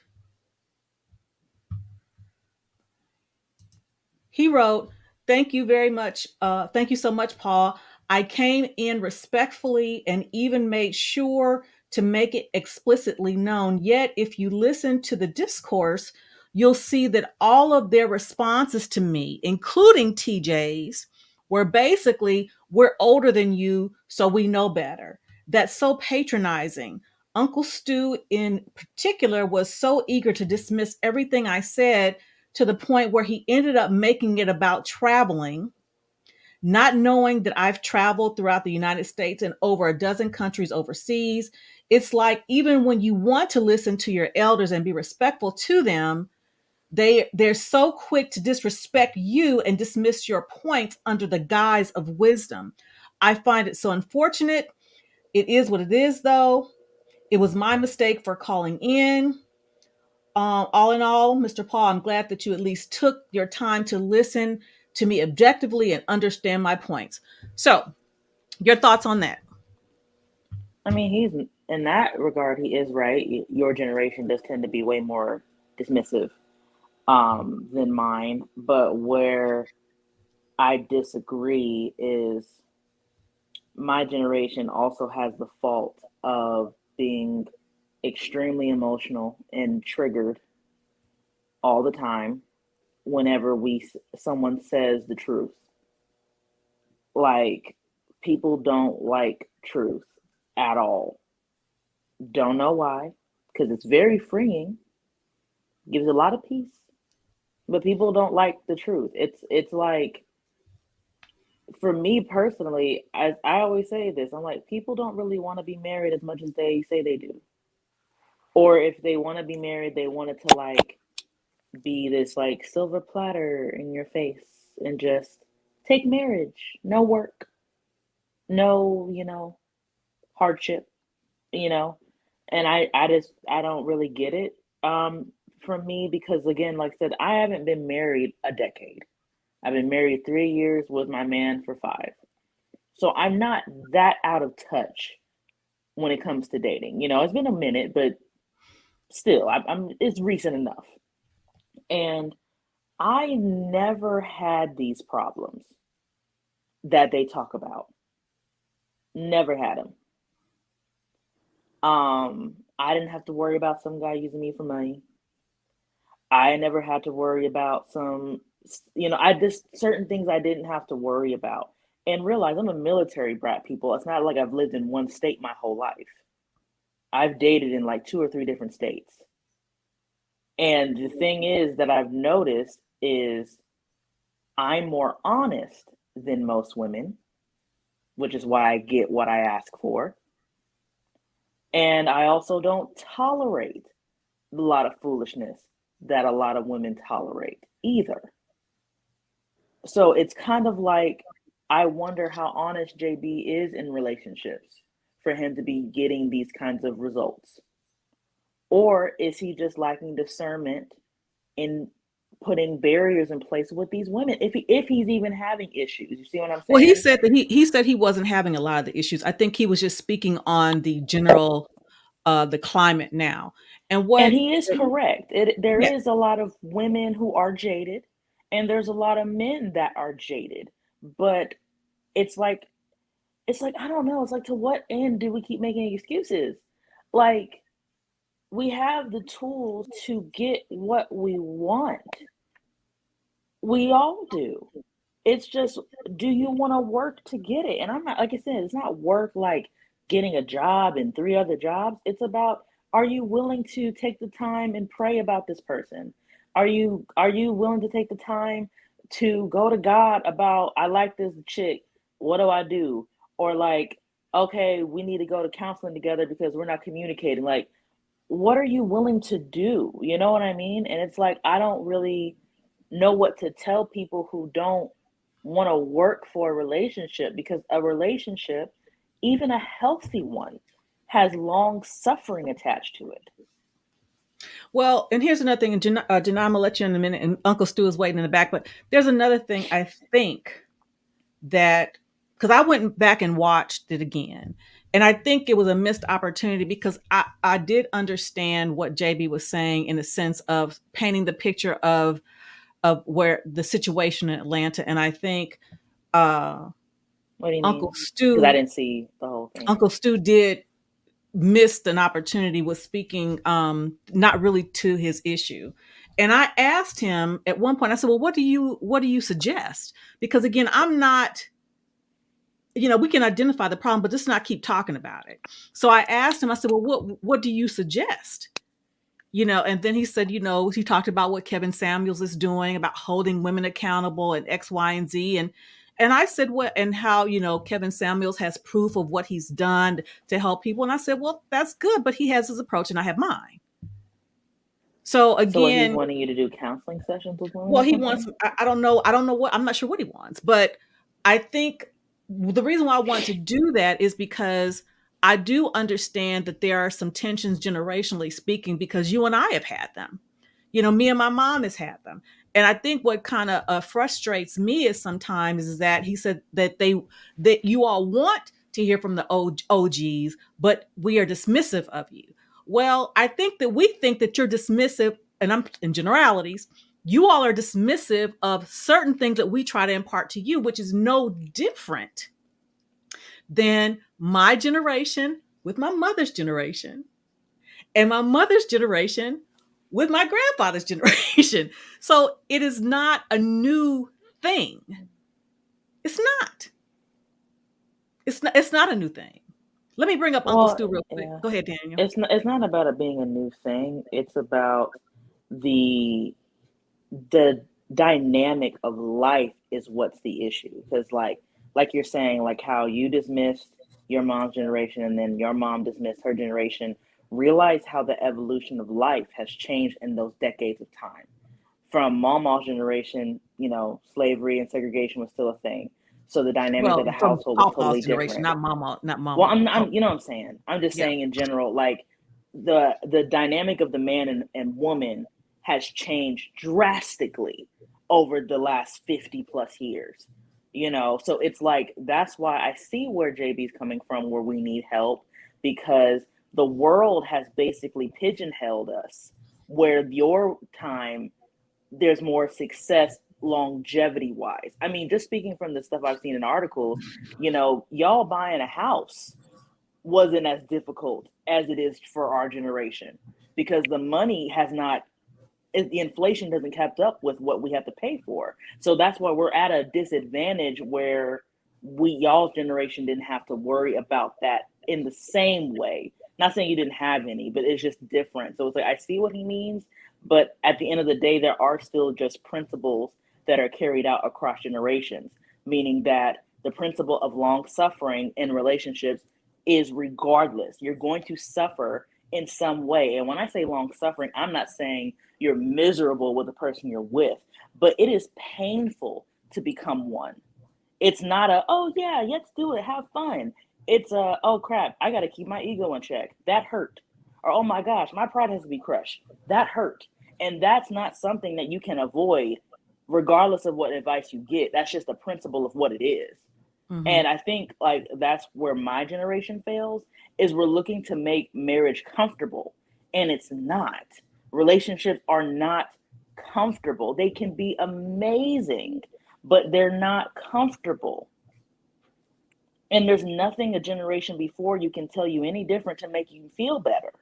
he wrote, "Thank you very much. Thank you so much, Paul. I came in respectfully and even made sure to make it explicitly known. Yet, if you listen to the discourse, you'll see that all of their responses to me, including TJ's, were basically, 'We're older than you, so we know better.' That's so patronizing. Uncle Stu, in particular, was so eager to dismiss everything I said to the point where he ended up making it about traveling, not knowing that I've traveled throughout the United States and over a dozen countries overseas. It's like even when you want to listen to your elders and be respectful to them, they're so quick to disrespect you and dismiss your points under the guise of wisdom. I find it so unfortunate. It is what it is, though. It was my mistake for calling in. All in all, Mr. Paul, I'm glad that you at least took your time to listen to me objectively and understand my points. So, your thoughts on that? I mean, he's in that regard, he is right. Your generation does tend to be way more dismissive than mine. But where I disagree is my generation also has the fault of being extremely emotional and triggered all the time whenever someone says the truth. Like, people don't like truth at all. Don't know why, because it's very freeing, gives a lot of peace, but people don't like the truth. It's like, for me personally, as I always say this, I'm like, people don't really want to be married as much as they say they do. Or if they want to be married, they want it to like be this like silver platter in your face and just take marriage, no work, no, hardship, you know. And I don't really get it from me, because again, like I said, I haven't been married a decade. I've been married 3 years with my man for 5. So I'm not that out of touch when it comes to dating. It's been a minute, but still, it's recent enough. And I never had these problems that they talk about. Never had them. I didn't have to worry about some guy using me for money. I never had to worry about I just, certain things I didn't have to worry about. And realize I'm a military brat, people. It's not like I've lived in one state my whole life. I've dated in like 2 or 3 different states. And the thing is that I've noticed is I'm more honest than most women, which is why I get what I ask for. And I also don't tolerate a lot of foolishness that a lot of women tolerate either. So it's kind of like, I wonder how honest JB is in relationships for him to be getting these kinds of results. Or is he just lacking discernment in putting barriers in place with these women, if he's even having issues? You see what I'm saying? Well, he said that he said he wasn't having a lot of the issues. I think he was just speaking on the general the climate now. And he is correct. There Yeah. is a lot of women who are jaded, and there's a lot of men that are jaded. But it's like I don't know. It's like, to what end do we keep making excuses? Like, we have the tools to get what we want. We all do. It's just, do you want to work to get it? And I'm not, like I said, it's not work like getting a job and 3 other jobs. It's about, are you willing to take the time and pray about this person? Are you willing to take the time to go to God about, I like this chick, what do I do? Or like, okay, we need to go to counseling together because we're not communicating. Like, what are you willing to do? You know what I mean? And it's like, I don't really know what to tell people who don't want to work for a relationship, because a relationship, even a healthy one, has long suffering attached to it. Well, and here's another thing, and Janai, I'm gonna let you in a minute, and Uncle Stu is waiting in the back. But there's another thing I think that, because I went back and watched it again, and I think it was a missed opportunity, because I did understand what JB was saying in the sense of painting the picture of where the situation in Atlanta, and I think uh, What do you Uncle mean? Because I Stu didn't see the whole thing. Uncle Stu did missed an opportunity with speaking not really to his issue. And I asked him at one point, I said, well, what do you suggest? Because again, I'm not, we can identify the problem, but just not keep talking about it. So I asked him, I said, well, what do you suggest? And then he said, he talked about what Kevin Samuels is doing about holding women accountable and X, Y, and Z. And I said, what, and how, Kevin Samuels has proof of what he's done to help people. And I said, well, that's good, but he has his approach and I have mine. So So what, he's again, wanting you to do counseling sessions with women well, or he something? wants, I don't know. I'm not sure what he wants, but I think the reason why I want to do that is because I do understand that there are some tensions generationally speaking, because you and I have had them. Me and my mom has had them. And I think what kind of frustrates me is sometimes is that he said that that you all want to hear from the OGs, but we are dismissive of you. Well, I think that we think that you're dismissive, and I'm in generalities. You all are dismissive of certain things that we try to impart to you, which is no different than my generation with my mother's generation and my mother's generation with my grandfather's generation. So it is not a new thing. It's not. It's not a new thing. Let me bring up Uncle Well, Stu real quick. yeah. Go ahead, Daniel. It's not about it being a new thing. It's about the the dynamic of life is what's the issue. Because like you're saying, like how you dismissed your mom's generation and then your mom dismissed her generation, realize how the evolution of life has changed in those decades of time. From mama's generation, slavery and segregation was still a thing. So the dynamic of Well, the from household was Papa's totally generation, different. not mama. Well, I'm you know what I'm saying. I'm just Yeah. saying in general, like the dynamic of the man and woman has changed drastically over the last 50 plus years. So it's like, that's why I see where JB's coming from, where we need help, because the world has basically pigeonholed us, where your time there's more success longevity wise. I mean, just speaking from the stuff I've seen in articles, y'all buying a house wasn't as difficult as it is for our generation, because the money has not, the inflation doesn't kept up with what we have to pay for. So that's why we're at a disadvantage, where y'all's generation didn't have to worry about that in the same way. Not saying you didn't have any, but it's just different. So it's like, I see what he means, but at the end of the day, there are still just principles that are carried out across generations, meaning that the principle of long suffering in relationships is, regardless, you're going to suffer in some way. And when I say long suffering, I'm not saying you're miserable with the person you're with, but it is painful to become one. It's not a, oh yeah, let's do it, have fun. It's a, oh crap, I got to keep my ego in check. That hurt. Or, oh my gosh, my pride has to be crushed. That hurt. And that's not something that you can avoid regardless of what advice you get. That's just the principle of what it is. Mm-hmm. And I think like that's where my generation fails, is we're looking to make marriage comfortable, and it's not. Relationships are not comfortable. They can be amazing, but they're not comfortable. And there's nothing a generation before you can tell you any different to make you feel better.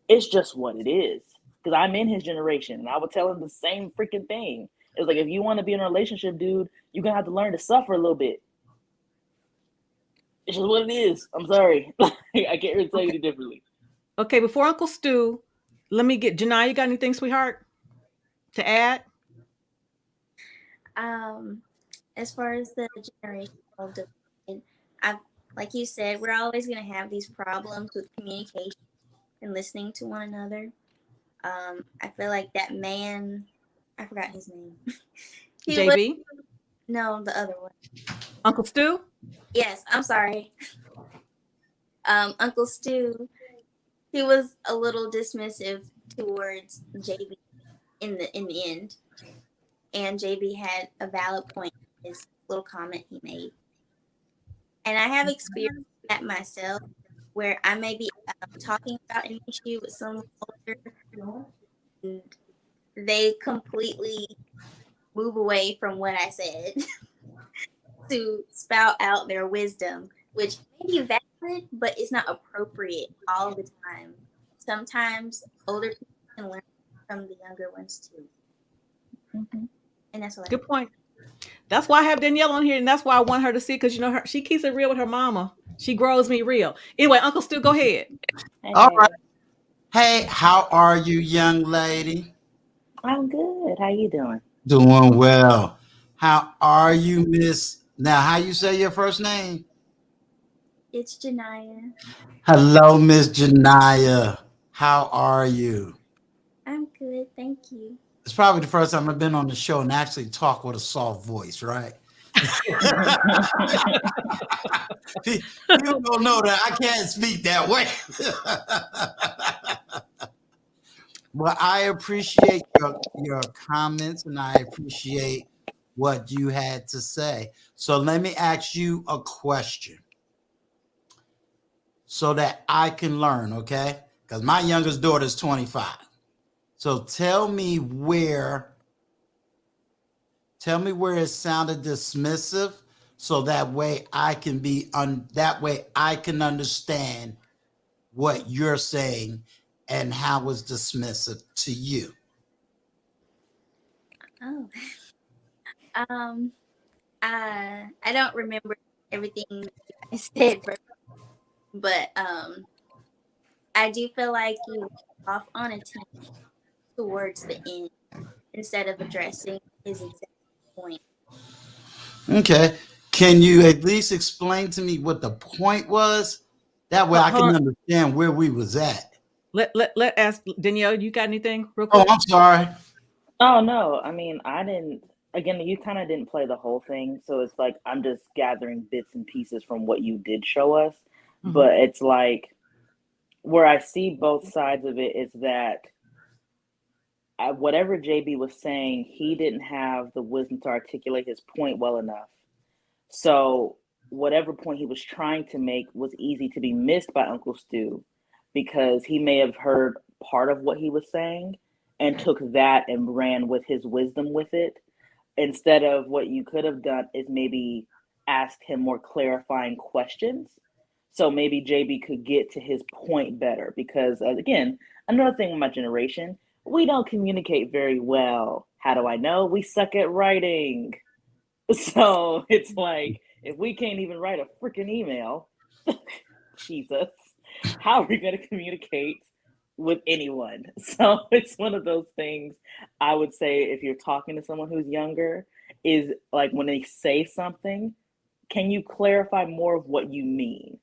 It's just what it is. Because I'm in his generation, and I would tell him the same freaking thing. It's like, if you want to be in a relationship, dude, you're gonna have to learn to suffer a little bit. It's just what it is. I'm sorry. I can't really tell you differently. Okay, before Uncle Stu, let me get Janai. You got anything, sweetheart, to add? As far as the generational divide, like you said, we're always going to have these problems with communication and listening to one another. I feel like that man, I forgot his name. JB? No, the other one. Uncle Stu? Yes, I'm sorry. Uncle Stu, he was a little dismissive towards JB in the end, and JB had a valid point in his little comment he made. And I have experienced that myself, where I may be talking about an issue with someone older, and they completely move away from what I said to spout out their wisdom, which may be valid, but it's not appropriate all the time. Sometimes older people can learn from the younger ones too. Mm-hmm. And that's what Good point. That's why I have Danielle on here, and that's why I want her to see, because she keeps it real with her mama. She grows me real. Anyway, Uncle Stu, go ahead. All right. Hey, how are you, young lady? I'm good. How you doing? Doing well. How are you, Miss? Now, how you say your first name? It's Janaya. Hello, Miss Janaya. How are you? I'm good, thank you. It's probably the first time I've been on the show and actually talk with a soft voice, right? People don't know that I can't speak that way. Well, I appreciate your comments, and I appreciate what you had to say. So let me ask you a question so that I can learn, okay? Because my youngest daughter is 25. So tell me where it sounded dismissive, so that way I can understand what you're saying and how it's dismissive to you. Oh. I don't remember everything I said, but I do feel like you went off on a tangent towards the end instead of addressing his exact point. Okay. Can you at least explain to me what the point was? That way I can understand where we was at. Let ask Danielle, you got anything real quick? Oh, I'm sorry. Oh, no. I mean, again, you kind of didn't play the whole thing. So it's like, I'm just gathering bits and pieces from what you did show us. Mm-hmm. But it's like, where I see both sides of it is that whatever JB was saying, he didn't have the wisdom to articulate his point well enough. So whatever point he was trying to make was easy to be missed by Uncle Stu, because he may have heard part of what he was saying and took that and ran with his wisdom with it, instead of what you could have done is maybe asked him more clarifying questions. So maybe JB could get to his point better, because again, another thing with my generation, we don't communicate very well. How do I know? We suck at writing. So it's like, if we can't even write a freaking email, Jesus, how are we going to communicate with anyone? So it's one of those things. I would say, if you're talking to someone who's younger, is like, when they say something, can you clarify more of what you mean?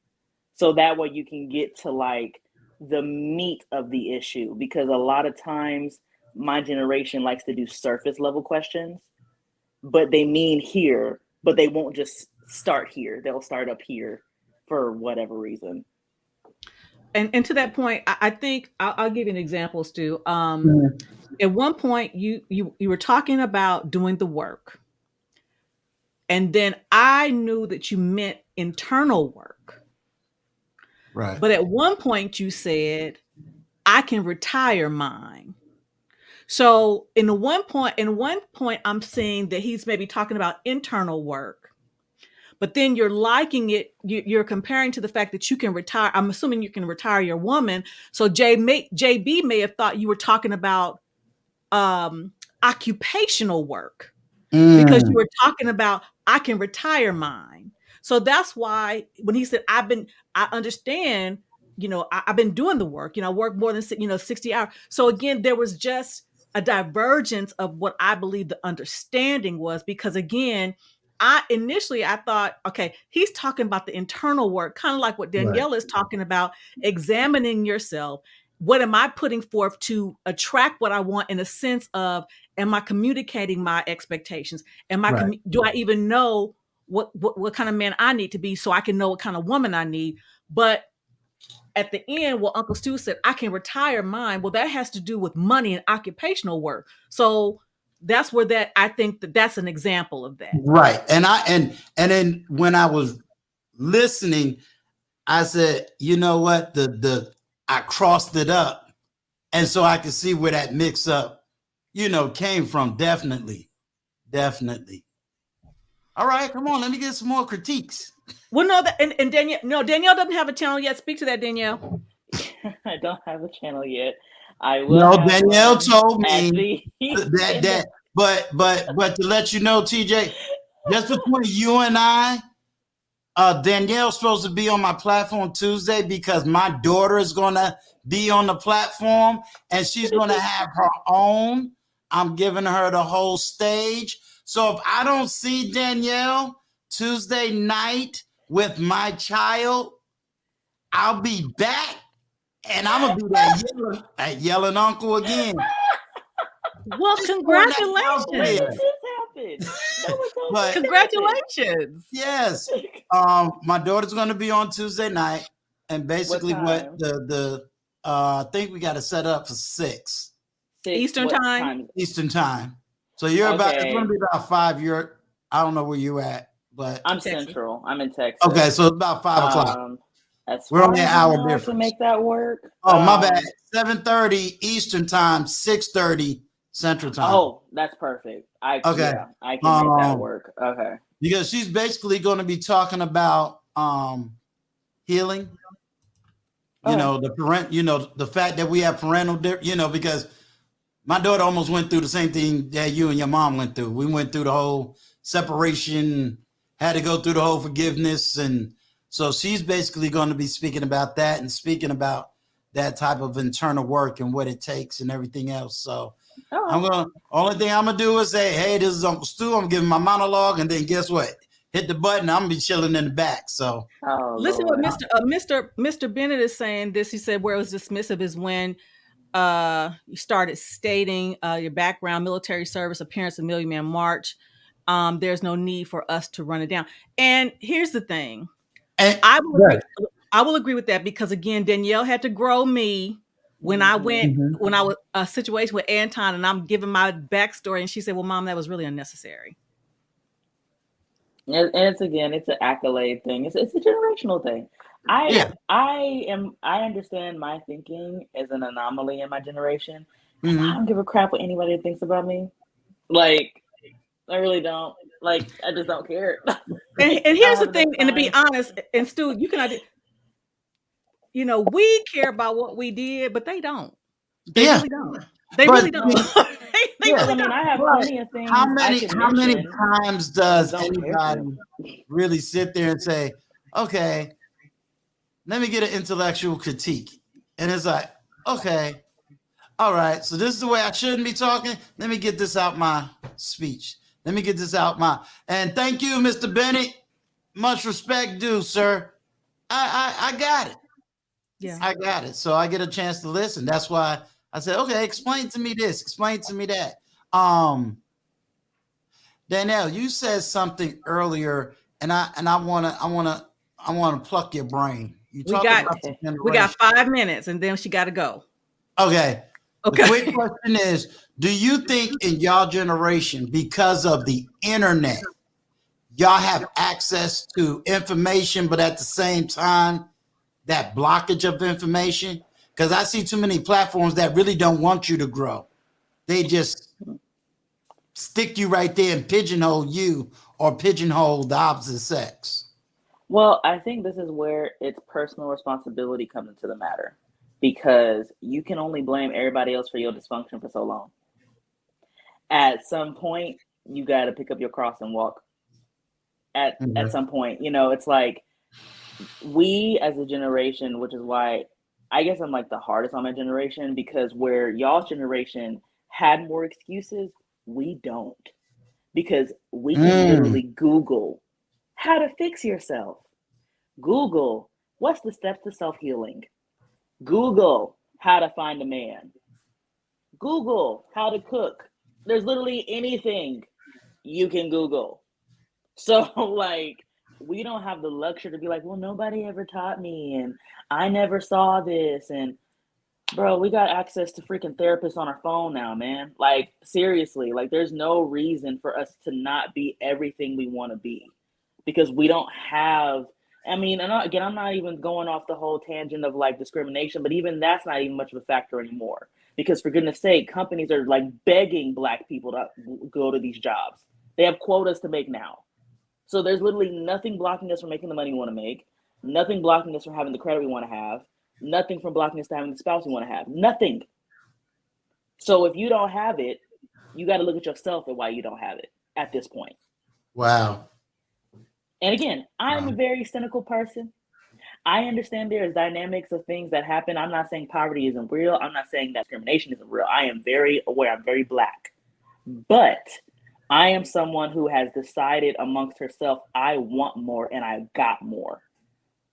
So that way you can get to like the meat of the issue, because a lot of times my generation likes to do surface level questions, but they mean here, but they won't just start here. They'll start up here for whatever reason. And to that point, I think I'll give you an example, Stu. At one point, you were talking about doing the work, and then I knew that you meant internal work. Right. But at one point, you said, "I can retire mine." So in one point, I'm saying that he's maybe talking about internal work, but then you're liking it. You're comparing to the fact that you can retire. I'm assuming you can retire your woman. So JB may have thought you were talking about occupational work because you were talking about I can retire mine. So that's why when he said I understand, I've been doing the work, I work more than 60 hours. So again, there was just a divergence of what I believe the understanding was, because again, I thought, okay, he's talking about the internal work, kind of like what Danielle is talking about, examining yourself. What am I putting forth to attract what I want, in a sense of, am I communicating my expectations? Do I even know what kind of man I need to be, so I can know what kind of woman I need? But at the end, well, Uncle Stu said, I can retire mine. Well, that has to do with money and occupational work. So that's where I think that's an example of that. Right. And then when I was listening, I said, you know what? I crossed it up. And so I could see where that mix up, came from. Definitely. All right, come on. Let me get some more critiques. Well, no, and Danielle doesn't have a channel yet. Speak to that, Danielle. I don't have a channel yet. I will. No, Danielle told me that. But to let you know, TJ, just between you and I, Danielle's supposed to be on my platform Tuesday because my daughter is going to be on the platform and she's going to have her own. I'm giving her the whole stage. So if I don't see Danielle Tuesday night with my child, I'll be back and I'm going to be that yelling uncle again. Well, congratulations. But congratulations. Yes. My daughter's going to be on Tuesday night, and basically what I think we got to set up for 6 Eastern time. Eastern time. So you're it's going to be about 5. I don't know where you're at, but I'm Central. I'm in Texas. Okay, so it's about 5 o'clock. We're only an hour difference. To make that work. Oh, my bad. 7:30 Eastern time, 6:30 Central time. Oh, that's perfect. I can make that work. Okay. Because she's basically going to be talking about healing. The fact that we have parental, because my daughter almost went through the same thing that you and your mom went through. We went through the whole separation, had to go through the whole forgiveness. And so she's basically going to be speaking about that and speaking about that type of internal work and what it takes and everything else. So only thing I'm gonna do is say, hey, this is Uncle Stu. I'm giving my monologue, and then guess what? Hit the button. I'm gonna be chilling in the back. So listen, what Mr. Bennett is saying. This, he said, where it was dismissive is when you started stating your background, military service, appearance of Million Man March. There's no need for us to run it down. And here's the thing, I will agree with that, because again, Danielle had to grow me. When I when I was a situation with Anton and I'm giving my backstory, and she said, well, Mom, that was really unnecessary. And it's an accolade thing. It's a generational thing. I understand my thinking is an anomaly in my generation. Mm-hmm. I don't give a crap what anybody thinks about me. Like, I really don't. Like, I just don't care. And here's the thing, and to be honest, and Stu, you can we care about what we did, but they don't. They really don't. They really don't. I have plenty of things. How many times does anybody really sit there and say, okay, let me get an intellectual critique? And it's like, okay, all right, so this is the way I shouldn't be talking. Let me get this out my speech. And thank you, Mr. Bennett. Much respect due, sir. I got it. Yeah, I got it. So I get a chance to listen. That's why I said, okay, explain to me this, explain to me that. Danielle, you said something earlier, and I wanna pluck your brain. We got 5 minutes, and then she got to go. Okay. The quick question is, do you think in y'all generation, because of the internet, y'all have access to information, but at the same time, that blockage of information? Because I see too many platforms that really don't want you to grow. They just stick you right there and pigeonhole you or pigeonhole the opposite sex? Well, I think this is where its personal responsibility comes into the matter, because you can only blame everybody else for your dysfunction for so long. At some point, you got to pick up your cross and walk. At some point, it's like we as a generation, which is why I guess I'm like the hardest on my generation, because where y'all's generation had more excuses, we don't. Because we can literally Google how to fix yourself. Google what's the steps to self-healing. Google how to find a man. Google how to cook. There's literally anything you can Google. So like, we don't have the luxury to be like, well, nobody ever taught me and I never saw this. And bro, we got access to freaking therapists on our phone now, man. Like, seriously, like there's no reason for us to not be everything we want to be, because we don't have, I mean, and again, I'm not even going off the whole tangent of like discrimination, but even that's not even much of a factor anymore. Because for goodness sake, companies are like begging Black people to go to these jobs. They have quotas to make now. So there's literally nothing blocking us from making the money we want to make, nothing blocking us from having the credit we want to have, nothing from blocking us from having the spouse we want to have, nothing. So if you don't have it, you got to look at yourself and why you don't have it at this point. Wow. And again, I'm a very cynical person. I understand there's dynamics of things that happen. I'm not saying poverty isn't real. I'm not saying that discrimination isn't real. I am very aware. I'm very Black. But I am someone who has decided amongst herself, I want more and I got more.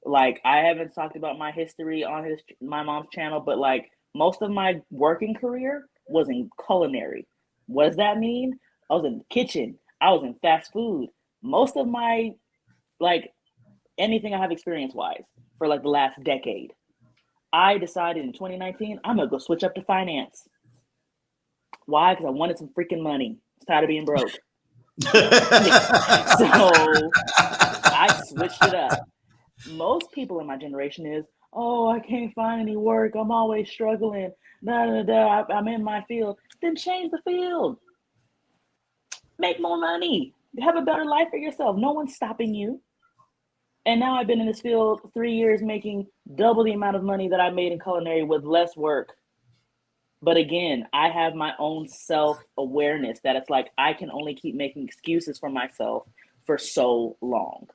Like, I haven't talked about my history on my mom's channel, but like most of my working career was in culinary. What does that mean? I was in the kitchen. I was in fast food. Most of my, like, anything I have experience-wise for like the last decade. I decided in 2019, I'm going to go switch up to finance. Why? Because I wanted some freaking money. Tired of being broke. So I switched it up. Most people in my generation is, oh, I can't find any work. I'm always struggling. I'm in my field. Then change the field. Make more money. Have a better life for yourself. No one's stopping you. And now I've been in this field 3 years, making double the amount of money that I made in culinary with less work. But again, I have my own self-awareness that it's like I can only keep making excuses for myself for so long.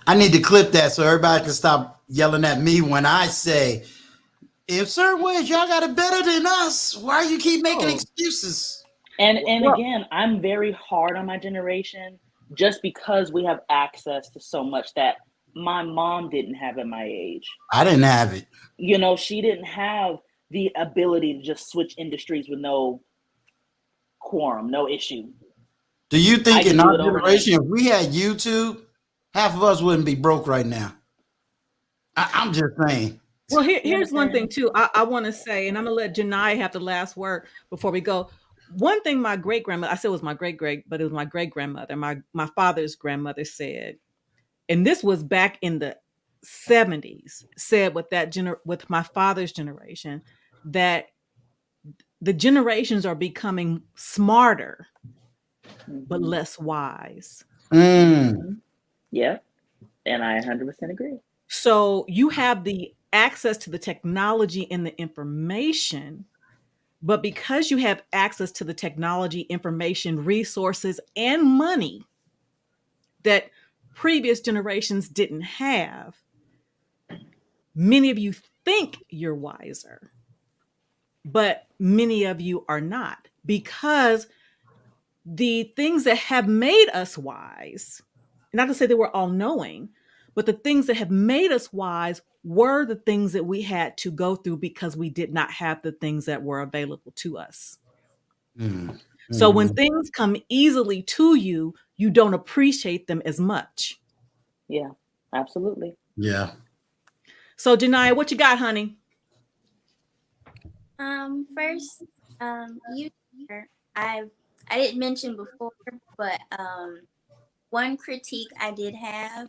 I need to clip that so everybody can stop yelling at me when I say, in certain ways, y'all got it better than us. Why you keep making excuses? And again, I'm very hard on my generation just because we have access to so much that my mom didn't have at my age. I didn't have it. She didn't have the ability to just switch industries with no quorum, no issue. Do you think in our generation, if we had YouTube, half of us wouldn't be broke right now? I'm just saying. Well, here's one thing too. I want to say, and I'm gonna let Janai have the last word before we go. One thing my great-grandmother, I said it was my great-great, but it was my great-grandmother, my father's grandmother said, and this was back in the 70s, said with with my father's generation, that the generations are becoming smarter, but less wise. Yeah, and I 100% agree. So you have the access to the technology and the information, but because you have access to the technology, information, resources, and money that previous generations didn't have, many of you think you're wiser, but many of you are not, because the things that have made us wise, not to say that we're all knowing, but the things that have made us wise were the things that we had to go through because we did not have the things that were available to us. So when things come easily to you, you don't appreciate them as much. Yeah, absolutely. Yeah. So Dani, what you got, honey? First, I didn't mention before, but one critique I did have,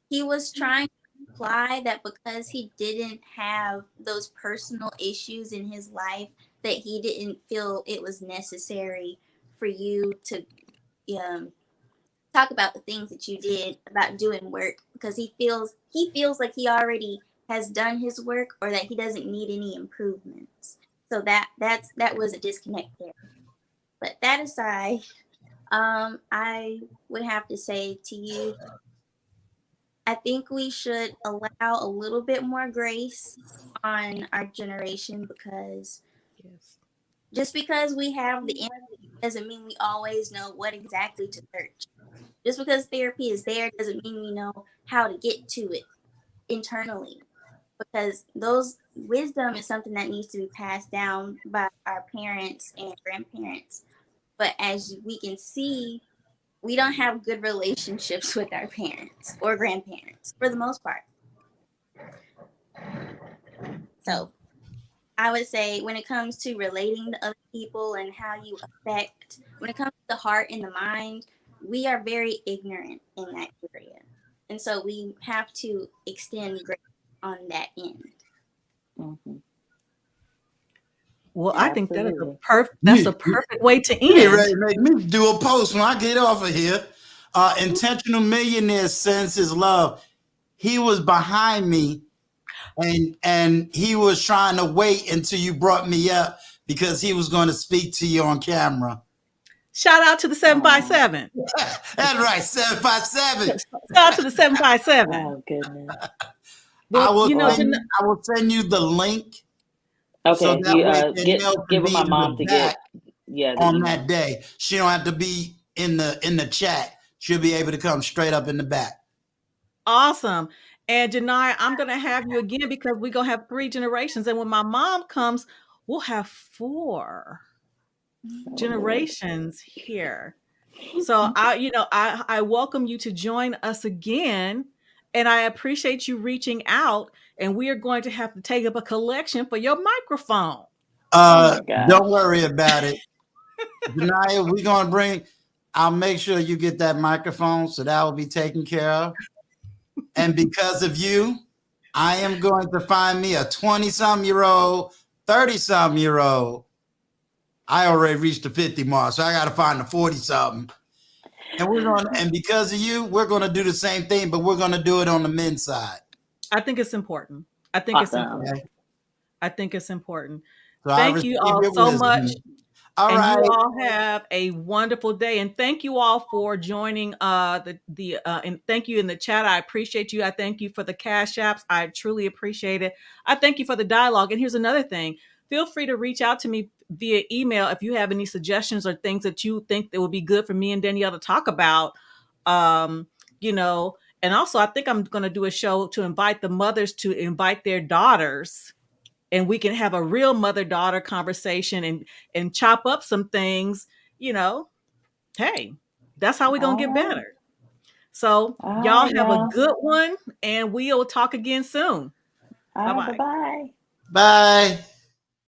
he was trying to imply that because he didn't have those personal issues in his life, that he didn't feel it was necessary for you to talk about the things that you did about doing work, because he feels like he already has done his work, or that he doesn't need any improvements. So that was a disconnect there. But that aside, I would have to say to you, I think we should allow a little bit more grace on our generation, because just because we have the internet doesn't mean we always know what exactly to search. Just because therapy is there doesn't mean we know how to get to it internally, because those wisdom is something that needs to be passed down by our parents and grandparents. But as we can see, we don't have good relationships with our parents or grandparents for the most part. So I would say when it comes to relating to other people and how you affect, when it comes to the heart and the mind, we are very ignorant in that area. And so we have to extend grace on that end. Mm-hmm. Well, I think that is Absolutely. that's a perfect way to You end. ready to make me do a post when I get off of here. Intentional Millionaire sends his love. He was behind me, and he was trying to wait until you brought me up because he was going to speak to you on camera. Shout out to the 757. That's right, 757. Shout out to the 757. Oh goodness. Well, I will send you the link. Okay, So that way give my mom to get on that day. She don't have to be in the chat. She'll be able to come straight up in the back. Awesome. And Janai, I'm gonna have you again because we're gonna have 3 generations. And when my mom comes, we'll have 4 generations here. So I welcome you to join us again. And I appreciate you reaching out. And we are going to have to take up a collection for your microphone. Don't worry about it. Janaya, we're going to I'll make sure you get that microphone, so that will be taken care of. And because of you, I am going to find me a 20-something-year-old, 30-something-year-old. I already reached the 50 mark, so I got to find the 40-something. And because of you, we're going to do the same thing, but we're going to do it on the men's side. I think it's important. I think it's important. So thank you all so much. All right. You all have a wonderful day, and thank you all for joining. And thank you in the chat. I appreciate you. I thank you for the cash apps. I truly appreciate it. I thank you for the dialogue. And here's another thing: feel free to reach out to me via email if you have any suggestions or things that you think that would be good for me and Danielle to talk about. And also I think I'm going to do a show to invite the mothers to invite their daughters, and we can have a real mother-daughter conversation and chop up some things. Hey, that's how we're going to get better. So y'all have a good one, and we'll talk again soon. Bye-bye. Bye-bye. Bye.